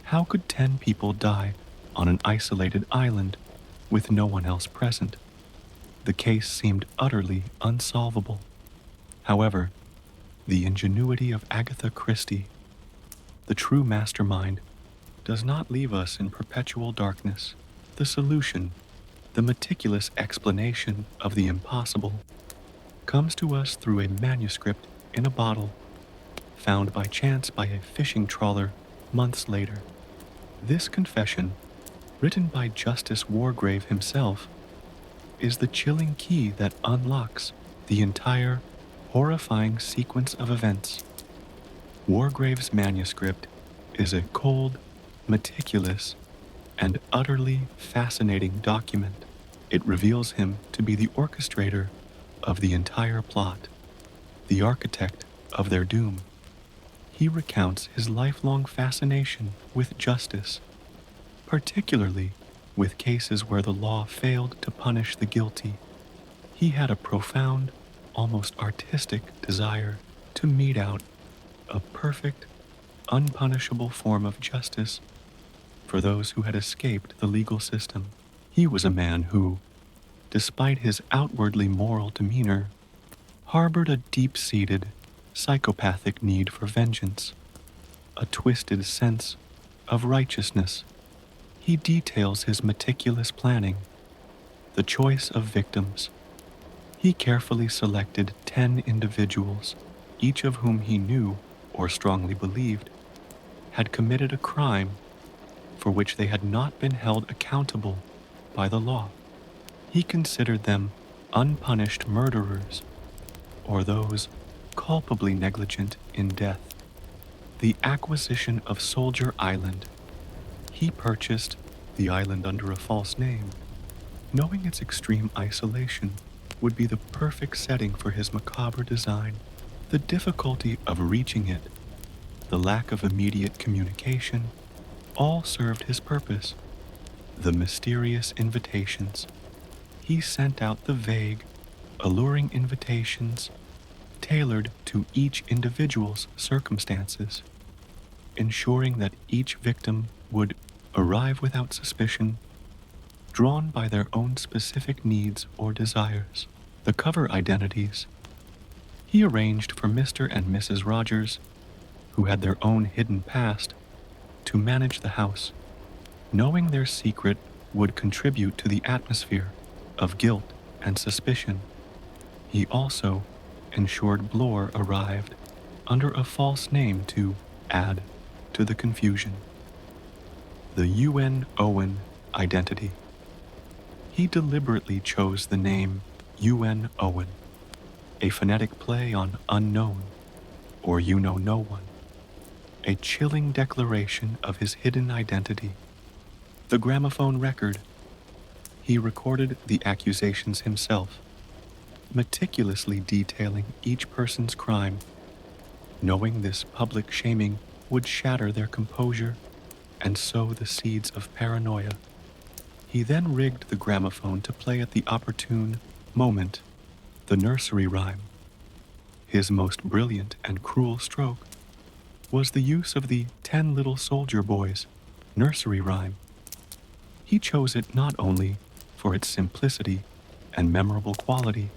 How could 10 people die on an isolated island with no one else present? The case seemed utterly unsolvable. However, the ingenuity of Agatha Christie, the true mastermind, does not leave us in perpetual darkness. The solution, the meticulous explanation of the impossible, comes to us through a manuscript in a bottle, found by chance by a fishing trawler months later. This confession, written by Justice Wargrave himself, is the chilling key that unlocks the entire horrifying sequence of events. Wargrave's manuscript is a cold, meticulous, and utterly fascinating document. It reveals him to be the orchestrator of the entire plot, the architect of their doom. He recounts his lifelong fascination with justice, particularly with cases where the law failed to punish the guilty. He had a profound, almost artistic desire to mete out a perfect, unpunishable form of justice for those who had escaped the legal system. He was a man who, despite his outwardly moral demeanor, harbored a deep-seated, psychopathic need for vengeance, a twisted sense of righteousness. He details his meticulous planning, the choice of victims. He carefully selected 10 individuals, each of whom he knew, or strongly believed, had committed a crime for which they had not been held accountable by the law. He considered them unpunished murderers, or those culpably negligent in death. The acquisition of Soldier Island. He purchased the island under a false name, knowing its extreme isolation would be the perfect setting for his macabre design. The difficulty of reaching it, the lack of immediate communication, all served his purpose. The mysterious invitations. He sent out the vague, alluring invitations tailored to each individual's circumstances, ensuring that each victim would arrive without suspicion, drawn by their own specific needs or desires. The cover identities he arranged for Mr. and Mrs. Rogers, who had their own hidden past, to manage the house, knowing their secret would contribute to the atmosphere of guilt and suspicion. He also ensured Blore arrived under a false name to add to the confusion. The UN Owen identity. He deliberately chose the name UN Owen, a phonetic play on unknown, or you know no one, a chilling declaration of his hidden identity. The gramophone record. He recorded the accusations himself, meticulously detailing each person's crime, knowing this public shaming would shatter their composure and sow the seeds of paranoia. He then rigged the gramophone to play at the opportune moment the nursery rhyme. His most brilliant and cruel stroke was the use of the 10 Little Soldier Boys nursery rhyme. He chose it not only for its simplicity and memorable quality,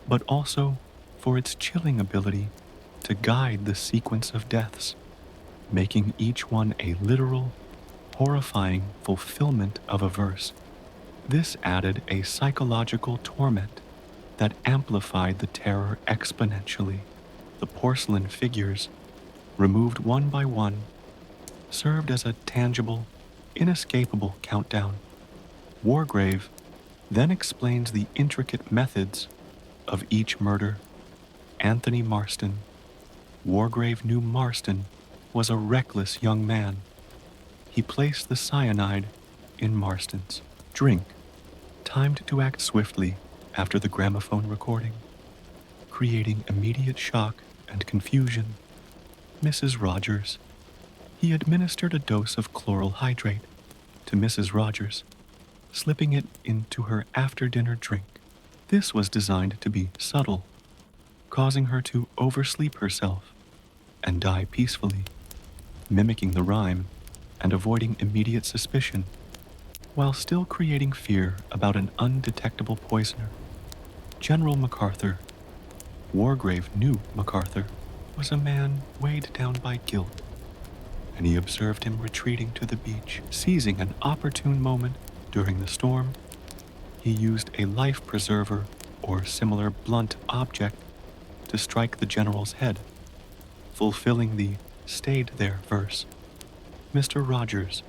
but also for its chilling ability to guide the sequence of deaths, making each one a literal, horrifying fulfillment of a verse. This added a psychological torment that amplified the terror exponentially. The porcelain figures, removed one by one, served as a tangible, inescapable countdown. Wargrave then explains the intricate methods of each murder. Anthony Marston. Wargrave knew Marston was a reckless young man. He placed the cyanide in Marston's drink, timed to act swiftly after the gramophone recording, creating immediate shock and confusion. Mrs. Rogers. He administered a dose of chloral hydrate to Mrs. Rogers, slipping it into her after-dinner drink. This was designed to be subtle, causing her to oversleep herself and die peacefully, mimicking the rhyme and avoiding immediate suspicion, while still creating fear about an undetectable poisoner. General MacArthur. Wargrave knew MacArthur was a man weighed down by guilt, and he observed him retreating to the beach. Seizing an opportune moment during the storm, he used a life preserver or similar blunt object to strike the general's head, fulfilling the "stayed there" verse. Mr. Rogers.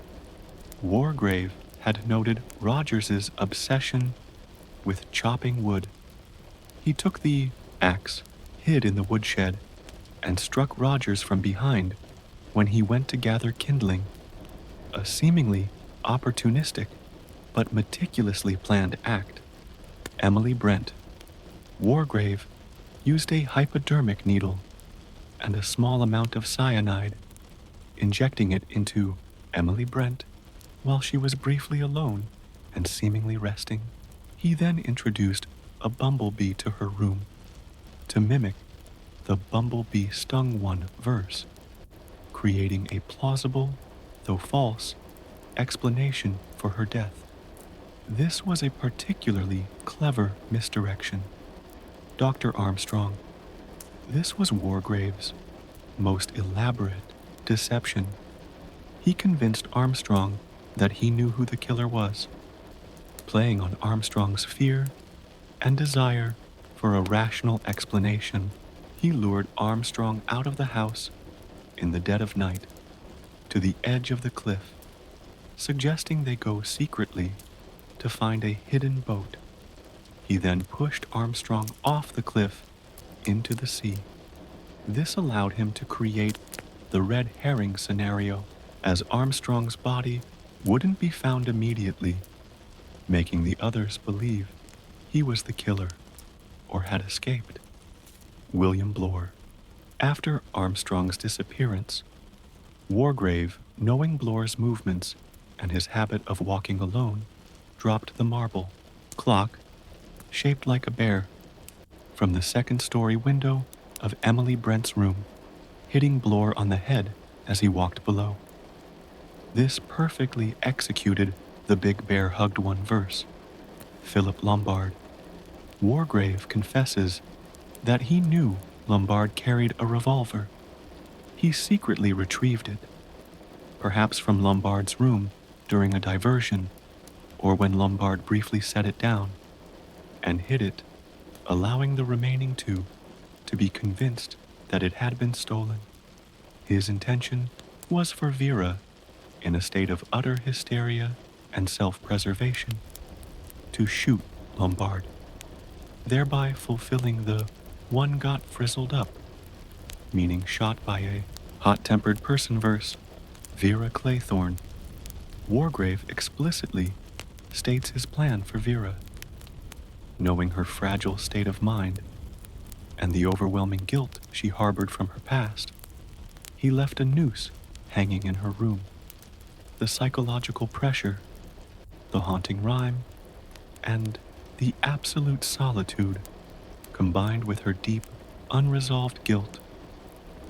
Wargrave had noted Rogers's obsession with chopping wood. He took the axe, hid in the woodshed, and struck Rogers from behind when he went to gather kindling, a seemingly opportunistic but meticulously planned act. Emily Brent. Wargrave used a hypodermic needle and a small amount of cyanide, injecting it into Emily Brent while she was briefly alone and seemingly resting. He then introduced a bumblebee to her room to mimic the "Bumblebee Stung One" verse, creating a plausible, though false, explanation for her death. This was a particularly clever misdirection. Dr. Armstrong. This was Wargrave's most elaborate deception. He convinced Armstrong that he knew who the killer was, playing on Armstrong's fear and desire for a rational explanation. He lured Armstrong out of the house in the dead of night to the edge of the cliff, suggesting they go secretly to find a hidden boat. He then pushed Armstrong off the cliff into the sea. This allowed him to create the red herring scenario, as Armstrong's body wouldn't be found immediately, making the others believe he was the killer or had escaped. William Blore. After Armstrong's disappearance, Wargrave, knowing Blore's movements and his habit of walking alone, dropped the marble clock, shaped like a bear, from the second-story window of Emily Brent's room, hitting Blore on the head as he walked below. This perfectly executed the Big Bear Hugged One verse. Philip Lombard. Wargrave confesses that he knew Lombard carried a revolver. He secretly retrieved it, perhaps from Lombard's room during a diversion, or when Lombard briefly set it down, and hid it, allowing the remaining two to be convinced that it had been stolen. His intention was for Vera, in a state of utter hysteria and self-preservation, to shoot Lombard, thereby fulfilling the "one got frizzled up," meaning shot by a hot-tempered person verse. Vera Claythorne. Wargrave explicitly states his plan for Vera. Knowing her fragile state of mind and the overwhelming guilt she harbored from her past, he left a noose hanging in her room. The psychological pressure, the haunting rhyme, and the absolute solitude, combined with her deep, unresolved guilt,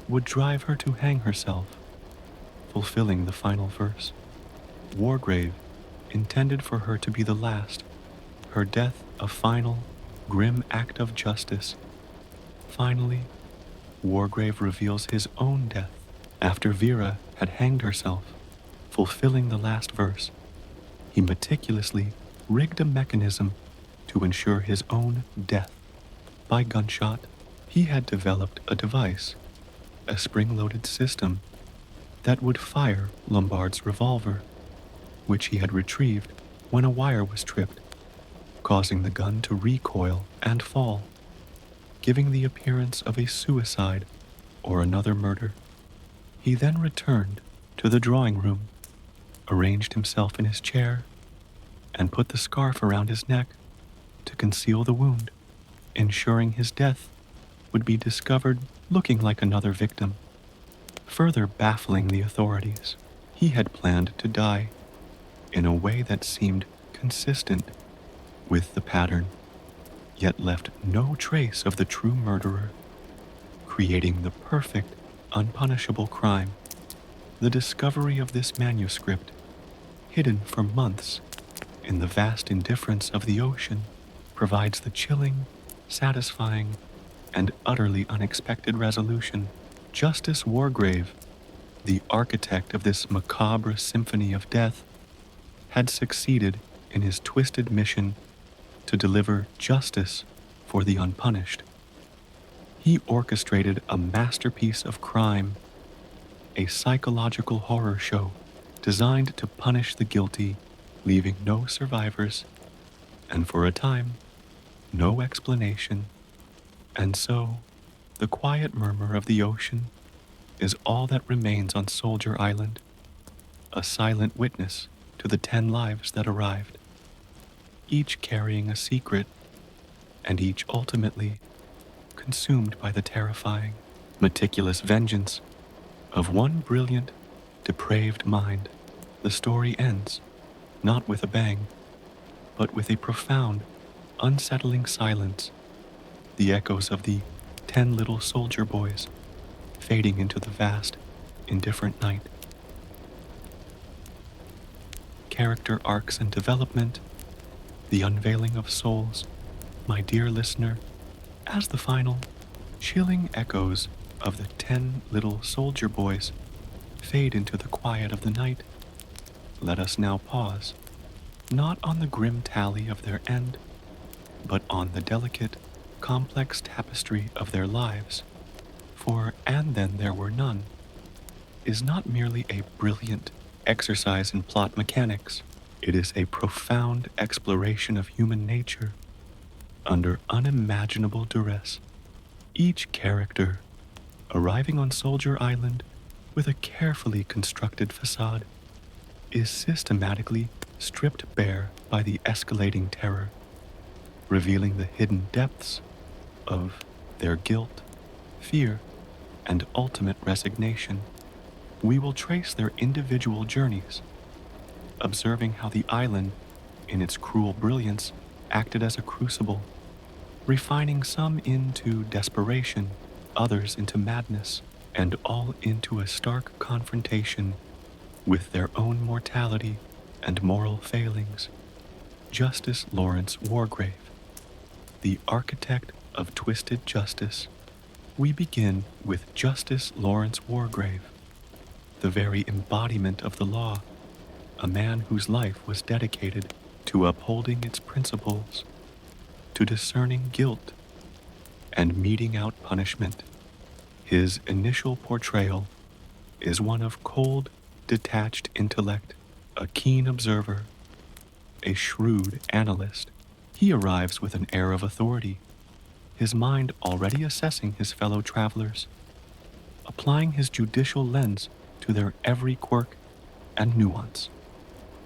would drive her to hang herself, fulfilling the final verse. Wargrave intended for her to be the last, her death a final, grim act of justice. Finally, Wargrave reveals his own death after Vera had hanged herself, fulfilling the last verse. He meticulously rigged a mechanism to ensure his own death. By gunshot, he had developed a device, a spring-loaded system that would fire Lombard's revolver, which he had retrieved when a wire was tripped, causing the gun to recoil and fall, giving the appearance of a suicide or another murder. He then returned to the drawing room, arranged himself in his chair, and put the scarf around his neck to conceal the wound, ensuring his death would be discovered looking like another victim. Further baffling the authorities, he had planned to die in a way that seemed consistent with the pattern, yet left no trace of the true murderer, creating the perfect, unpunishable crime. The discovery of this manuscript, hidden for months in the vast indifference of the ocean, provides the chilling, satisfying, and utterly unexpected resolution. Justice Wargrave, the architect of this macabre symphony of death, had succeeded in his twisted mission to deliver justice for the unpunished. He orchestrated a masterpiece of crime, a psychological horror show designed to punish the guilty, leaving no survivors, and for a time, no explanation. And so, the quiet murmur of the ocean is all that remains on Soldier Island, a silent witness to the 10 lives that arrived, each carrying a secret, and each ultimately consumed by the terrifying, meticulous vengeance of one brilliant, depraved mind. The story ends, not with a bang, but with a profound, unsettling silence, the echoes of the 10 little soldier boys fading into the vast, indifferent night. Character arcs and development, the unveiling of souls, my dear listener, as the final, chilling echoes of the 10 little soldier boys fade into the quiet of the night, let us now pause, not on the grim tally of their end, but on the delicate, complex tapestry of their lives. For "And Then There Were None" is not merely a brilliant exercise in plot mechanics, it is a profound exploration of human nature under unimaginable duress. Each character, arriving on Soldier Island with a carefully constructed facade, is systematically stripped bare by the escalating terror, revealing the hidden depths of their guilt, fear, and ultimate resignation. We will trace their individual journeys, observing how the island, in its cruel brilliance, acted as a crucible, refining some into desperation others into madness, and all into a stark confrontation with their own mortality and moral failings. Justice Lawrence Wargrave, the architect of twisted justice. We begin with Justice Lawrence Wargrave, the very embodiment of the law, a man whose life was dedicated to upholding its principles, to discerning guilt, and meting out punishment. His initial portrayal is one of cold, detached intellect, a keen observer, a shrewd analyst. He arrives with an air of authority, his mind already assessing his fellow travelers, applying his judicial lens to their every quirk and nuance.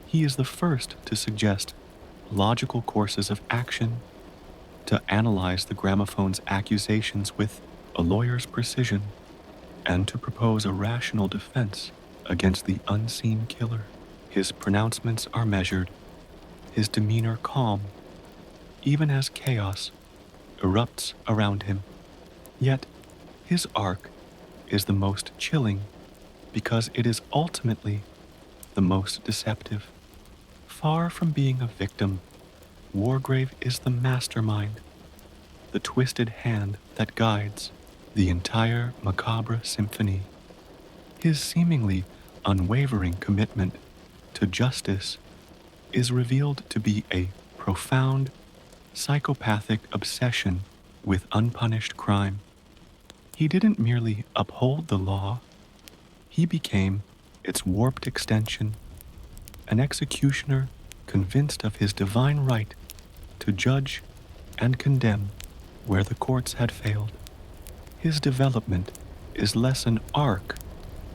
He is the first to suggest logical courses of action, to analyze the gramophone's accusations with a lawyer's precision, and to propose a rational defense against the unseen killer. His pronouncements are measured, his demeanor calm, even as chaos erupts around him. Yet, his arc is the most chilling because it is ultimately the most deceptive. Far from being a victim, Wargrave is the mastermind, the twisted hand that guides the entire macabre symphony. His seemingly unwavering commitment to justice is revealed to be a profound, psychopathic obsession with unpunished crime. He didn't merely uphold the law, he became its warped extension, an executioner convinced of his divine right to judge and condemn where the courts had failed. His development is less an arc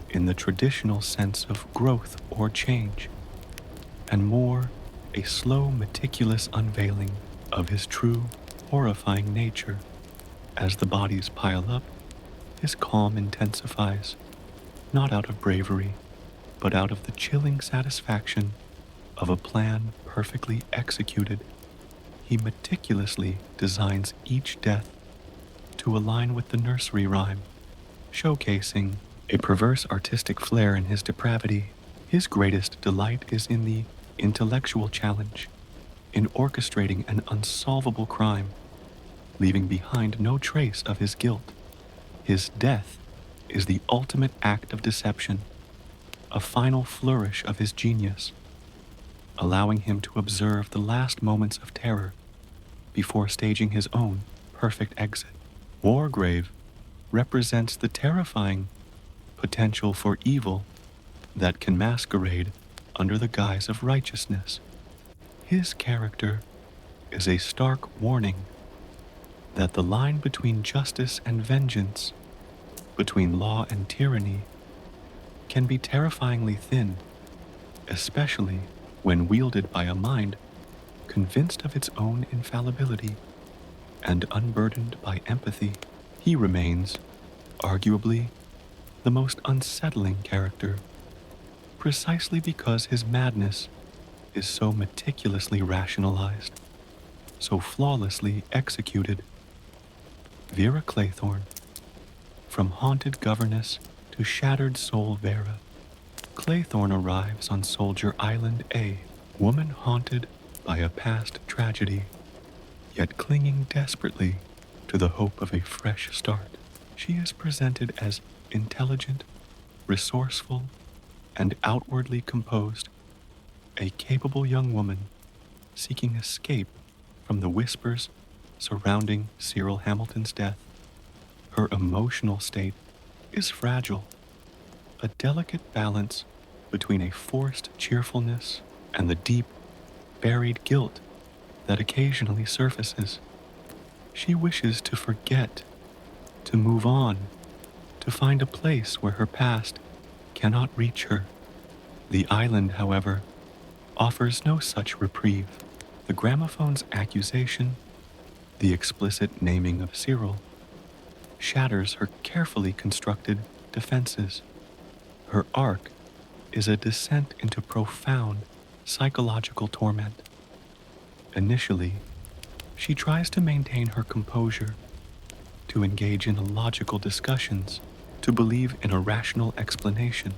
in the traditional sense of growth or change, and more a slow, meticulous unveiling of his true, horrifying nature. As the bodies pile up, his calm intensifies, not out of bravery, but out of the chilling satisfaction of a plan perfectly executed. He meticulously designs each death to align with the nursery rhyme, showcasing a perverse artistic flair in his depravity. His greatest delight is in the intellectual challenge, in orchestrating an unsolvable crime, leaving behind no trace of his guilt. His death is the ultimate act of deception, a final flourish of his genius, allowing him to observe the last moments of terror before staging his own perfect exit. Wargrave represents the terrifying potential for evil that can masquerade under the guise of righteousness. His character is a stark warning that the line between justice and vengeance, between law and tyranny, can be terrifyingly thin, especially when wielded by a mind convinced of its own infallibility and unburdened by empathy. He remains, arguably, the most unsettling character, precisely because his madness is so meticulously rationalized, so flawlessly executed. Vera Claythorne, from haunted governess to shattered soul Vera, Claythorne arrives on Soldier Island A, woman haunted by a past tragedy, yet clinging desperately to the hope of a fresh start. She is presented as intelligent, resourceful, and outwardly composed, a capable young woman seeking escape from the whispers surrounding Cyril Hamilton's death. Her emotional state is fragile, a delicate balance between a forced cheerfulness and the deep, buried guilt that occasionally surfaces. She wishes to forget, to move on, to find a place where her past cannot reach her. The island, however, offers no such reprieve. The gramophone's accusation, the explicit naming of Cyril, shatters her carefully constructed defenses. Her arc is a descent into profound psychological torment. Initially, she tries to maintain her composure, to engage in logical discussions, to believe in a rational explanation.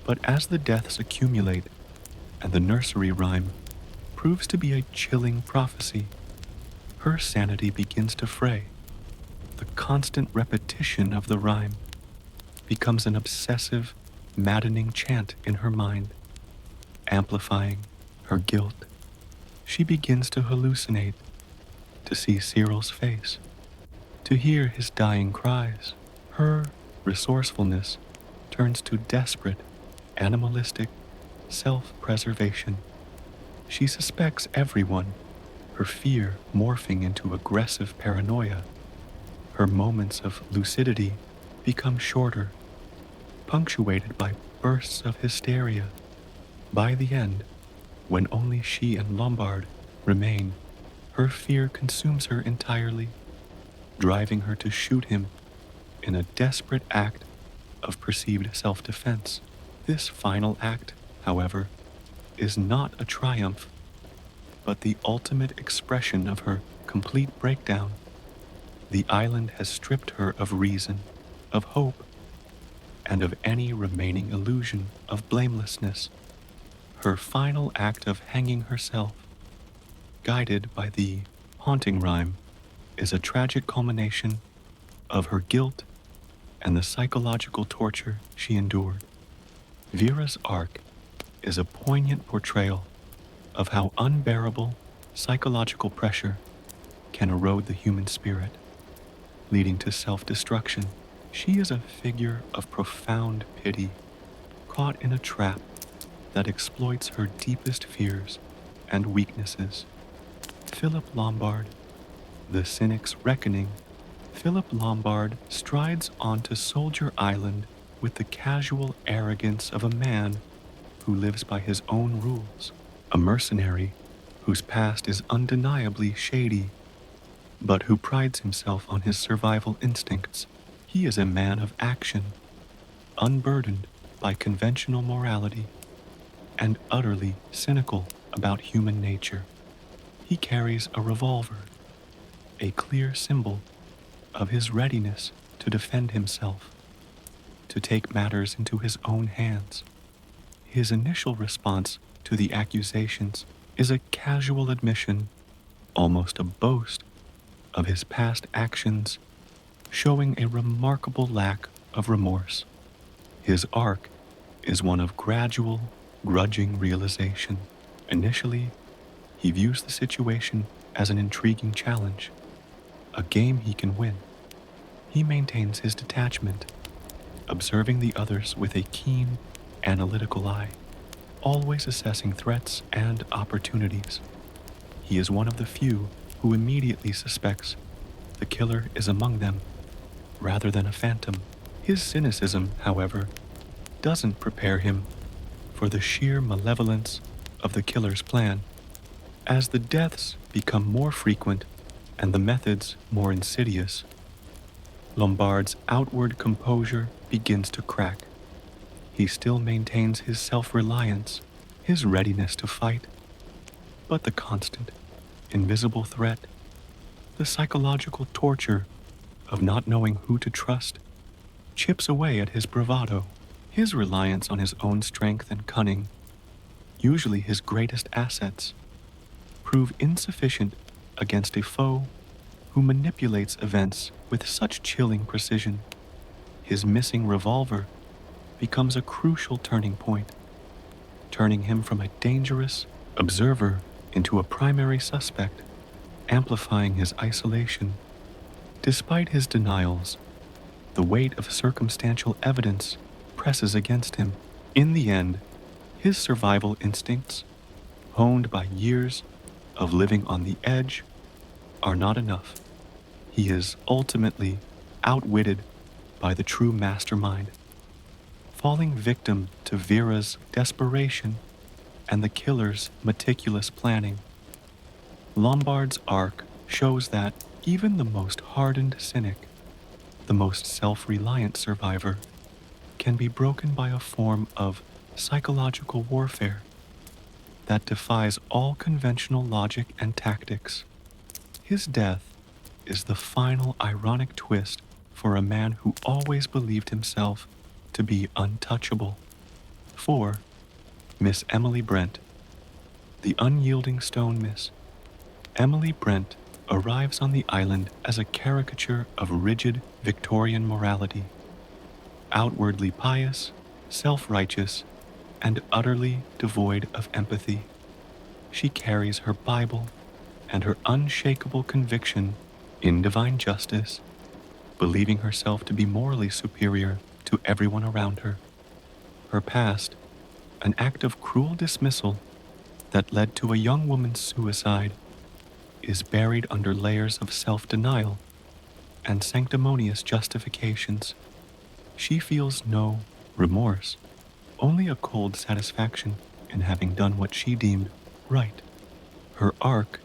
But as the deaths accumulate and the nursery rhyme proves to be a chilling prophecy, her sanity begins to fray. The constant repetition of the rhyme becomes an obsessive, maddening chant in her mind, amplifying her guilt. She begins to hallucinate, to see Cyril's face, to hear his dying cries. Her resourcefulness turns to desperate, animalistic self-preservation. She suspects everyone, her fear morphing into aggressive paranoia. Her moments of lucidity become shorter, punctuated by bursts of hysteria. By the end, when only she and Lombard remain, her fear consumes her entirely, driving her to shoot him in a desperate act of perceived self-defense. This final act, however, is not a triumph, but the ultimate expression of her complete breakdown. The island has stripped her of reason, of hope, and of any remaining illusion of blamelessness. Her final act of hanging herself, guided by the haunting rhyme, is a tragic culmination of her guilt and the psychological torture she endured. Vera's arc is a poignant portrayal of how unbearable psychological pressure can erode the human spirit, leading to self-destruction. She is a figure of profound pity, caught in a trap that exploits her deepest fears and weaknesses. Philip Lombard, the cynic's reckoning. Philip Lombard strides onto Soldier Island with the casual arrogance of a man who lives by his own rules, a mercenary whose past is undeniably shady, but who prides himself on his survival instincts. He is a man of action, unburdened by conventional morality, and utterly cynical about human nature. He carries a revolver, a clear symbol of his readiness to defend himself, to take matters into his own hands. His initial response to the accusations is a casual admission, almost a boast, of his past actions, showing a remarkable lack of remorse. His arc is one of gradual, grudging realization. Initially, he views the situation as an intriguing challenge, a game he can win. He maintains his detachment, observing the others with a keen, analytical eye, always assessing threats and opportunities. He is one of the few who immediately suspects the killer is among them, rather than a phantom. His cynicism, however, doesn't prepare him for the sheer malevolence of the killer's plan. As the deaths become more frequent and the methods more insidious, Lombard's outward composure begins to crack. He still maintains his self-reliance, his readiness to fight, but the constant, invisible threat, the psychological torture of not knowing who to trust, chips away at his bravado. His reliance on his own strength and cunning, usually his greatest assets, prove insufficient against a foe who manipulates events with such chilling precision. His missing revolver becomes a crucial turning point, turning him from a dangerous observer into a primary suspect, amplifying his isolation. Despite his denials, the weight of circumstantial evidence presses against him. In the end, his survival instincts, honed by years of living on the edge, are not enough. He is ultimately outwitted by the true mastermind, falling victim to Vera's desperation and the killer's meticulous planning. Lombard's arc shows that even the most hardened cynic, the most self-reliant survivor, can be broken by a form of psychological warfare that defies all conventional logic and tactics. His death is the final ironic twist for a man who always believed himself to be untouchable. 4. Miss Emily Brent, the unyielding stone miss. Emily Brent arrives on the island as a caricature of rigid Victorian morality, outwardly pious, self-righteous, and utterly devoid of empathy. She carries her Bible and her unshakable conviction in divine justice, believing herself to be morally superior to everyone around her. Her past, an act of cruel dismissal that led to a young woman's suicide, is buried under layers of self-denial and sanctimonious justifications. She feels no remorse, only a cold satisfaction in having done what she deemed right. Her arc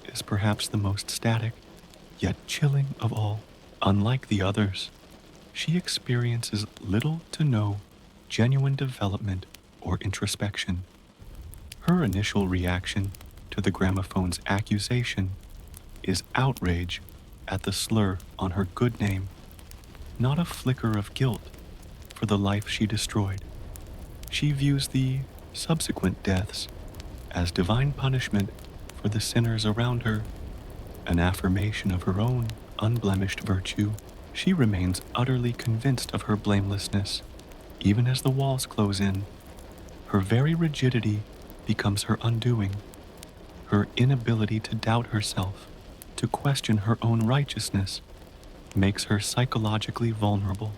is perhaps the most static, yet chilling of all. Unlike the others, she experiences little to no genuine development or introspection. Her initial reaction to the gramophone's accusation is outrage at the slur on her good name, not a flicker of guilt for the life she destroyed. She views the subsequent deaths as divine punishment for the sinners around her, an affirmation of her own unblemished virtue. She remains utterly convinced of her blamelessness, even as the walls close in. Her very rigidity becomes her undoing. Her inability to doubt herself, to question her own righteousness, makes her psychologically vulnerable.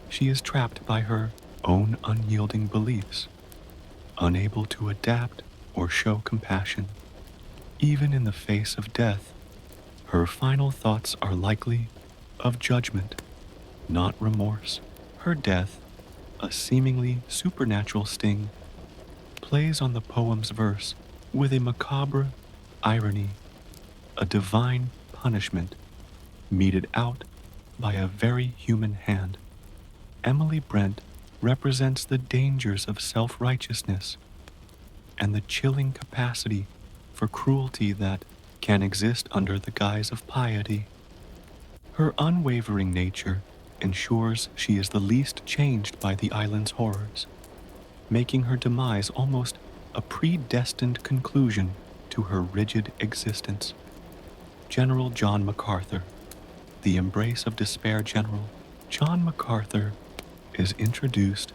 She is trapped by her own unyielding beliefs, unable to adapt or show compassion. Even in the face of death, her final thoughts are likely of judgment, not remorse. Her death, a seemingly supernatural sting, plays on the poem's verse with a macabre irony, a divine punishment meted out by a very human hand. Emily Brent represents the dangers of self-righteousness and the chilling capacity for cruelty that can exist under the guise of piety. Her unwavering nature ensures she is the least changed by the island's horrors, making her demise almost a predestined conclusion to her rigid existence. General John MacArthur, the embrace of despair general. John MacArthur is introduced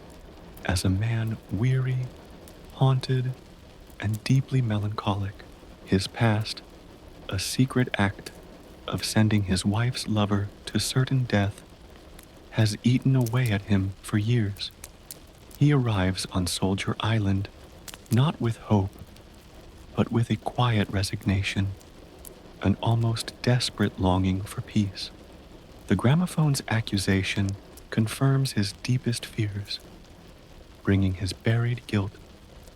as a man weary, haunted, and deeply melancholic. His past, a secret act of sending his wife's lover to certain death, has eaten away at him for years. He arrives on Soldier Island not with hope, but with a quiet resignation, an almost desperate longing for peace. The gramophone's accusation confirms his deepest fears, bringing his buried guilt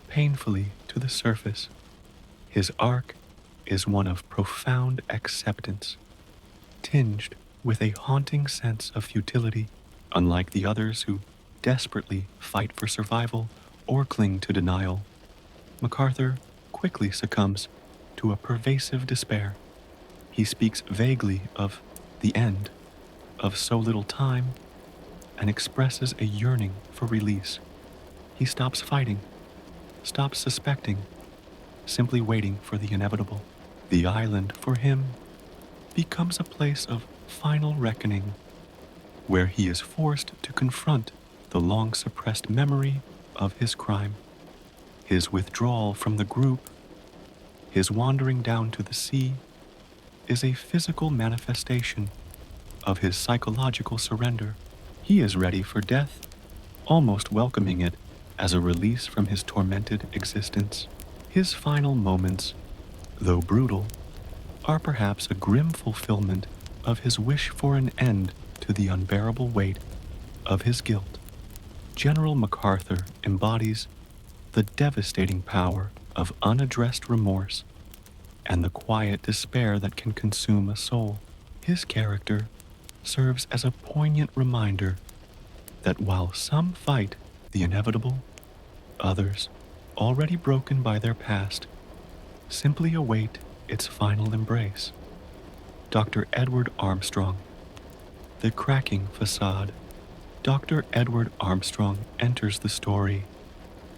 painfully to the surface. His arc is one of profound acceptance, tinged with a haunting sense of futility. Unlike the others who desperately fight for survival or cling to denial, MacArthur quickly succumbs to a pervasive despair. He speaks vaguely of the end, of so little time, and expresses a yearning for release. He stops fighting, stops suspecting, simply waiting for the inevitable. The island, for him, becomes a place of final reckoning, where he is forced to confront the long-suppressed memory of his crime. His withdrawal from the group, his wandering down to the sea, is a physical manifestation of his psychological surrender. He is ready for death, almost welcoming it as a release from his tormented existence. His final moments, though brutal, are perhaps a grim fulfillment of his wish for an end to the unbearable weight of his guilt. General MacArthur embodies the devastating power of unaddressed remorse and the quiet despair that can consume a soul. His character serves as a poignant reminder that while some fight the inevitable, others, already broken by their past, simply await its final embrace. Dr. Edward Armstrong. The cracking facade. Dr. Edward Armstrong enters the story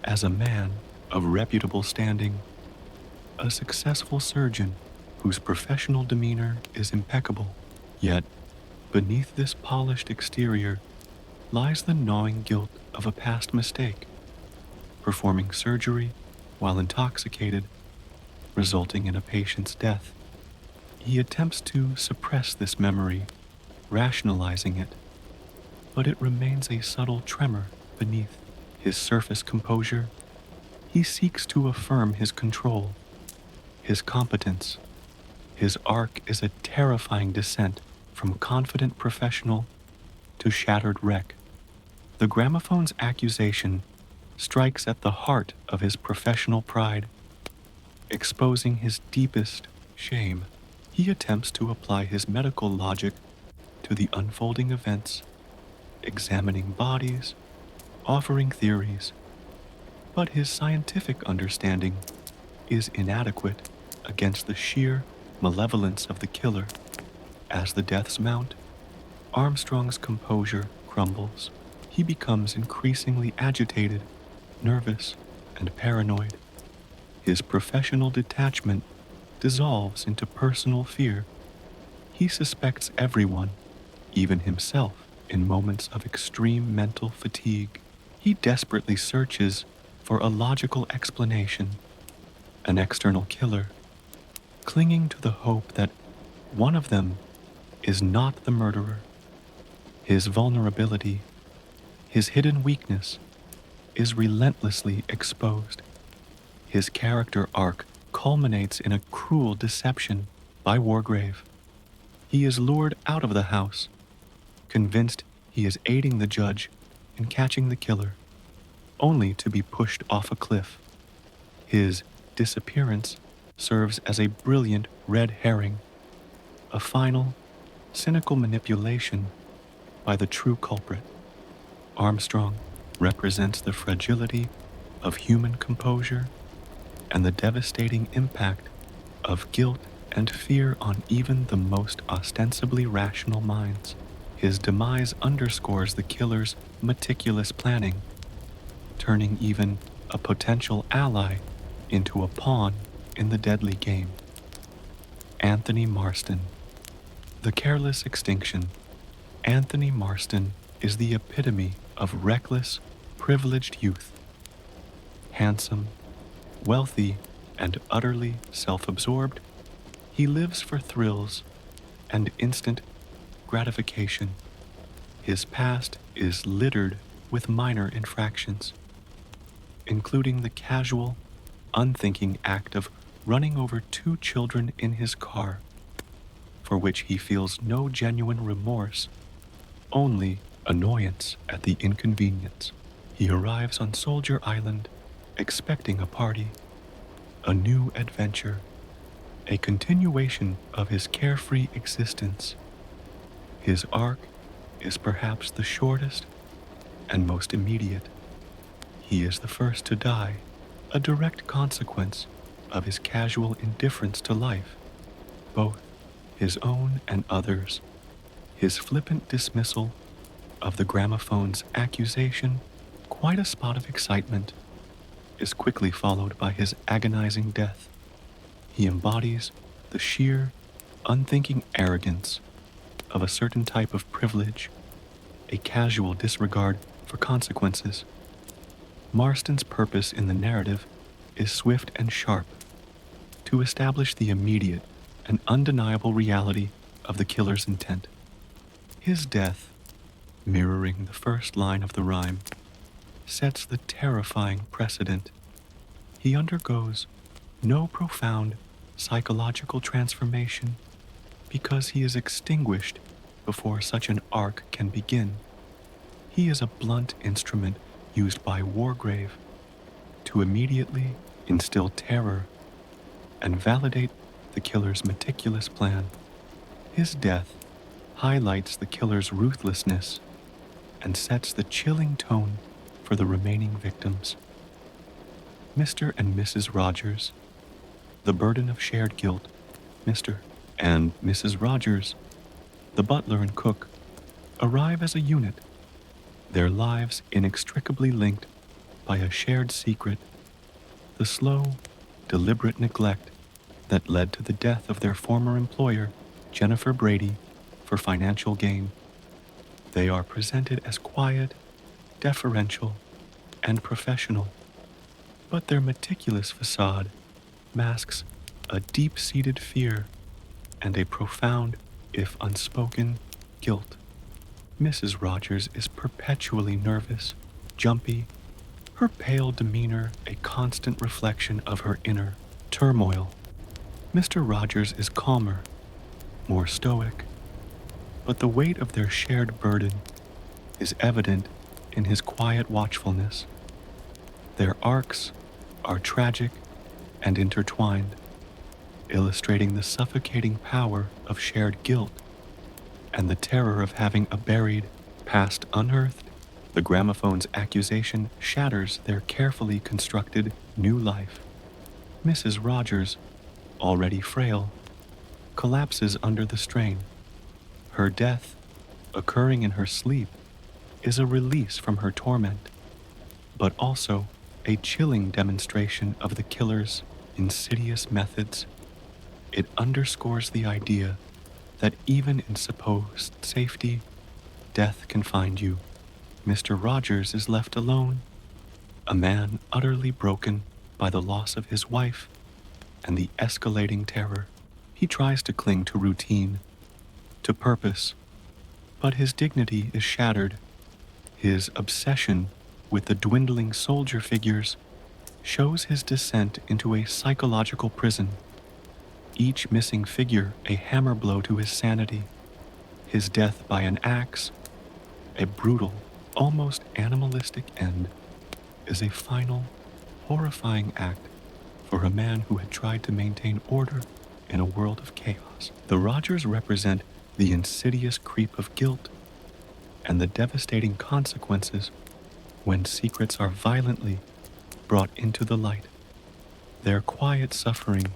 as a man of reputable standing, a successful surgeon whose professional demeanor is impeccable. Yet, beneath this polished exterior lies the gnawing guilt of a past mistake, performing surgery while intoxicated, resulting in a patient's death. He attempts to suppress this memory, rationalizing it, but it remains a subtle tremor beneath his surface composure. He seeks to affirm his control, his competence. His arc is a terrifying descent from confident professional to shattered wreck. The gramophone's accusation strikes at the heart of his professional pride, exposing his deepest shame. He attempts to apply his medical logic to the unfolding events, examining bodies, offering theories, but his scientific understanding is inadequate against the sheer malevolence of the killer. As the deaths mount, Armstrong's composure crumbles. He becomes increasingly agitated, nervous, and paranoid. His professional detachment dissolves into personal fear. He suspects everyone, even himself, in moments of extreme mental fatigue. He desperately searches for a logical explanation, an external killer, clinging to the hope that one of them is not the murderer. His vulnerability, his hidden weakness, is relentlessly exposed. His character arc culminates in a cruel deception by Wargrave. He is lured out of the house, convinced he is aiding the judge in catching the killer, only to be pushed off a cliff. His disappearance serves as a brilliant red herring, a final, cynical manipulation by the true culprit. Armstrong represents the fragility of human composure and the devastating impact of guilt and fear on even the most ostensibly rational minds. His demise underscores the killer's meticulous planning, turning even a potential ally into a pawn in the deadly game. Anthony Marston. The Careless Extinction. Anthony Marston is the epitome of reckless, privileged youth. Handsome, wealthy, and utterly self-absorbed, he lives for thrills and instant gratification. His past is littered with minor infractions, including the casual, unthinking act of running over 2 children in his car, for which he feels no genuine remorse, only annoyance at the inconvenience. He arrives on Soldier Island expecting a party, a new adventure, a continuation of his carefree existence. His arc is perhaps the shortest and most immediate. He is the first to die, a direct consequence of his casual indifference to life, both his own and others. His flippant dismissal of the gramophone's accusation, quite a spot of excitement, is quickly followed by his agonizing death. He embodies the sheer, unthinking arrogance of a certain type of privilege, a casual disregard for consequences. Marston's purpose in the narrative is swift and sharp, to establish the immediate and undeniable reality of the killer's intent. His death, mirroring the first line of the rhyme, sets the terrifying precedent. He undergoes no profound psychological transformation because he is extinguished before such an arc can begin. He is a blunt instrument used by Wargrave to immediately instill terror and validate the killer's meticulous plan. His death highlights the killer's ruthlessness and sets the chilling tone for the remaining victims. Mr. and Mrs. Rogers. The burden of shared guilt. Mr. and Mrs. Rogers, the butler and cook, arrive as a unit, their lives inextricably linked by a shared secret, the slow, deliberate neglect that led to the death of their former employer, Jennifer Brady, for financial gain. They are presented as quiet, deferential, and professional, but their meticulous facade masks a deep-seated fear and a profound, if unspoken, guilt. Mrs. Rogers is perpetually nervous, jumpy, her pale demeanor a constant reflection of her inner turmoil. Mr. Rogers is calmer, more stoic, but the weight of their shared burden is evident in his quiet watchfulness. Their arcs are tragic and intertwined, illustrating the suffocating power of shared guilt and the terror of having a buried past unearthed. The gramophone's accusation shatters their carefully constructed new life. Mrs. Rogers, already frail, collapses under the strain. Her death, occurring in her sleep, is a release from her torment, but also a chilling demonstration of the killer's insidious methods. It underscores the idea that even in supposed safety, death can find you. Mr. Rogers is left alone, a man utterly broken by the loss of his wife and the escalating terror. He tries to cling to routine, to purpose, but his dignity is shattered. His obsession with the dwindling soldier figures shows his descent into a psychological prison, each missing figure a hammer blow to his sanity. His death by an axe, a brutal, almost animalistic end, is a final, horrifying act for a man who had tried to maintain order in a world of chaos. The Rogers represent the insidious creep of guilt and the devastating consequences when secrets are violently brought into the light. Their quiet suffering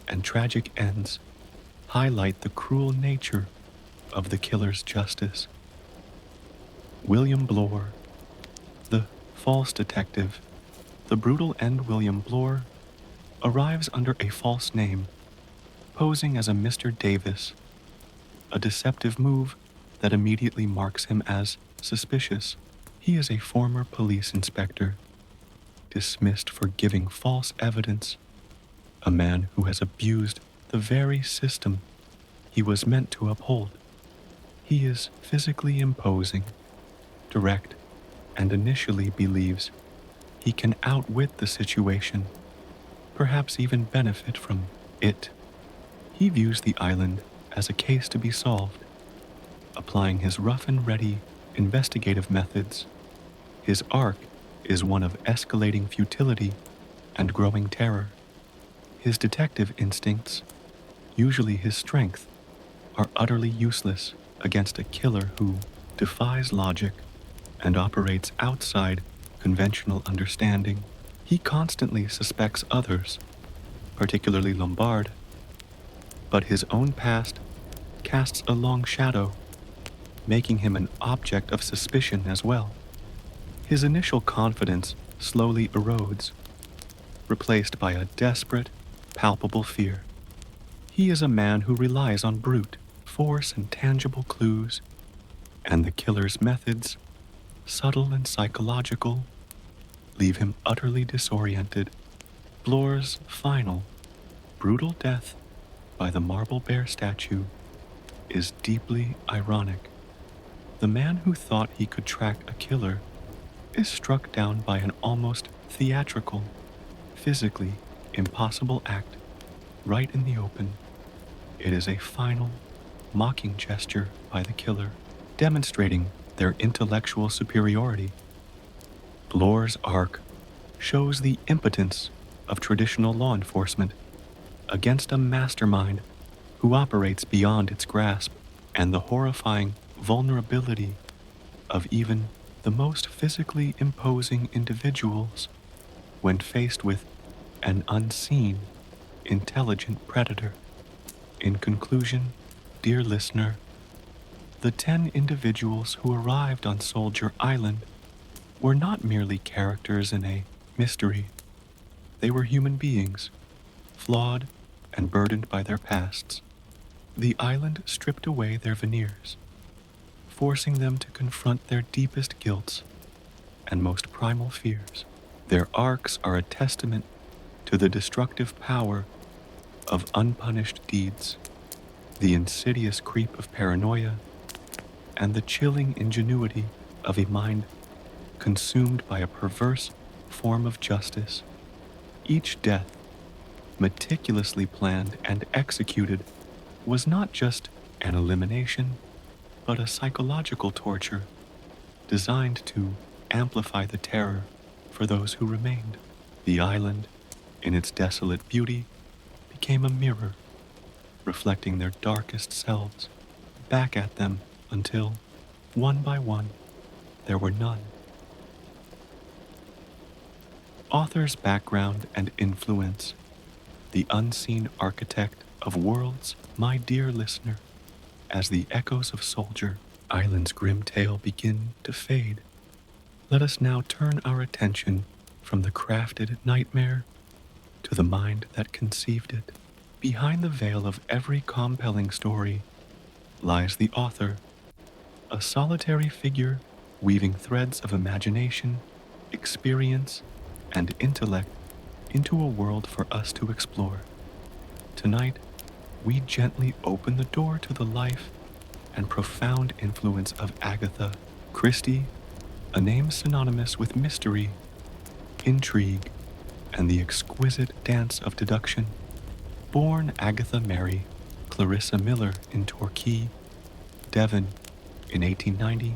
and tragic ends highlight the cruel nature of the killer's justice. William Blore, the false detective, the brutal end. William Blore arrives under a false name, posing as a Mr. Davis, a deceptive move that immediately marks him as suspicious. He is a former police inspector, dismissed for giving false evidence, a man who has abused the very system he was meant to uphold. He is physically imposing, direct, and initially believes he can outwit the situation, perhaps even benefit from it. He views the island as a case to be solved, applying his rough and ready investigative methods. His arc is one of escalating futility and growing terror. His detective instincts, usually his strength, are utterly useless against a killer who defies logic and operates outside conventional understanding. He constantly suspects others, particularly Lombard, but his own past casts a long shadow, making him an object of suspicion as well. His initial confidence slowly erodes, replaced by a desperate, palpable fear. He is a man who relies on brute force and tangible clues, and the killer's methods, subtle and psychological, leave him utterly disoriented. Blore's final, brutal death by the marble bear statue is deeply ironic. The man who thought he could track a killer is struck down by an almost theatrical, physically impossible act right in the open. It is a final, mocking gesture by the killer, demonstrating their intellectual superiority. Blore's arc shows the impotence of traditional law enforcement against a mastermind who operates beyond its grasp, and the horrifying vulnerability of even the most physically imposing individuals when faced with an unseen, intelligent predator. In conclusion, dear listener, the 10 individuals who arrived on Soldier Island were not merely characters in a mystery. They were human beings, flawed and burdened by their pasts. The island stripped away their veneers, forcing them to confront their deepest guilts and most primal fears. Their arcs are a testament to the destructive power of unpunished deeds, the insidious creep of paranoia, and the chilling ingenuity of a mind consumed by a perverse form of justice. Each death, meticulously planned and executed, was not just an elimination, but a psychological torture designed to amplify the terror for those who remained. The island, in its desolate beauty, became a mirror, reflecting their darkest selves back at them until, one by one, there were none. Author's background and influence, the unseen architect of worlds, my dear listener. As the echoes of Soldier Island's grim tale begin to fade, let us now turn our attention from the crafted nightmare to the mind that conceived it. Behind the veil of every compelling story lies the author, a solitary figure weaving threads of imagination, experience, and intellect into a world for us to explore. Tonight, we gently open the door to the life and profound influence of Agatha Christie, a name synonymous with mystery, intrigue, and the exquisite dance of deduction. Born Agatha Mary Clarissa Miller in Torquay, Devon, in 1890,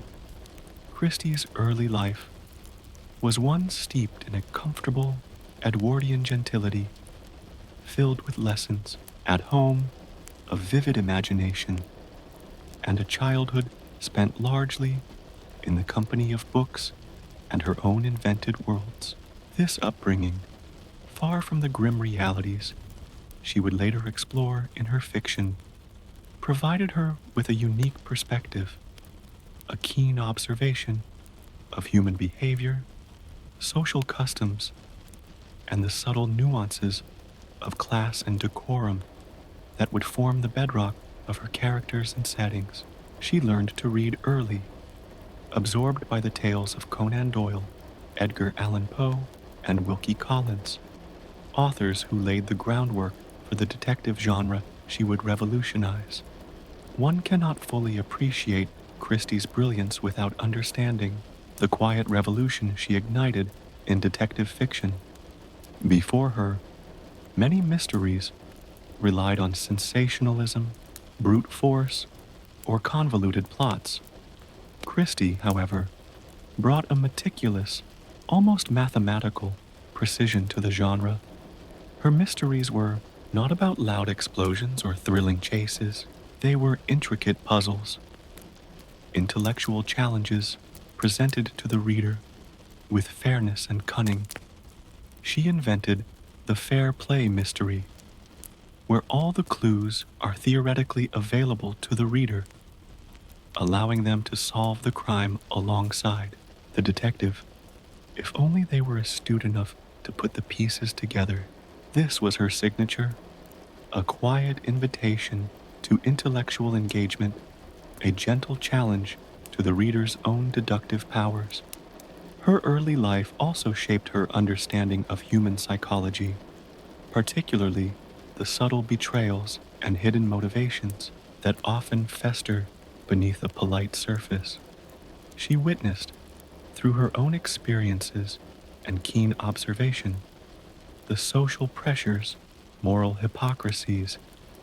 Christie's early life was one steeped in a comfortable Edwardian gentility, filled with lessons at home, a vivid imagination, and a childhood spent largely in the company of books and her own invented worlds. This upbringing, far from the grim realities she would later explore in her fiction, provided her with a unique perspective, a keen observation of human behavior, social customs, and the subtle nuances of class and decorum that would form the bedrock of her characters and settings. She learned to read early, absorbed by the tales of Conan Doyle, Edgar Allan Poe, and Wilkie Collins, authors who laid the groundwork for the detective genre she would revolutionize. One cannot fully appreciate Christie's brilliance without understanding the quiet revolution she ignited in detective fiction. Before her, many mysteries relied on sensationalism, brute force, or convoluted plots. Christie, however, brought a meticulous, almost mathematical precision to the genre. Her mysteries were not about loud explosions or thrilling chases. They were intricate puzzles, intellectual challenges presented to the reader with fairness and cunning. She invented the fair play mystery, where all the clues are theoretically available to the reader, allowing them to solve the crime alongside the detective, if only they were astute enough to put the pieces together. This was her signature, a quiet invitation to intellectual engagement, a gentle challenge to the reader's own deductive powers. Her early life also shaped her understanding of human psychology, particularly the subtle betrayals and hidden motivations that often fester beneath a polite surface. She witnessed, through her own experiences and keen observation, the social pressures, moral hypocrisies,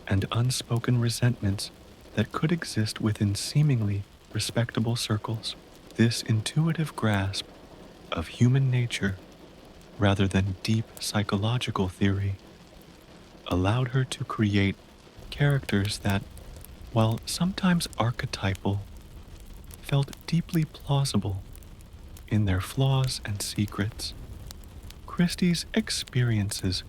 and unspoken resentments that could exist within seemingly respectable circles. This intuitive grasp of human nature, rather than deep psychological theory, allowed her to create characters that, while sometimes archetypal, felt deeply plausible in their flaws and secrets. Christie's experiences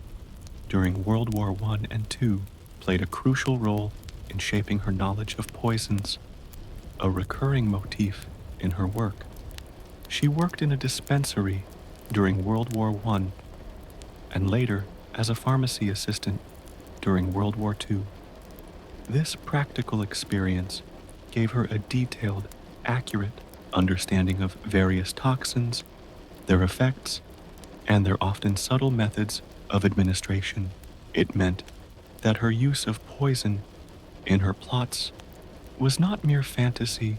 during World War I and II played a crucial role in shaping her knowledge of poisons, a recurring motif in her work. She worked in a dispensary during World War I and later as a pharmacy assistant during World War II. This practical experience gave her a detailed, accurate understanding of various toxins, their effects, and their often subtle methods of administration. It meant that her use of poison in her plots was not mere fantasy,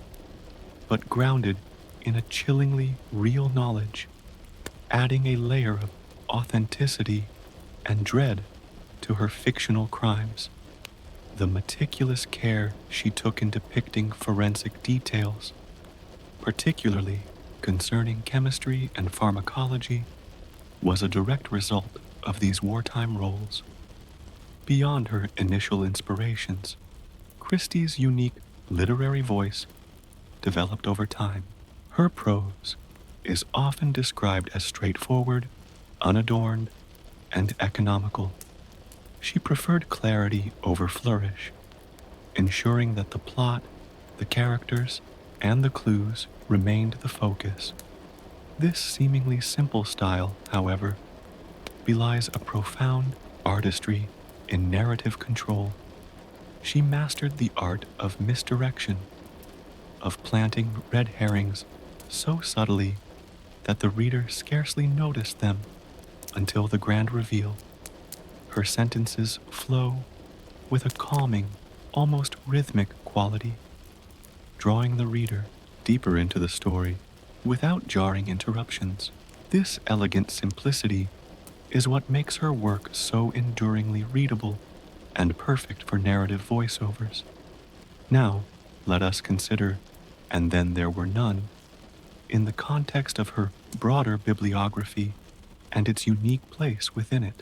but grounded in a chillingly real knowledge, adding a layer of authenticity and dread to her fictional crimes. The meticulous care she took in depicting forensic details, particularly concerning chemistry and pharmacology, was a direct result of these wartime roles. Beyond her initial inspirations, Christie's unique literary voice developed over time. Her prose is often described as straightforward, unadorned, and economical. She preferred clarity over flourish, ensuring that the plot, the characters, and the clues remained the focus. This seemingly simple style, however, belies a profound artistry in narrative control. She mastered the art of misdirection, of planting red herrings so subtly that the reader scarcely noticed them until the grand reveal. Her sentences flow with a calming, almost rhythmic quality, drawing the reader deeper into the story without jarring interruptions. This elegant simplicity is what makes her work so enduringly readable and perfect for narrative voiceovers. Now, let us consider And Then There Were None in the context of her broader bibliography and its unique place within it.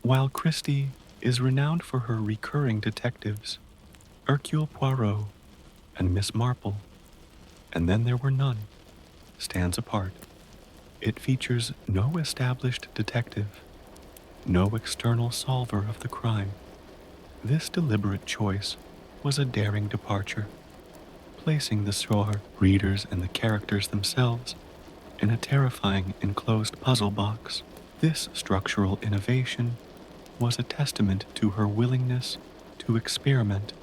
While Christie is renowned for her recurring detectives, Hercule Poirot and Miss Marple, And Then There Were None stands apart. It features no established detective, no external solver of the crime. This deliberate choice was a daring departure, placing the story, readers, and the characters themselves in a terrifying enclosed puzzle box. This structural innovation was a testament to her willingness to experiment,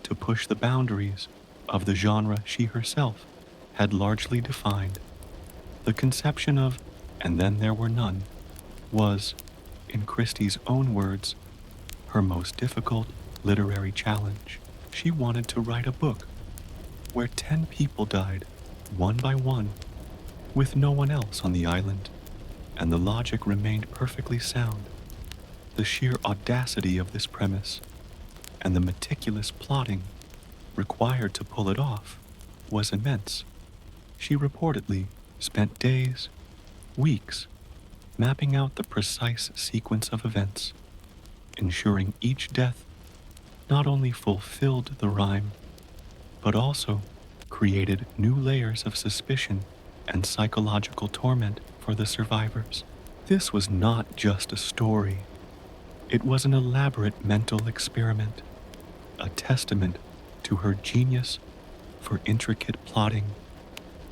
to push the boundaries of the genre she herself had largely defined. The conception of And Then There Were None was, in Christie's own words, her most difficult literary challenge. She wanted to write a book where 10 people died, one by one, with no one else on the island, and the logic remained perfectly sound. The sheer audacity of this premise and the meticulous plotting required to pull it off was immense. She reportedly spent days, weeks, mapping out the precise sequence of events, ensuring each death not only fulfilled the rhyme, but also created new layers of suspicion and psychological torment for the survivors. This was not just a story. It was an elaborate mental experiment, a testament to her genius for intricate plotting.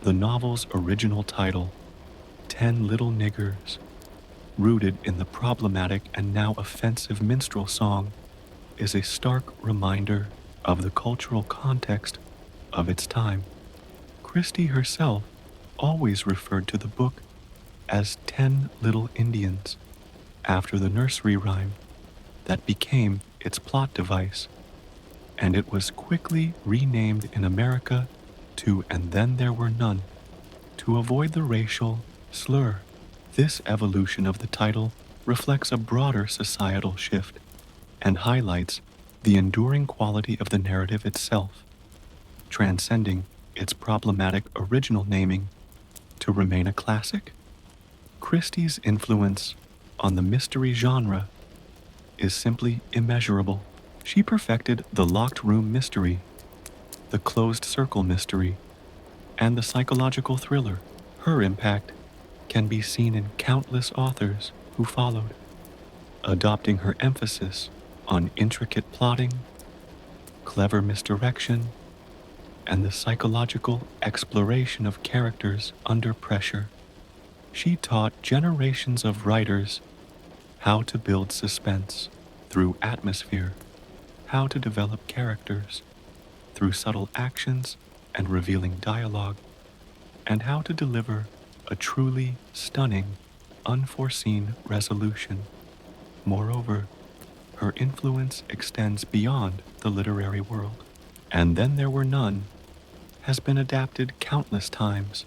The novel's original title, 10 Little Niggers, rooted in the problematic and now offensive minstrel song, is a stark reminder of the cultural context of its time. Christie herself always referred to the book as 10 Little Indians, after the nursery rhyme that became its plot device, and it was quickly renamed in America to And Then There Were None, to avoid the racial slur. This evolution of the title reflects a broader societal shift and highlights the enduring quality of the narrative itself, transcending its problematic original naming to remain a classic. Christie's influence on the mystery genre is simply immeasurable. She perfected the locked room mystery, the closed circle mystery, and the psychological thriller. Her impact can be seen in countless authors who followed, adopting her emphasis on intricate plotting, clever misdirection, and the psychological exploration of characters under pressure. She taught generations of writers how to build suspense through atmosphere, how to develop characters through subtle actions and revealing dialogue, and how to deliver a truly stunning, unforeseen resolution. Moreover, her influence extends beyond the literary world. And Then There Were None has been adapted countless times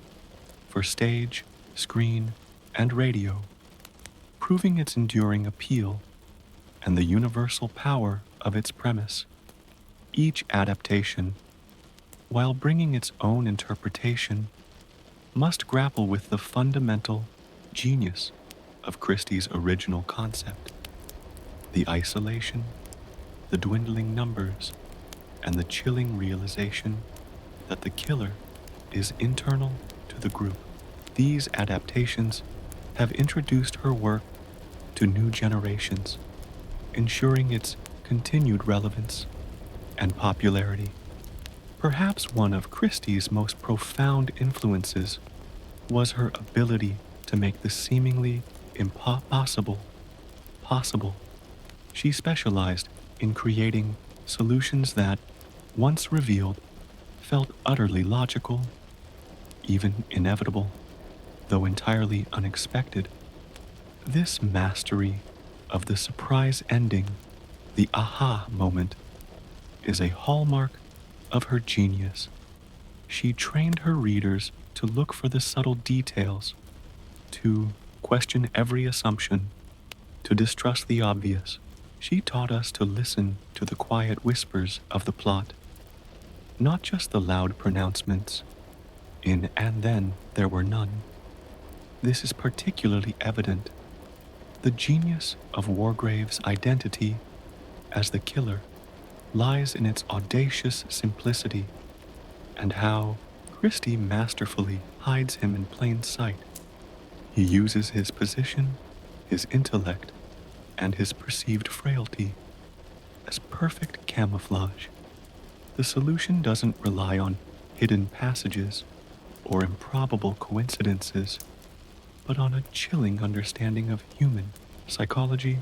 for stage, screen, and radio, proving its enduring appeal and the universal power of its premise. Each adaptation, while bringing its own interpretation, must grapple with the fundamental genius of Christie's original concept: the isolation, the dwindling numbers, and the chilling realization that the killer is internal to the group. These adaptations have introduced her work to new generations, ensuring its continued relevance and popularity. Perhaps one of Christie's most profound influences was her ability to make the seemingly impossible possible. She specialized in creating solutions that, once revealed, felt utterly logical, even inevitable, though entirely unexpected. This mastery of the surprise ending, the aha moment, is a hallmark of her genius. She trained her readers to look for the subtle details, to question every assumption, to distrust the obvious. She taught us to listen to the quiet whispers of the plot, not just the loud pronouncements. In And Then There Were None, this is particularly evident. The genius of Wargrave's identity as the killer lies in its audacious simplicity, and how Christie masterfully hides him in plain sight. He uses his position, his intellect, and his perceived frailty as perfect camouflage. The solution doesn't rely on hidden passages or improbable coincidences, but on a chilling understanding of human psychology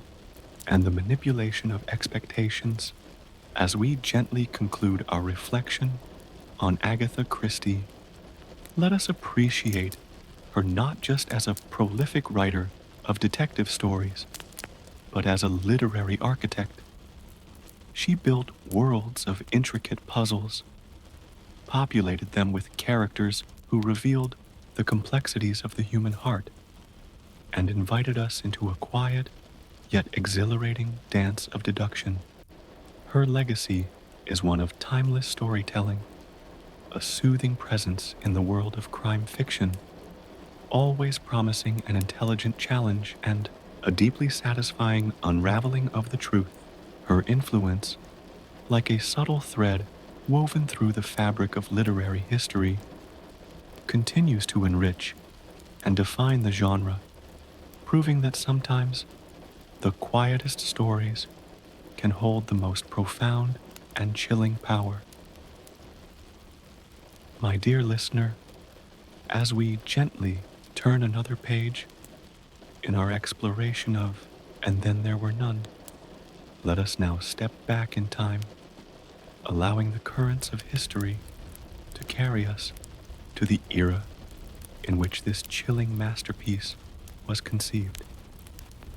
and the manipulation of expectations. As we gently conclude our reflection on Agatha Christie, let us appreciate her not just as a prolific writer of detective stories, but as a literary architect. She built worlds of intricate puzzles, populated them with characters who revealed the complexities of the human heart, and invited us into a quiet yet exhilarating dance of deduction. Her legacy is one of timeless storytelling, a soothing presence in the world of crime fiction, always promising an intelligent challenge and a deeply satisfying unraveling of the truth. Her influence, like a subtle thread woven through the fabric of literary history, continues to enrich and define the genre, proving that sometimes the quietest stories can hold the most profound and chilling power. My dear listener, as we gently turn another page in our exploration of And Then There Were None, let us now step back in time, allowing the currents of history to carry us to the era in which this chilling masterpiece was conceived.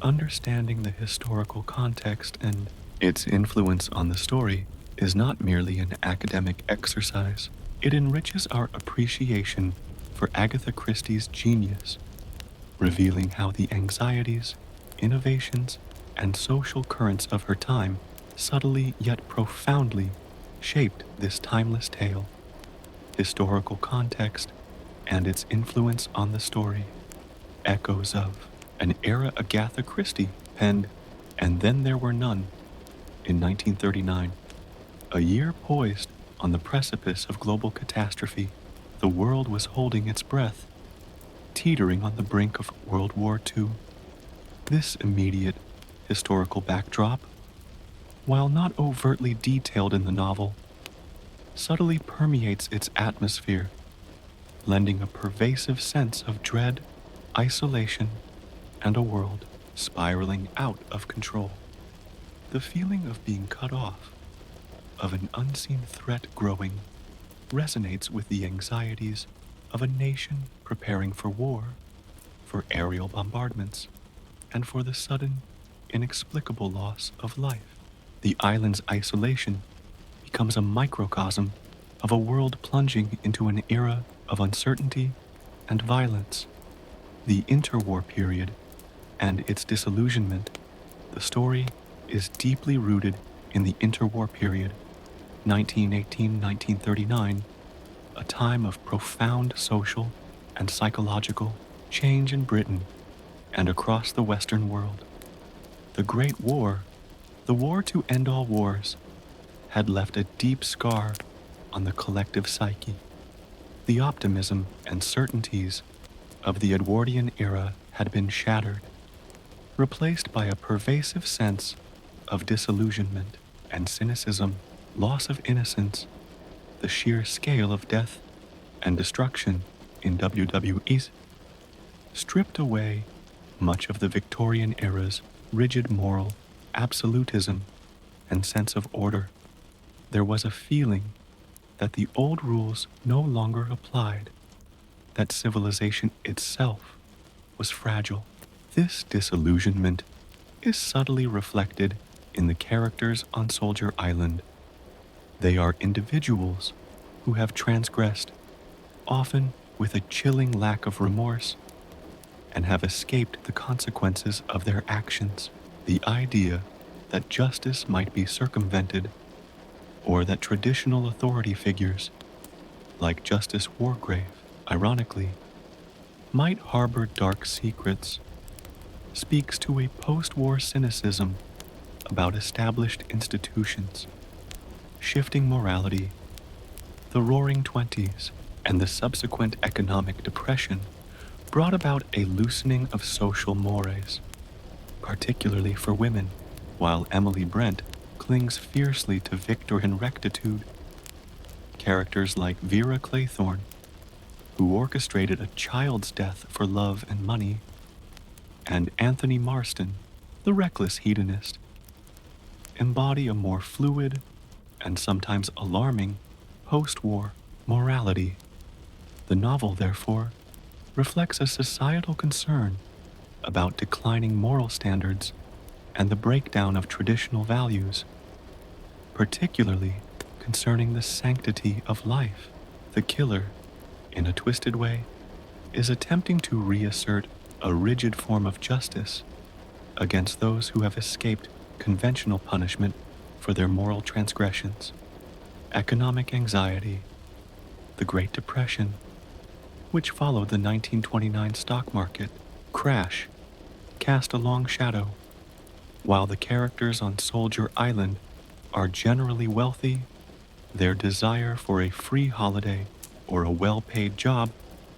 Understanding the historical context and its influence on the story is not merely an academic exercise. It enriches our appreciation for Agatha Christie's genius, revealing how the anxieties, innovations, and social currents of her time subtly yet profoundly shaped this timeless tale. Historical context and its influence on the story. Echoes of an era Agatha Christie penned And Then There Were None in 1939, a year poised on the precipice of global catastrophe. The world was holding its breath, teetering on the brink of World War II. This immediate historical backdrop while not overtly detailed in the novel, subtly permeates its atmosphere, lending a pervasive sense of dread, isolation, and a world spiraling out of control. The feeling of being cut off, of an unseen threat growing, resonates with the anxieties of a nation preparing for war, for aerial bombardments, and for the sudden, inexplicable loss of life. The island's isolation becomes a microcosm of a world plunging into an era of uncertainty and violence. The interwar period and its disillusionment. The story is deeply rooted in the interwar period, 1918-1939, a time of profound social and psychological change in Britain and across the Western world. The Great War, the war to end all wars, had left a deep scar on the collective psyche. The optimism and certainties of the Edwardian era had been shattered, replaced by a pervasive sense of disillusionment and cynicism, loss of innocence, the sheer scale of death and destruction in WWE's stripped away much of the Victorian era's rigid moral absolutism and sense of order. There was a feeling that the old rules no longer applied, that civilization itself was fragile. This disillusionment is subtly reflected in the characters on Soldier Island. They are individuals who have transgressed, often with a chilling lack of remorse, and have escaped the consequences of their actions. The idea that justice might be circumvented, or that traditional authority figures, like Justice Wargrave, ironically, might harbor dark secrets, speaks to a post-war cynicism about established institutions, shifting morality. The Roaring Twenties and the subsequent economic depression brought about a loosening of social mores, particularly for women, while Emily Brent clings fiercely to victor and rectitude. Characters like Vera Claythorne, who orchestrated a child's death for love and money, and Anthony Marston, the reckless hedonist, embody a more fluid and sometimes alarming post-war morality. The novel, therefore, reflects a societal concern about declining moral standards and the breakdown of traditional values, particularly concerning the sanctity of life. The killer, in a twisted way, is attempting to reassert a rigid form of justice against those who have escaped conventional punishment for their moral transgressions. Economic anxiety, the Great Depression, which followed the 1929 stock market crash, cast a long shadow. While the characters on Soldier Island are generally wealthy, their desire for a free holiday or a well-paid job,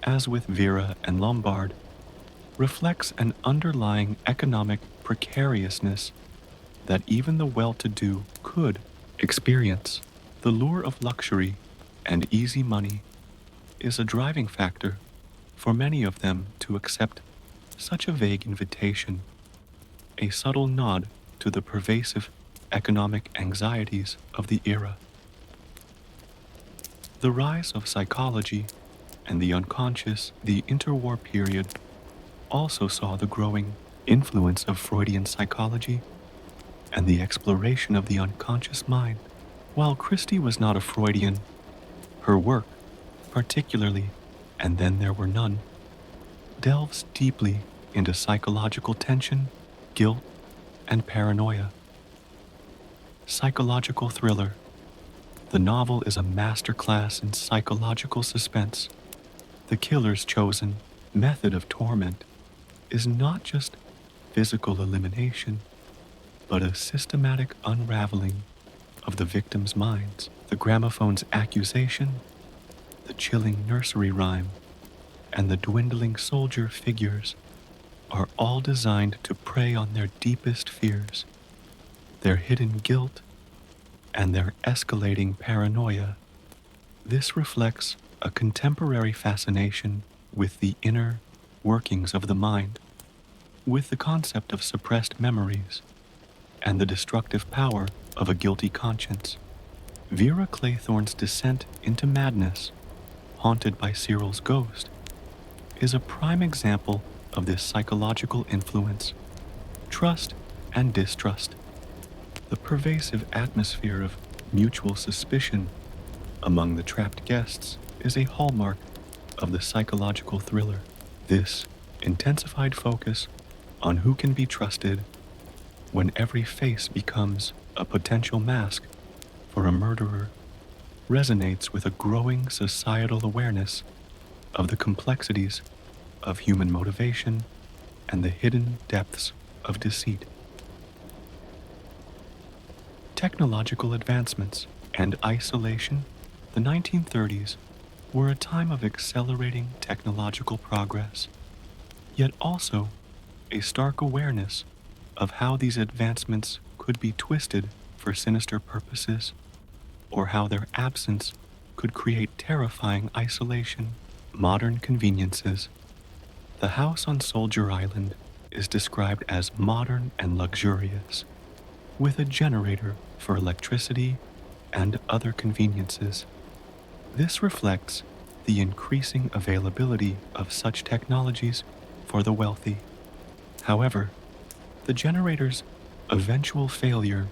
as with Vera and Lombard, reflects an underlying economic precariousness that even the well-to-do could experience. The lure of luxury and easy money is a driving factor for many of them to accept such a vague invitation, a subtle nod to the pervasive economic anxieties of the era. The rise of psychology and the unconscious, the interwar period, also saw the growing influence of Freudian psychology and the exploration of the unconscious mind. While Christie was not a Freudian, her work, particularly And Then There Were None, delves deeply into psychological tension, guilt, and paranoia. Psychological thriller. The novel is a masterclass in psychological suspense. The killer's chosen method of torment is not just physical elimination, but a systematic unraveling of the victim's minds. The gramophone's accusation, the chilling nursery rhyme, and the dwindling soldier figures are all designed to prey on their deepest fears. their hidden guilt, and their escalating paranoia. This reflects a contemporary fascination with the inner workings of the mind, with the concept of suppressed memories and the destructive power of a guilty conscience. Vera Claythorne's descent into madness, haunted by Cyril's ghost, is a prime example of this psychological influence. Trust and distrust. The pervasive atmosphere of mutual suspicion among the trapped guests is a hallmark of the psychological thriller. This intensified focus on who can be trusted when every face becomes a potential mask for a murderer resonates with a growing societal awareness of the complexities of human motivation and the hidden depths of deceit. Technological advancements and isolation. The 1930s were a time of accelerating technological progress, yet also a stark awareness of how these advancements could be twisted for sinister purposes, or how their absence could create terrifying isolation. Modern conveniences. The house on Soldier Island is described as modern and luxurious, with a generator for electricity and other conveniences. This reflects the increasing availability of such technologies for the wealthy. However, the generator's eventual failure,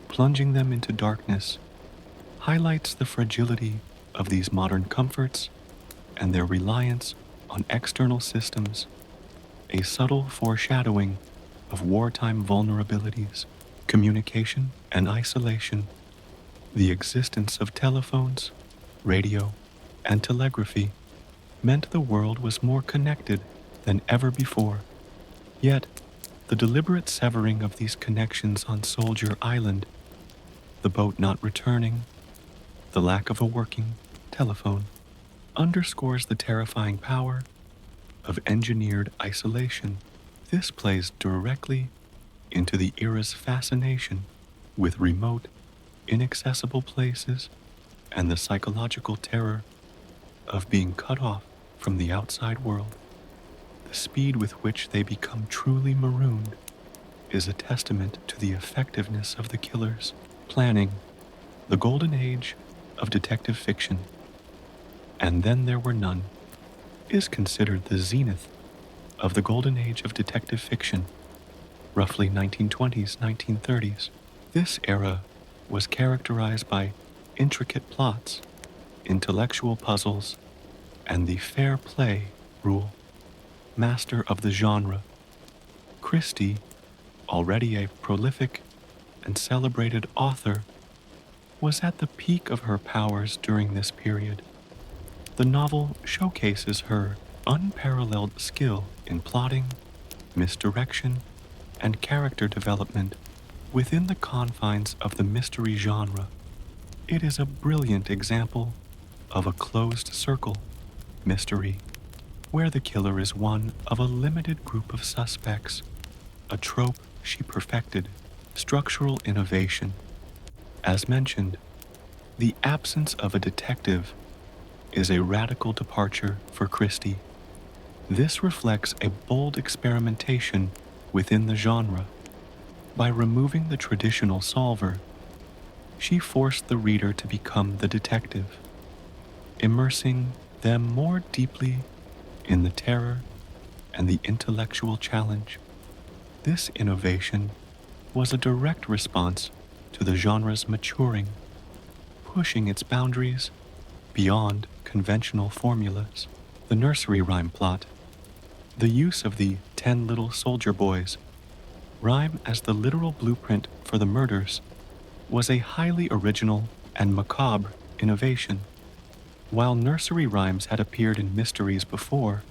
plunging them into darkness, highlights the fragility of these modern comforts and their reliance on external systems, a subtle foreshadowing of wartime vulnerabilities, communication, and isolation. The existence of telephones, radio, and telegraphy meant the world was more connected than ever before. Yet, the deliberate severing of these connections on Soldier Island, the boat not returning, the lack of a working telephone, underscores the terrifying power of engineered isolation. This plays directly into the era's fascination with remote, inaccessible places and the psychological terror of being cut off from the outside world. The speed with which they become truly marooned is a testament to the effectiveness of the killer's planning. The golden age of detective fiction, And Then There Were None, is considered the zenith of the golden age of detective fiction, roughly 1920s, 1930s. This era was characterized by intricate plots, intellectual puzzles, and the fair play rule. Master of the genre, Christie, already a prolific and celebrated author, was at the peak of her powers during this period. The novel showcases her unparalleled skill in plotting, misdirection, and character development within the confines of the mystery genre. It is a brilliant example of a closed circle mystery, where the killer is one of a limited group of suspects, a trope she perfected. Structural innovation. As mentioned, the absence of a detective is a radical departure for Christie. This reflects a bold experimentation within the genre. By removing the traditional solver, she forced the reader to become the detective, immersing them more deeply in the terror and the intellectual challenge. This innovation was a direct response to the genre's maturing, pushing its boundaries beyond conventional formulas. The nursery rhyme plot. The use of the 10 little soldier boys rhyme as the literal blueprint for the murders was a highly original and macabre innovation. While nursery rhymes had appeared in mysteries before,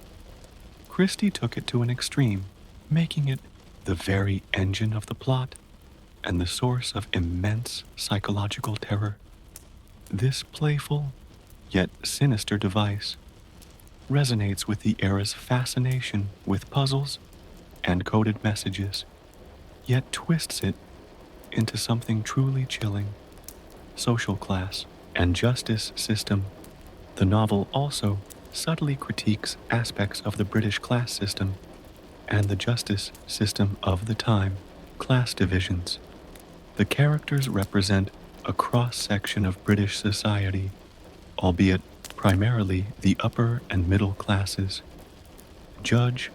Christie took it to an extreme, making it the very engine of the plot and the source of immense psychological terror. This playful, yet sinister device resonates with the era's fascination with puzzles and coded messages, yet twists it into something truly chilling: social class and justice system. The novel also subtly critiques aspects of the British class system and the justice system of the time. Class divisions. The characters represent a cross-section of British society, albeit primarily the upper and middle classes. Judge,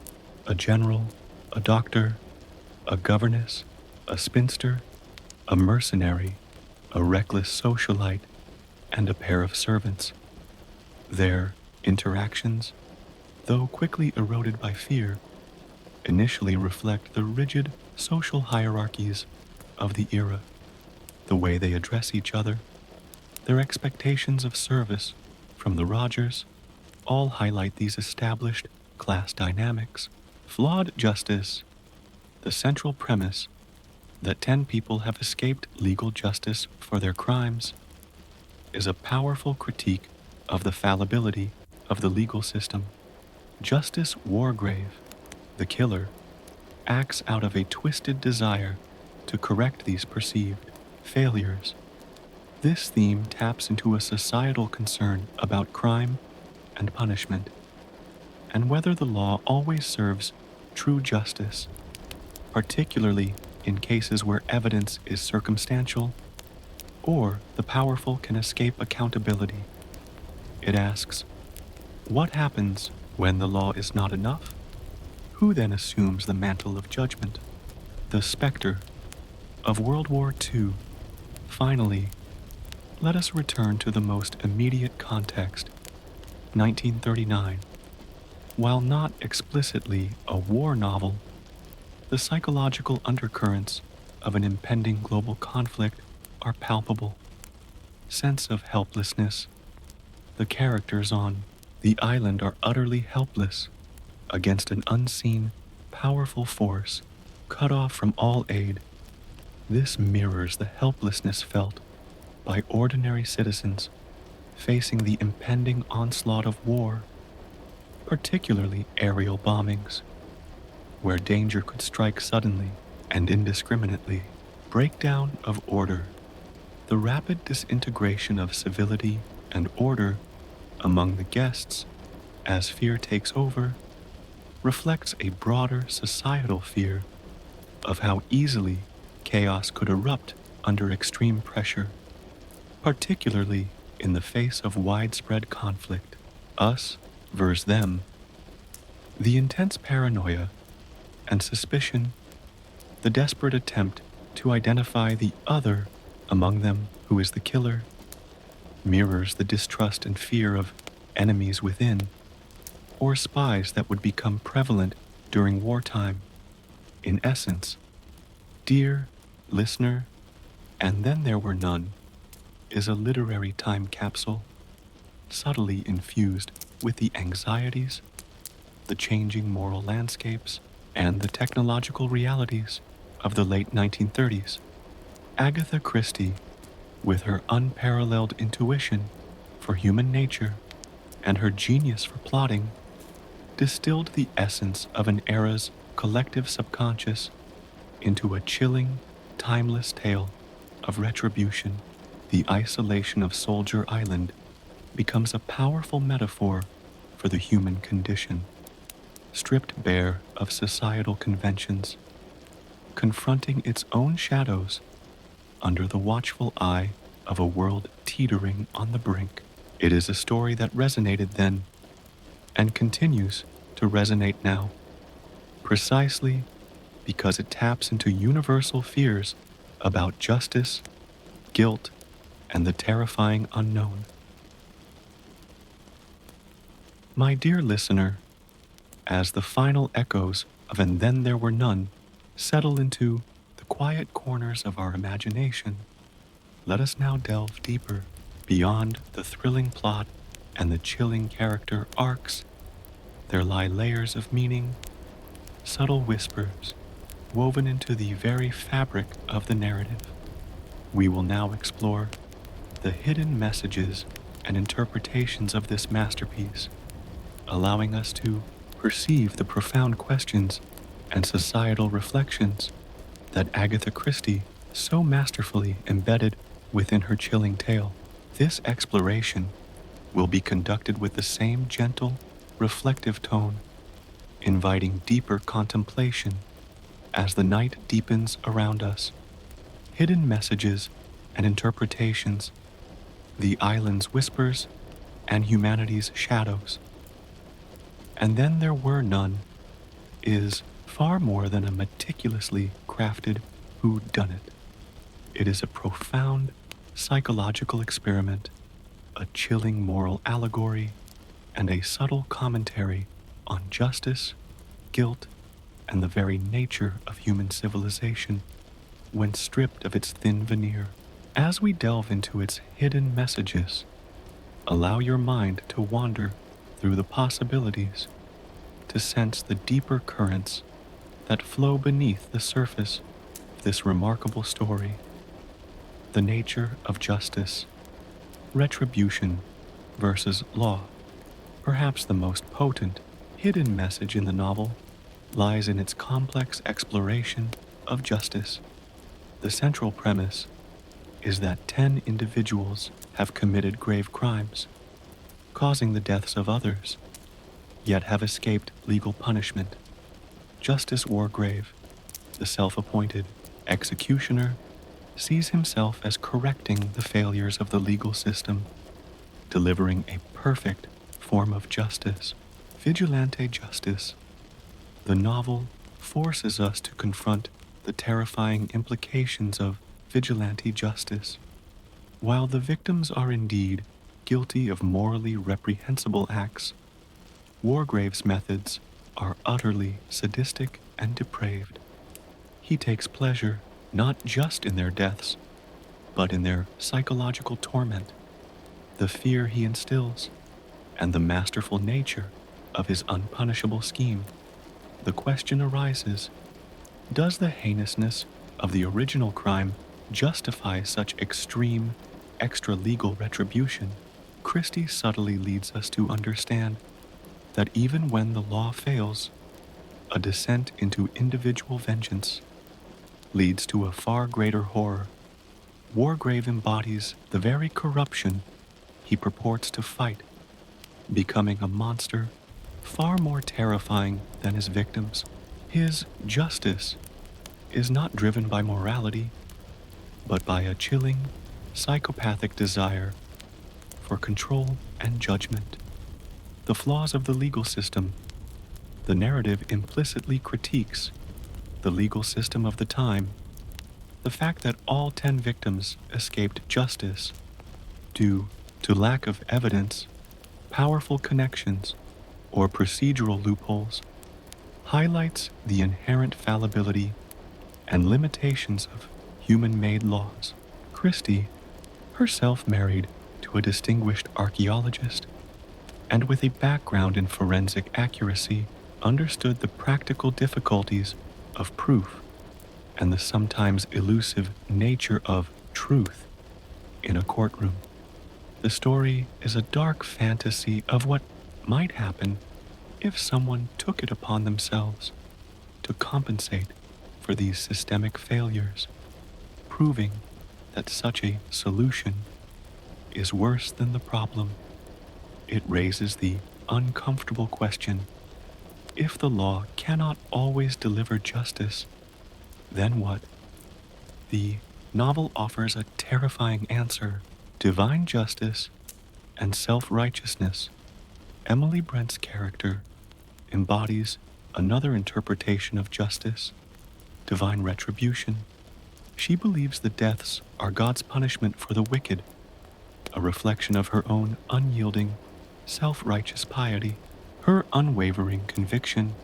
a general, a doctor, a governess, a spinster, a mercenary, a reckless socialite, and a pair of servants. Their interactions, though quickly eroded by fear, initially reflect the rigid social hierarchies of the era. The way they address each other, their expectations of service from the Rogers, all highlight these established class dynamics. Flawed justice. The central premise that 10 people have escaped legal justice for their crimes is a powerful critique of the fallibility of the legal system. Justice Wargrave, the killer, acts out of a twisted desire to correct these perceived failures. This theme taps into a societal concern about crime and punishment, and whether the law always serves true justice, particularly in cases where evidence is circumstantial or the powerful can escape accountability. It asks, what happens when the law is not enough? Who then assumes the mantle of judgment? The specter of World War II. Finally, let us return to the most immediate context, 1939. While not explicitly a war novel, the psychological undercurrents of an impending global conflict are palpable. Sense of helplessness. The characters on the island are utterly helpless against an unseen, powerful force, cut off from all aid. This mirrors the helplessness felt by ordinary citizens facing the impending onslaught of war, particularly aerial bombings, where danger could strike suddenly and indiscriminately. Breakdown of order. The rapid disintegration of civility and order among the guests as fear takes over reflects a broader societal fear of how easily chaos could erupt under extreme pressure, particularly in the face of widespread conflict. Us versus them. The intense paranoia and suspicion, the desperate attempt to identify the other among them who is the killer, mirrors the distrust and fear of enemies within, or spies that would become prevalent during wartime. In essence, Dear Listener, And Then There Were None is a literary time capsule, subtly infused with the anxieties, the changing moral landscapes, and the technological realities of the late 1930s. Agatha Christie, with her unparalleled intuition for human nature and her genius for plotting, distilled the essence of an era's collective subconscious into a chilling, timeless tale of retribution. The isolation of Soldier Island becomes a powerful metaphor for the human condition, stripped bare of societal conventions, confronting its own shadows under the watchful eye of a world teetering on the brink. It is a story that resonated then and continues to resonate now, precisely because it taps into universal fears about justice, guilt, and the terrifying unknown. My dear listener, as the final echoes of And Then There Were None settle into the quiet corners of our imagination, let us now delve deeper beyond the thrilling plot and the chilling character arcs. There lie layers of meaning, subtle whispers, woven into the very fabric of the narrative. We will now explore the hidden messages and interpretations of this masterpiece, allowing us to perceive the profound questions and societal reflections that Agatha Christie so masterfully embedded within her chilling tale. This exploration will be conducted with the same gentle, reflective tone, inviting deeper contemplation as the night deepens around us. Hidden messages and interpretations, the island's whispers and humanity's shadows. And then there were none is far more than a meticulously crafted whodunit. It is a profound psychological experiment, a chilling moral allegory, and a subtle commentary on justice, guilt, and the very nature of human civilization when stripped of its thin veneer. As we delve into its hidden messages, allow your mind to wander through the possibilities, to sense the deeper currents that flow beneath the surface of this remarkable story. The nature of justice, retribution versus law. Perhaps the most potent, hidden message in the novel lies in its complex exploration of justice. The central premise is that 10 individuals have committed grave crimes, causing the deaths of others, yet have escaped legal punishment. Justice Wargrave, the self-appointed executioner, sees himself as correcting the failures of the legal system, delivering a perfect form of justice, vigilante justice. The novel forces us to confront the terrifying implications of vigilante justice. While the victims are indeed guilty of morally reprehensible acts, Wargrave's methods are utterly sadistic and depraved. He takes pleasure not just in their deaths, but in their psychological torment, the fear he instills, and the masterful nature of his unpunishable scheme. The question arises, does the heinousness of the original crime justify such extreme, extra-legal retribution? Christie subtly leads us to understand that even when the law fails, a descent into individual vengeance leads to a far greater horror. Wargrave embodies the very corruption he purports to fight, becoming a monster far more terrifying than his victims. His justice is not driven by morality, but by a chilling, psychopathic desire for control and judgment. The flaws of the legal system. The narrative implicitly critiques the legal system of the time. The fact that all 10 victims escaped justice due to lack of evidence, powerful connections, or procedural loopholes highlights the inherent fallibility and limitations of human-made laws. Christie, herself married to a distinguished archaeologist and with a background in forensic accuracy, understood the practical difficulties of proof and the sometimes elusive nature of truth in a courtroom. The story is a dark fantasy of what might happen if someone took it upon themselves to compensate for these systemic failures, proving that such a solution is worse than the problem. It raises the uncomfortable question, if the law cannot always deliver justice, then what? The novel offers a terrifying answer. Divine justice and self-righteousness. Emily Brent's character embodies another interpretation of justice, divine retribution. She believes the deaths are God's punishment for the wicked, a reflection of her own unyielding, self-righteous piety. Her unwavering conviction,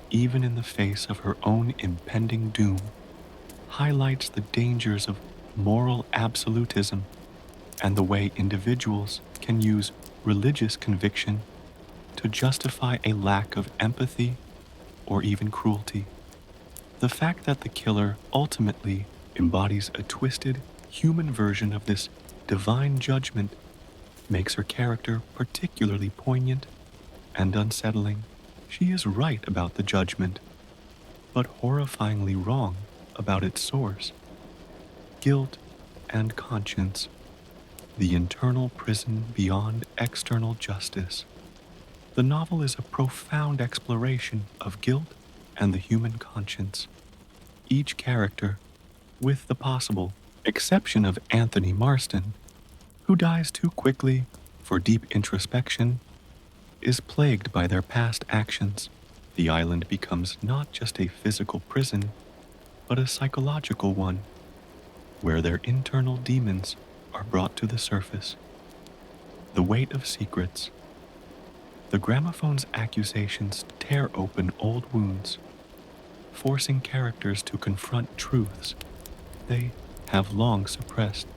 even in the face of her own impending doom, highlights the dangers of moral absolutism and the way individuals can use religious conviction to justify a lack of empathy or even cruelty. The fact that the killer ultimately embodies a twisted, human version of this divine judgment makes her character particularly poignant and unsettling. She is right about the judgment, but horrifyingly wrong about its source. guilt and conscience, the internal prison beyond external justice. The novel is a profound exploration of guilt and the human conscience. Each character, with the possible exception of Anthony Marston, who dies too quickly for deep introspection, is plagued by their past actions. The island becomes not just a physical prison, but a psychological one, where their internal demons are brought to the surface. The weight of secrets. The gramophone's accusations tear open old wounds, forcing characters to confront truths they have long suppressed.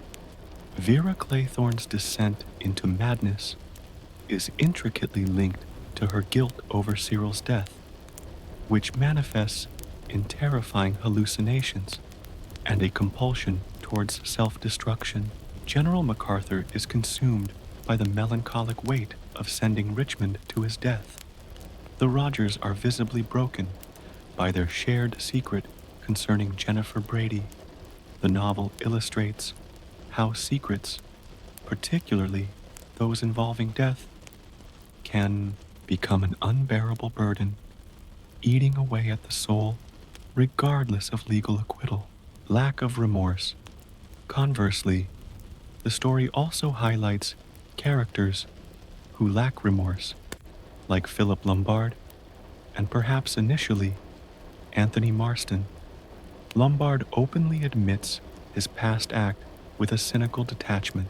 Vera Claythorne's descent into madness is intricately linked to her guilt over Cyril's death, which manifests in terrifying hallucinations and a compulsion towards self-destruction. General MacArthur is consumed by the melancholic weight of sending Richmond to his death. The Rogers are visibly broken by their shared secret concerning Jennifer Brady. The novel illustrates how secrets, particularly those involving death, can become an unbearable burden, eating away at the soul regardless of legal acquittal. Lack of remorse. Conversely, the story also highlights characters who lack remorse, like Philip Lombard, and perhaps initially, Anthony Marston. Lombard openly admits his past act with a cynical detachment,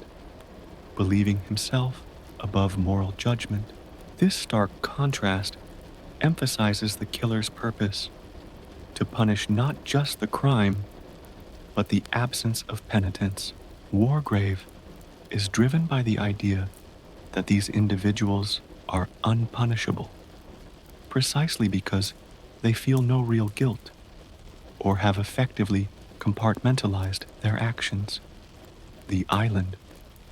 believing himself above moral judgment. This stark contrast emphasizes the killer's purpose to punish not just the crime, but the absence of penitence. Wargrave is driven by the idea that these individuals are unpunishable, precisely because they feel no real guilt or have effectively compartmentalized their actions. The island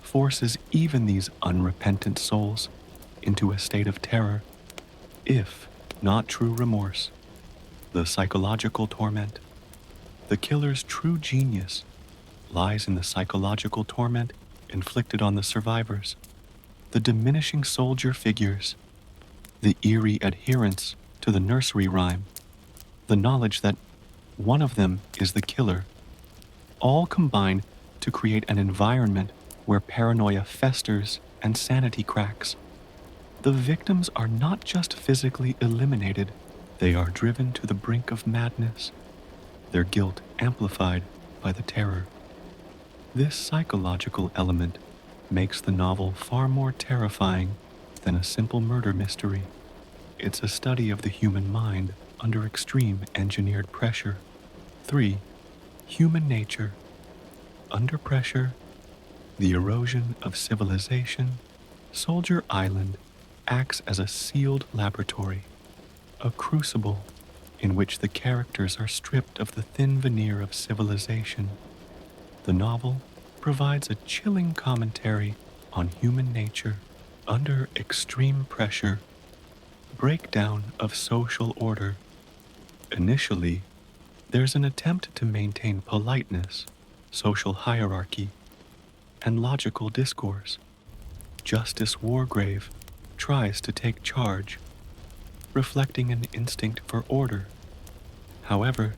forces even these unrepentant souls into a state of terror, if not true remorse. The psychological torment. The killer's true genius lies in the psychological torment inflicted on the survivors, the diminishing soldier figures, the eerie adherence to the nursery rhyme, the knowledge that one of them is the killer, all combine to create an environment where paranoia festers and sanity cracks. The victims are not just physically eliminated, they are driven to the brink of madness, their guilt amplified by the terror. This psychological element makes the novel far more terrifying than a simple murder mystery. It's a study of the human mind under extreme engineered pressure. 3. Human nature. Under pressure, the erosion of civilization, Soldier Island acts as a sealed laboratory, a crucible in which the characters are stripped of the thin veneer of civilization. The novel provides a chilling commentary on human nature under extreme pressure, breakdown of social order. Initially, there's an attempt to maintain politeness, social hierarchy, and logical discourse. Justice Wargrave tries to take charge, reflecting an instinct for order. However,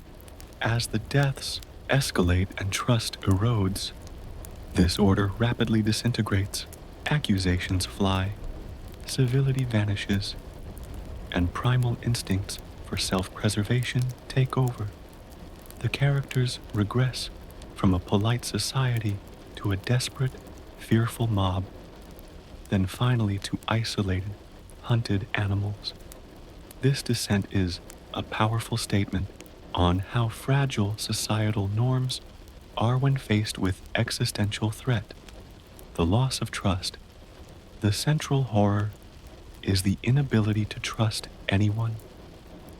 as the deaths escalate and trust erodes, this order rapidly disintegrates. Accusations fly, civility vanishes, and primal instincts for self-preservation take over. The characters regress from a polite society to a desperate, fearful mob, then finally to isolated, hunted animals. This descent is a powerful statement on how fragile societal norms are when faced with existential threat, the loss of trust. The central horror is the inability to trust anyone,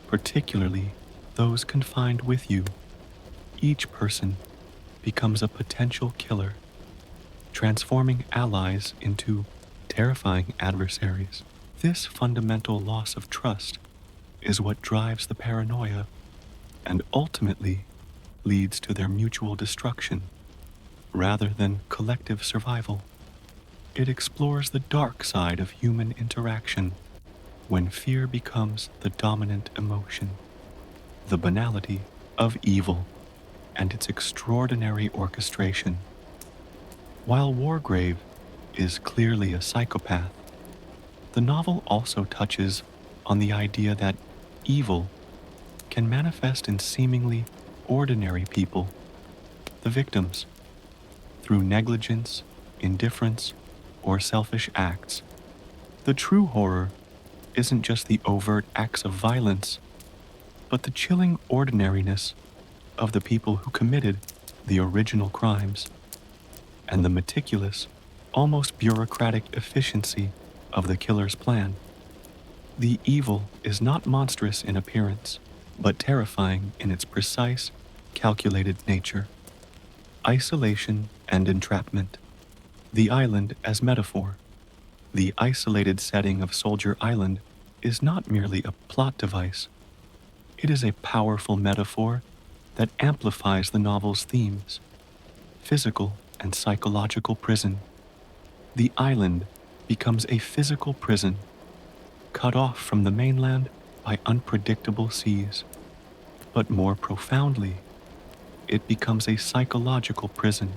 particularly those confined with you. Each person becomes a potential killer, transforming allies into terrifying adversaries. This fundamental loss of trust is what drives the paranoia and ultimately leads to their mutual destruction. rather than collective survival. It explores the dark side of human interaction when fear becomes the dominant emotion, the banality of evil, and its extraordinary orchestration. While Wargrave is clearly a psychopath, the novel also touches on the idea that evil can manifest in seemingly ordinary people, the victims, through negligence, indifference, or selfish acts. The true horror isn't just the overt acts of violence, but the chilling ordinariness of the people who committed the original crimes, and the meticulous, almost bureaucratic efficiency of the killer's plan. The evil is not monstrous in appearance, but terrifying in its precise, calculated nature. Isolation and entrapment. The island as metaphor. The isolated setting of Soldier Island is not merely a plot device. It is a powerful metaphor that amplifies the novel's themes: physical and psychological prison. The island becomes a physical prison, cut off from the mainland by unpredictable seas. But more profoundly, it becomes a psychological prison.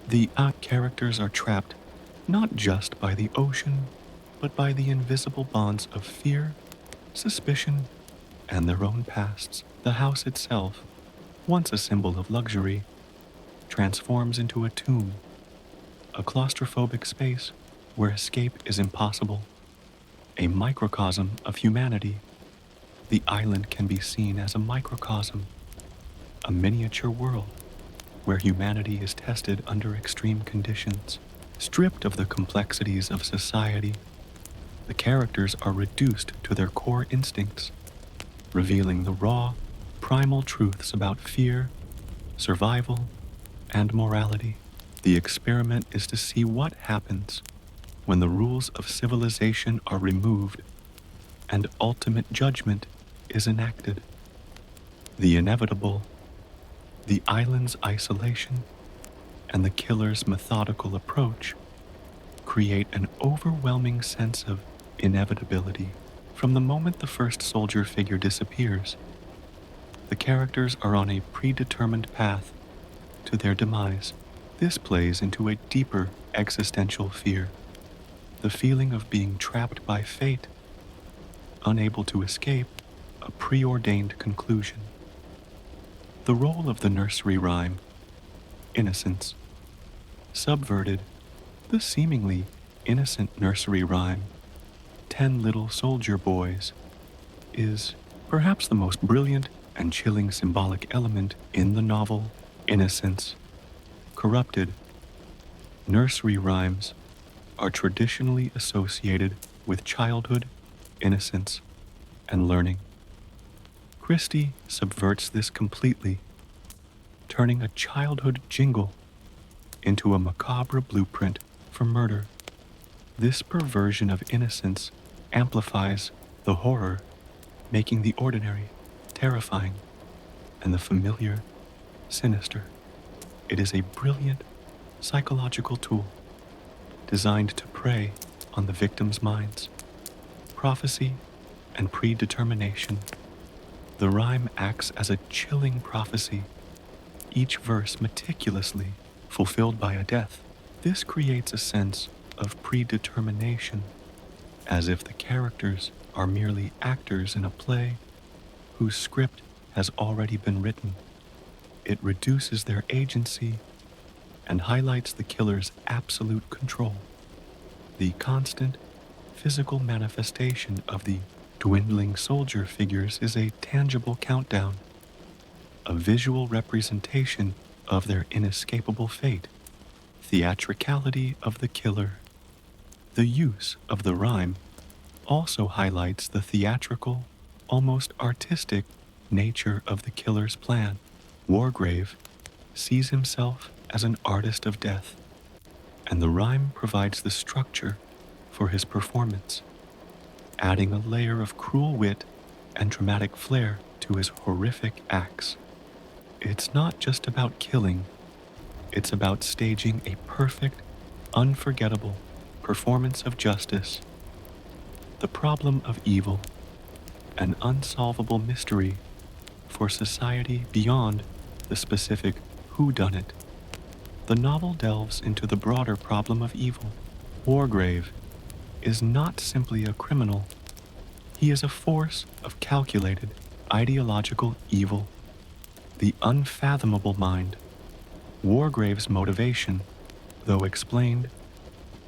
The characters are trapped not just by the ocean, but by the invisible bonds of fear, suspicion, and their own pasts. The house itself, once a symbol of luxury, transforms into a tomb, a claustrophobic space where escape is impossible, a microcosm of humanity. The island can be seen as a microcosm, a miniature world where humanity is tested under extreme conditions. Stripped of the complexities of society, the characters are reduced to their core instincts, revealing the raw, primal truths about fear, survival, and morality. The experiment is to see what happens when the rules of civilization are removed and ultimate judgment is enacted. The inevitable, the island's isolation, and the killer's methodical approach create an overwhelming sense of inevitability. From the moment the first soldier figure disappears, the characters are on a predetermined path to their demise. This plays into a deeper existential fear, the feeling of being trapped by fate, unable to escape a preordained conclusion. The role of the nursery rhyme, innocence, subverted the seemingly innocent nursery rhyme, 10 Little Soldier Boys, is perhaps the most brilliant and chilling symbolic element in the novel. Innocence, corrupted. Nursery rhymes are traditionally associated with childhood, innocence, and learning. Christie subverts this completely, turning a childhood jingle into a macabre blueprint for murder. This perversion of innocence amplifies the horror, making the ordinary terrifying and the familiar sinister. It is a brilliant psychological tool designed to prey on the victim's minds. Prophecy and predetermination. The rhyme acts as a chilling prophecy, each verse meticulously fulfilled by a death. This creates a sense of predetermination, as if the characters are merely actors in a play whose script has already been written. It reduces their agency and highlights the killer's absolute control. The constant physical manifestation of the dwindling soldier figures is a tangible countdown, a visual representation of their inescapable fate. Theatricality of the killer. The use of the rhyme also highlights the theatrical, almost artistic nature of the killer's plan. Wargrave sees himself as an artist of death, and the rhyme provides the structure for his performance, adding a layer of cruel wit and dramatic flair to his horrific acts. It's not just about killing, It's about staging a perfect, unforgettable performance of justice, the problem of evil, an unsolvable mystery for society beyond the specific whodunit. The novel delves into the broader problem of evil. Wargrave is not simply a criminal, he is a force of calculated, ideological evil, the unfathomable mind. Wargrave's motivation, though explained,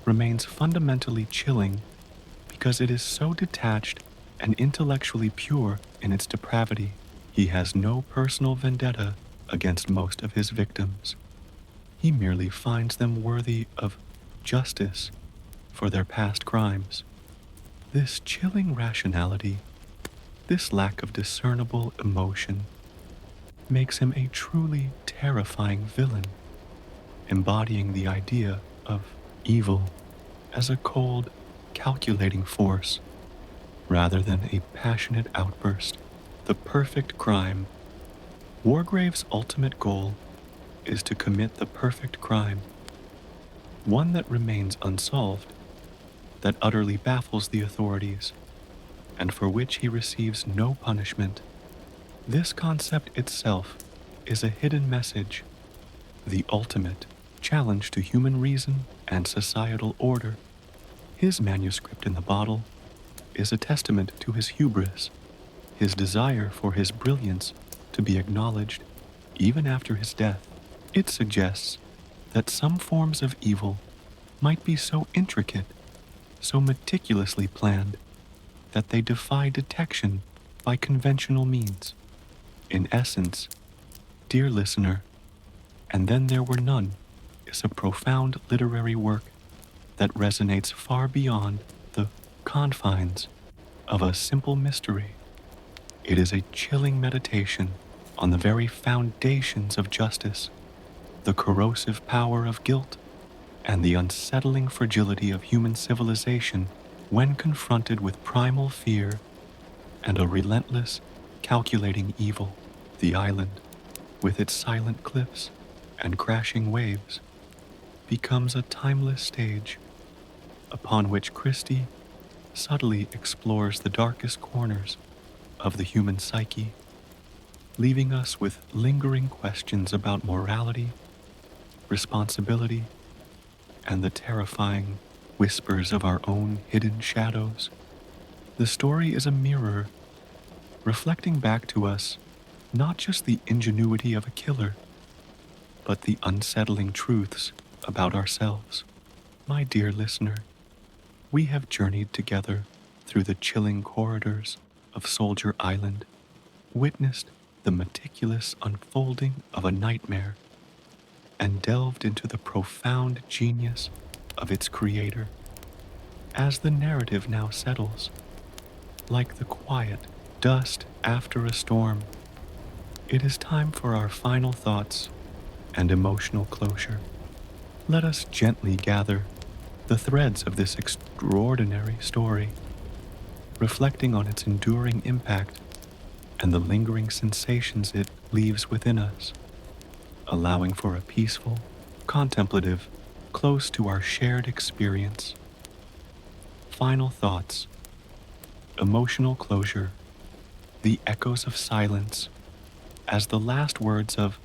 remains fundamentally chilling because it is so detached and intellectually pure in its depravity. He has no personal vendetta against most of his victims. He merely finds them worthy of justice for their past crimes. This chilling rationality, this lack of discernible emotion, makes him a truly terrifying villain, embodying the idea of evil as a cold, calculating force rather than a passionate outburst. The perfect crime. Wargrave's ultimate goal is to commit the perfect crime, one that remains unsolved, that utterly baffles the authorities, and for which he receives no punishment. This concept itself is a hidden message, the ultimate challenge to human reason and societal order. His manuscript in the bottle is a testament to his hubris, his desire for his brilliance to be acknowledged even after his death. It suggests that some forms of evil might be so intricate, so meticulously planned, that they defy detection by conventional means. In essence, dear listener, And Then There Were None is a profound literary work that resonates far beyond the confines of a simple mystery. It is a chilling meditation on the very foundations of justice, the corrosive power of guilt, and the unsettling fragility of human civilization when confronted with primal fear and a relentless, calculating evil. The island, with its silent cliffs and crashing waves, becomes a timeless stage upon which Christie subtly explores the darkest corners of the human psyche, leaving us with lingering questions about morality, responsibility, and the terrifying whispers of our own hidden shadows. The story is a mirror, reflecting back to us not just the ingenuity of a killer, but the unsettling truths about ourselves. My dear listener, we have journeyed together through the chilling corridors of Soldier Island, witnessed the meticulous unfolding of a nightmare, and delved into the profound genius of its creator. As the narrative now settles, like the quiet dust after a storm, it is time for our final thoughts and emotional closure. Let us gently gather the threads of this extraordinary story, reflecting on its enduring impact and the lingering sensations it leaves within us, allowing for a peaceful, contemplative, close to our shared experience. Final thoughts, emotional closure, the echoes of silence, as the last words of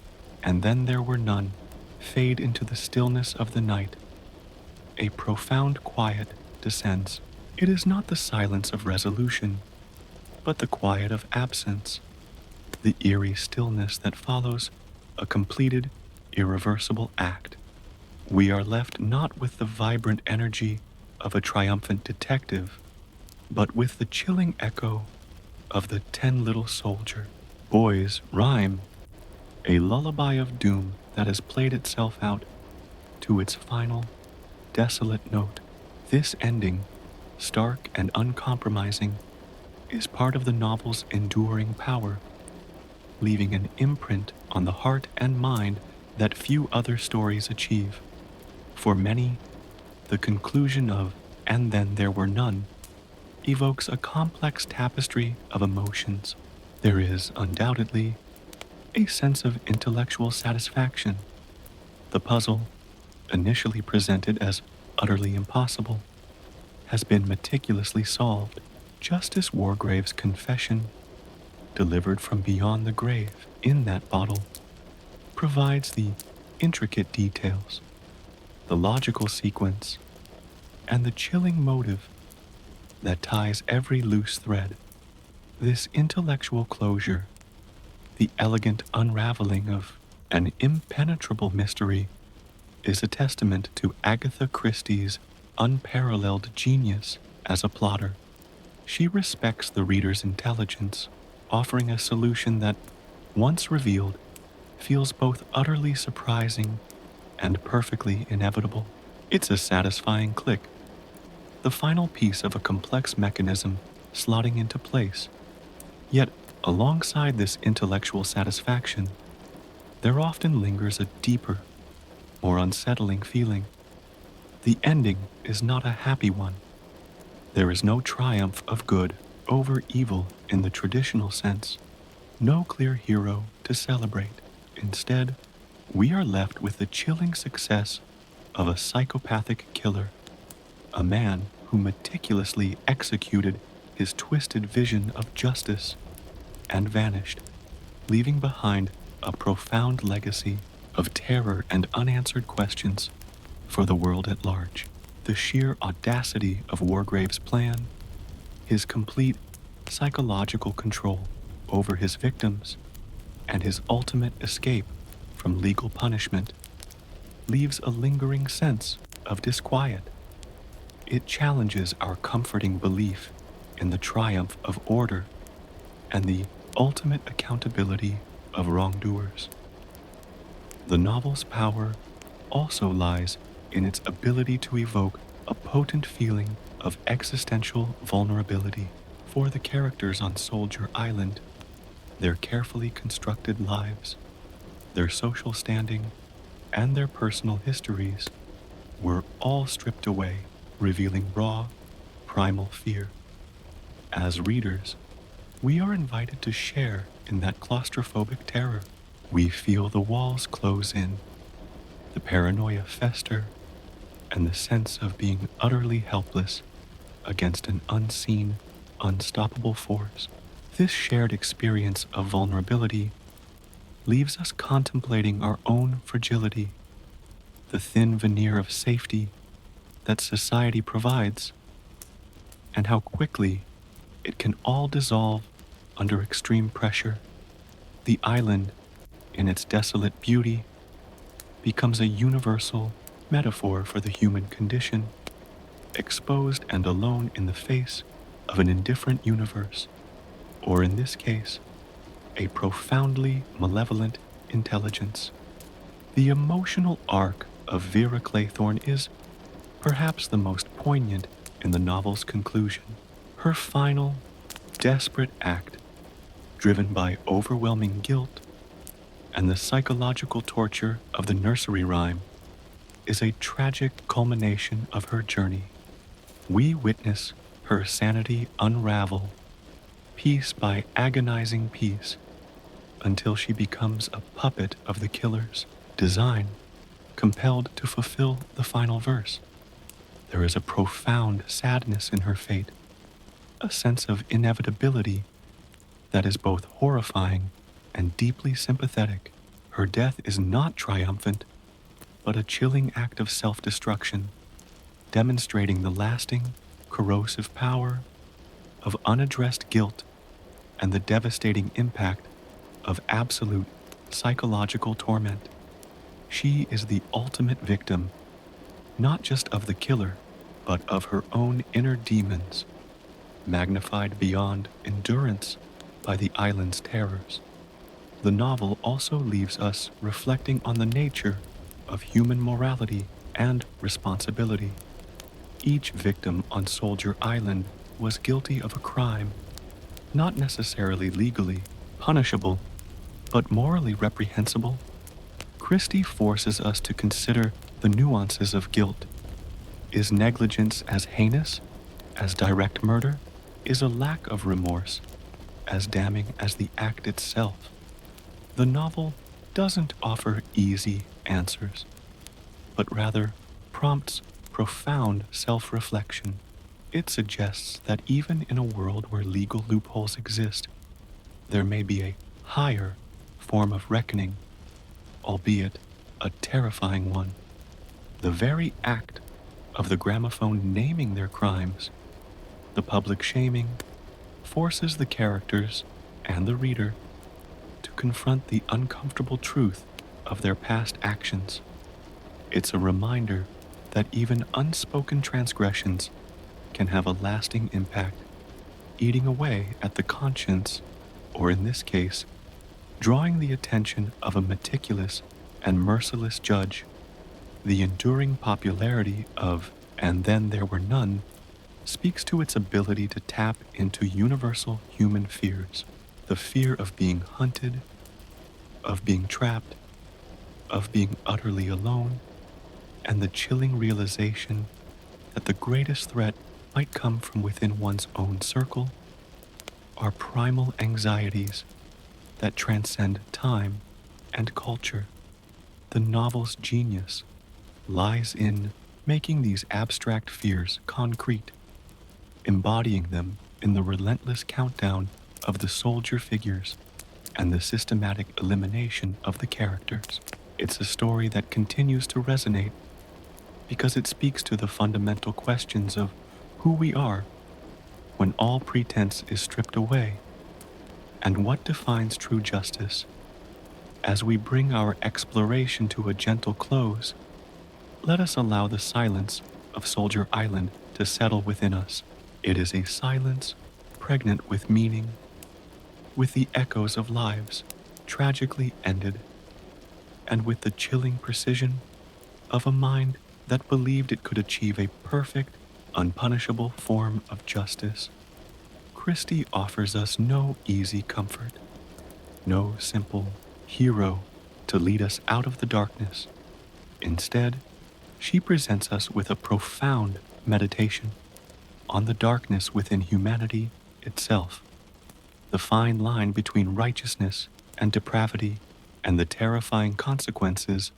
"And Then There Were None" fade into the stillness of the night. A profound quiet descends. It is not the silence of resolution, but the quiet of absence, the eerie stillness that follows a completed, irreversible act. We are left not with the vibrant energy of a triumphant detective, but with the chilling echo of the 10 Little Soldier Boys Rhyme, a lullaby of doom that has played itself out to its final, desolate note. This ending, stark and uncompromising, is part of the novel's enduring power, leaving an imprint on the heart and mind that few other stories achieve. For many, the conclusion of "And Then There Were None" evokes a complex tapestry of emotions. There is, undoubtedly, a sense of intellectual satisfaction, The puzzle, initially presented as utterly impossible, has been meticulously solved. Justice Wargrave's confession, delivered from beyond the grave in that bottle, provides the intricate details, the logical sequence, and the chilling motive that ties every loose thread. This intellectual closure, the elegant unraveling of an impenetrable mystery, is a testament to Agatha Christie's unparalleled genius as a plotter. She respects the reader's intelligence, offering a solution that, once revealed, feels both utterly surprising and perfectly inevitable. It's a satisfying click, the final piece of a complex mechanism slotting into place. Yet, alongside this intellectual satisfaction, there often lingers a deeper, more unsettling feeling. The ending is not a happy one. There is no triumph of good over evil in the traditional sense, no clear hero to celebrate. Instead, we are left with the chilling success of a psychopathic killer, a man who meticulously executed his twisted vision of justice and vanished, leaving behind a profound legacy of terror and unanswered questions for the world at large. The sheer audacity of Wargrave's plan, his complete psychological control over his victims, and his ultimate escape from legal punishment leaves a lingering sense of disquiet. It challenges our comforting belief in the triumph of order and the ultimate accountability of wrongdoers. The novel's power also lies in its ability to evoke a potent feeling of existential vulnerability for the characters on Soldier Island. Their carefully constructed lives, their social standing, and their personal histories were all stripped away, revealing raw, primal fear. As readers, we are invited to share in that claustrophobic terror. We feel the walls close in, the paranoia fester, and the sense of being utterly helpless against an unseen, unstoppable force. This shared experience of vulnerability leaves us contemplating our own fragility, the thin veneer of safety that society provides, and how quickly it can all dissolve under extreme pressure. The island, in its desolate beauty, becomes a universal metaphor for the human condition, exposed and alone in the face of an indifferent universe, or in this case, a profoundly malevolent intelligence. The emotional arc of Vera Claythorne is perhaps the most poignant in the novel's conclusion. Her final, desperate act, driven by overwhelming guilt and the psychological torture of the nursery rhyme, is a tragic culmination of her journey. We witness her sanity unravel, piece by agonizing piece, until she becomes a puppet of the killer's design, compelled to fulfill the final verse. There is a profound sadness in her fate, a sense of inevitability that is both horrifying and deeply sympathetic. Her death is not triumphant, but a chilling act of self-destruction, demonstrating the lasting, corrosive power of unaddressed guilt and the devastating impact of absolute psychological torment. She is the ultimate victim, not just of the killer, but of her own inner demons, magnified beyond endurance by the island's terrors. The novel also leaves us reflecting on the nature of human morality and responsibility. Each victim on Soldier Island was guilty of a crime, not necessarily legally punishable, but morally reprehensible. Christie forces us to consider the nuances of guilt. Is negligence as heinous as direct murder? Is a lack of remorse as damning as the act itself? The novel doesn't offer easy answers. but rather prompts profound self-reflection. It suggests that even in a world where legal loopholes exist, there may be a higher form of reckoning, albeit a terrifying one. The very act of the gramophone naming their crimes, the public shaming, forces the characters and the reader to confront the uncomfortable truth of their past actions. It's a reminder that even unspoken transgressions can have a lasting impact, eating away at the conscience, or in this case, drawing the attention of a meticulous and merciless judge. The enduring popularity of And Then There Were None speaks to its ability to tap into universal human fears: the fear of being hunted, of being trapped, of being utterly alone, and the chilling realization that the greatest threat might come from within one's own circle are primal anxieties that transcend time and culture. The novel's genius lies in making these abstract fears concrete, embodying them in the relentless countdown of the soldier figures and the systematic elimination of the characters. It's a story that continues to resonate because it speaks to the fundamental questions of who we are when all pretense is stripped away, and what defines true justice. As we bring our exploration to a gentle close, let us allow the silence of Soldier Island to settle within us. It is a silence pregnant with meaning, with the echoes of lives tragically ended, and with the chilling precision of a mind that believed it could achieve a perfect, unpunishable form of justice. Christie offers us no easy comfort, no simple hero to lead us out of the darkness. Instead, she presents us with a profound meditation on the darkness within humanity itself, the fine line between righteousness and depravity, and the terrifying consequences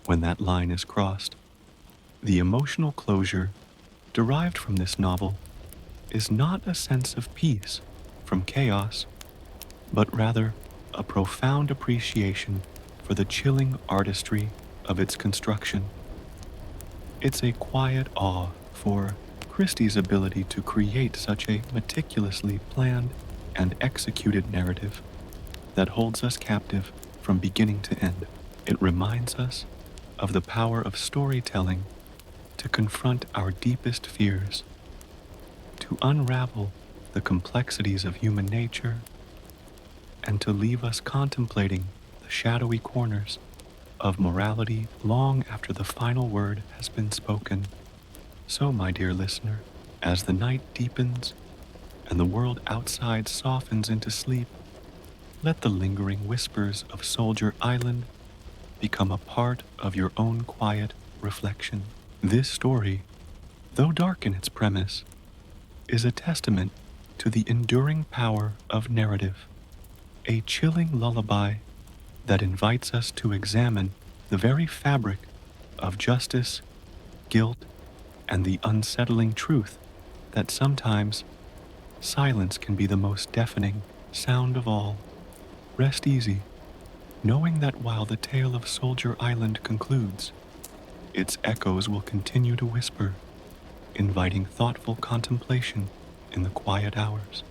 when that line is crossed. The emotional closure derived from this novel is not a sense of peace from chaos, but rather a profound appreciation for the chilling artistry of its construction. It's a quiet awe for Christie's ability to create such a meticulously planned and executed narrative that holds us captive from beginning to end. It reminds us of the power of storytelling to confront our deepest fears, to unravel the complexities of human nature, and to leave us contemplating the shadowy corners of morality long after the final word has been spoken. So, my dear listener, as the night deepens and the world outside softens into sleep, let the lingering whispers of Soldier Island become a part of your own quiet reflection. This story, though dark in its premise, is a testament to the enduring power of narrative, a chilling lullaby that invites us to examine the very fabric of justice, guilt, and the unsettling truth that sometimes silence can be the most deafening sound of all. Rest easy, knowing that while the tale of Soldier Island concludes, its echoes will continue to whisper, inviting thoughtful contemplation in the quiet hours.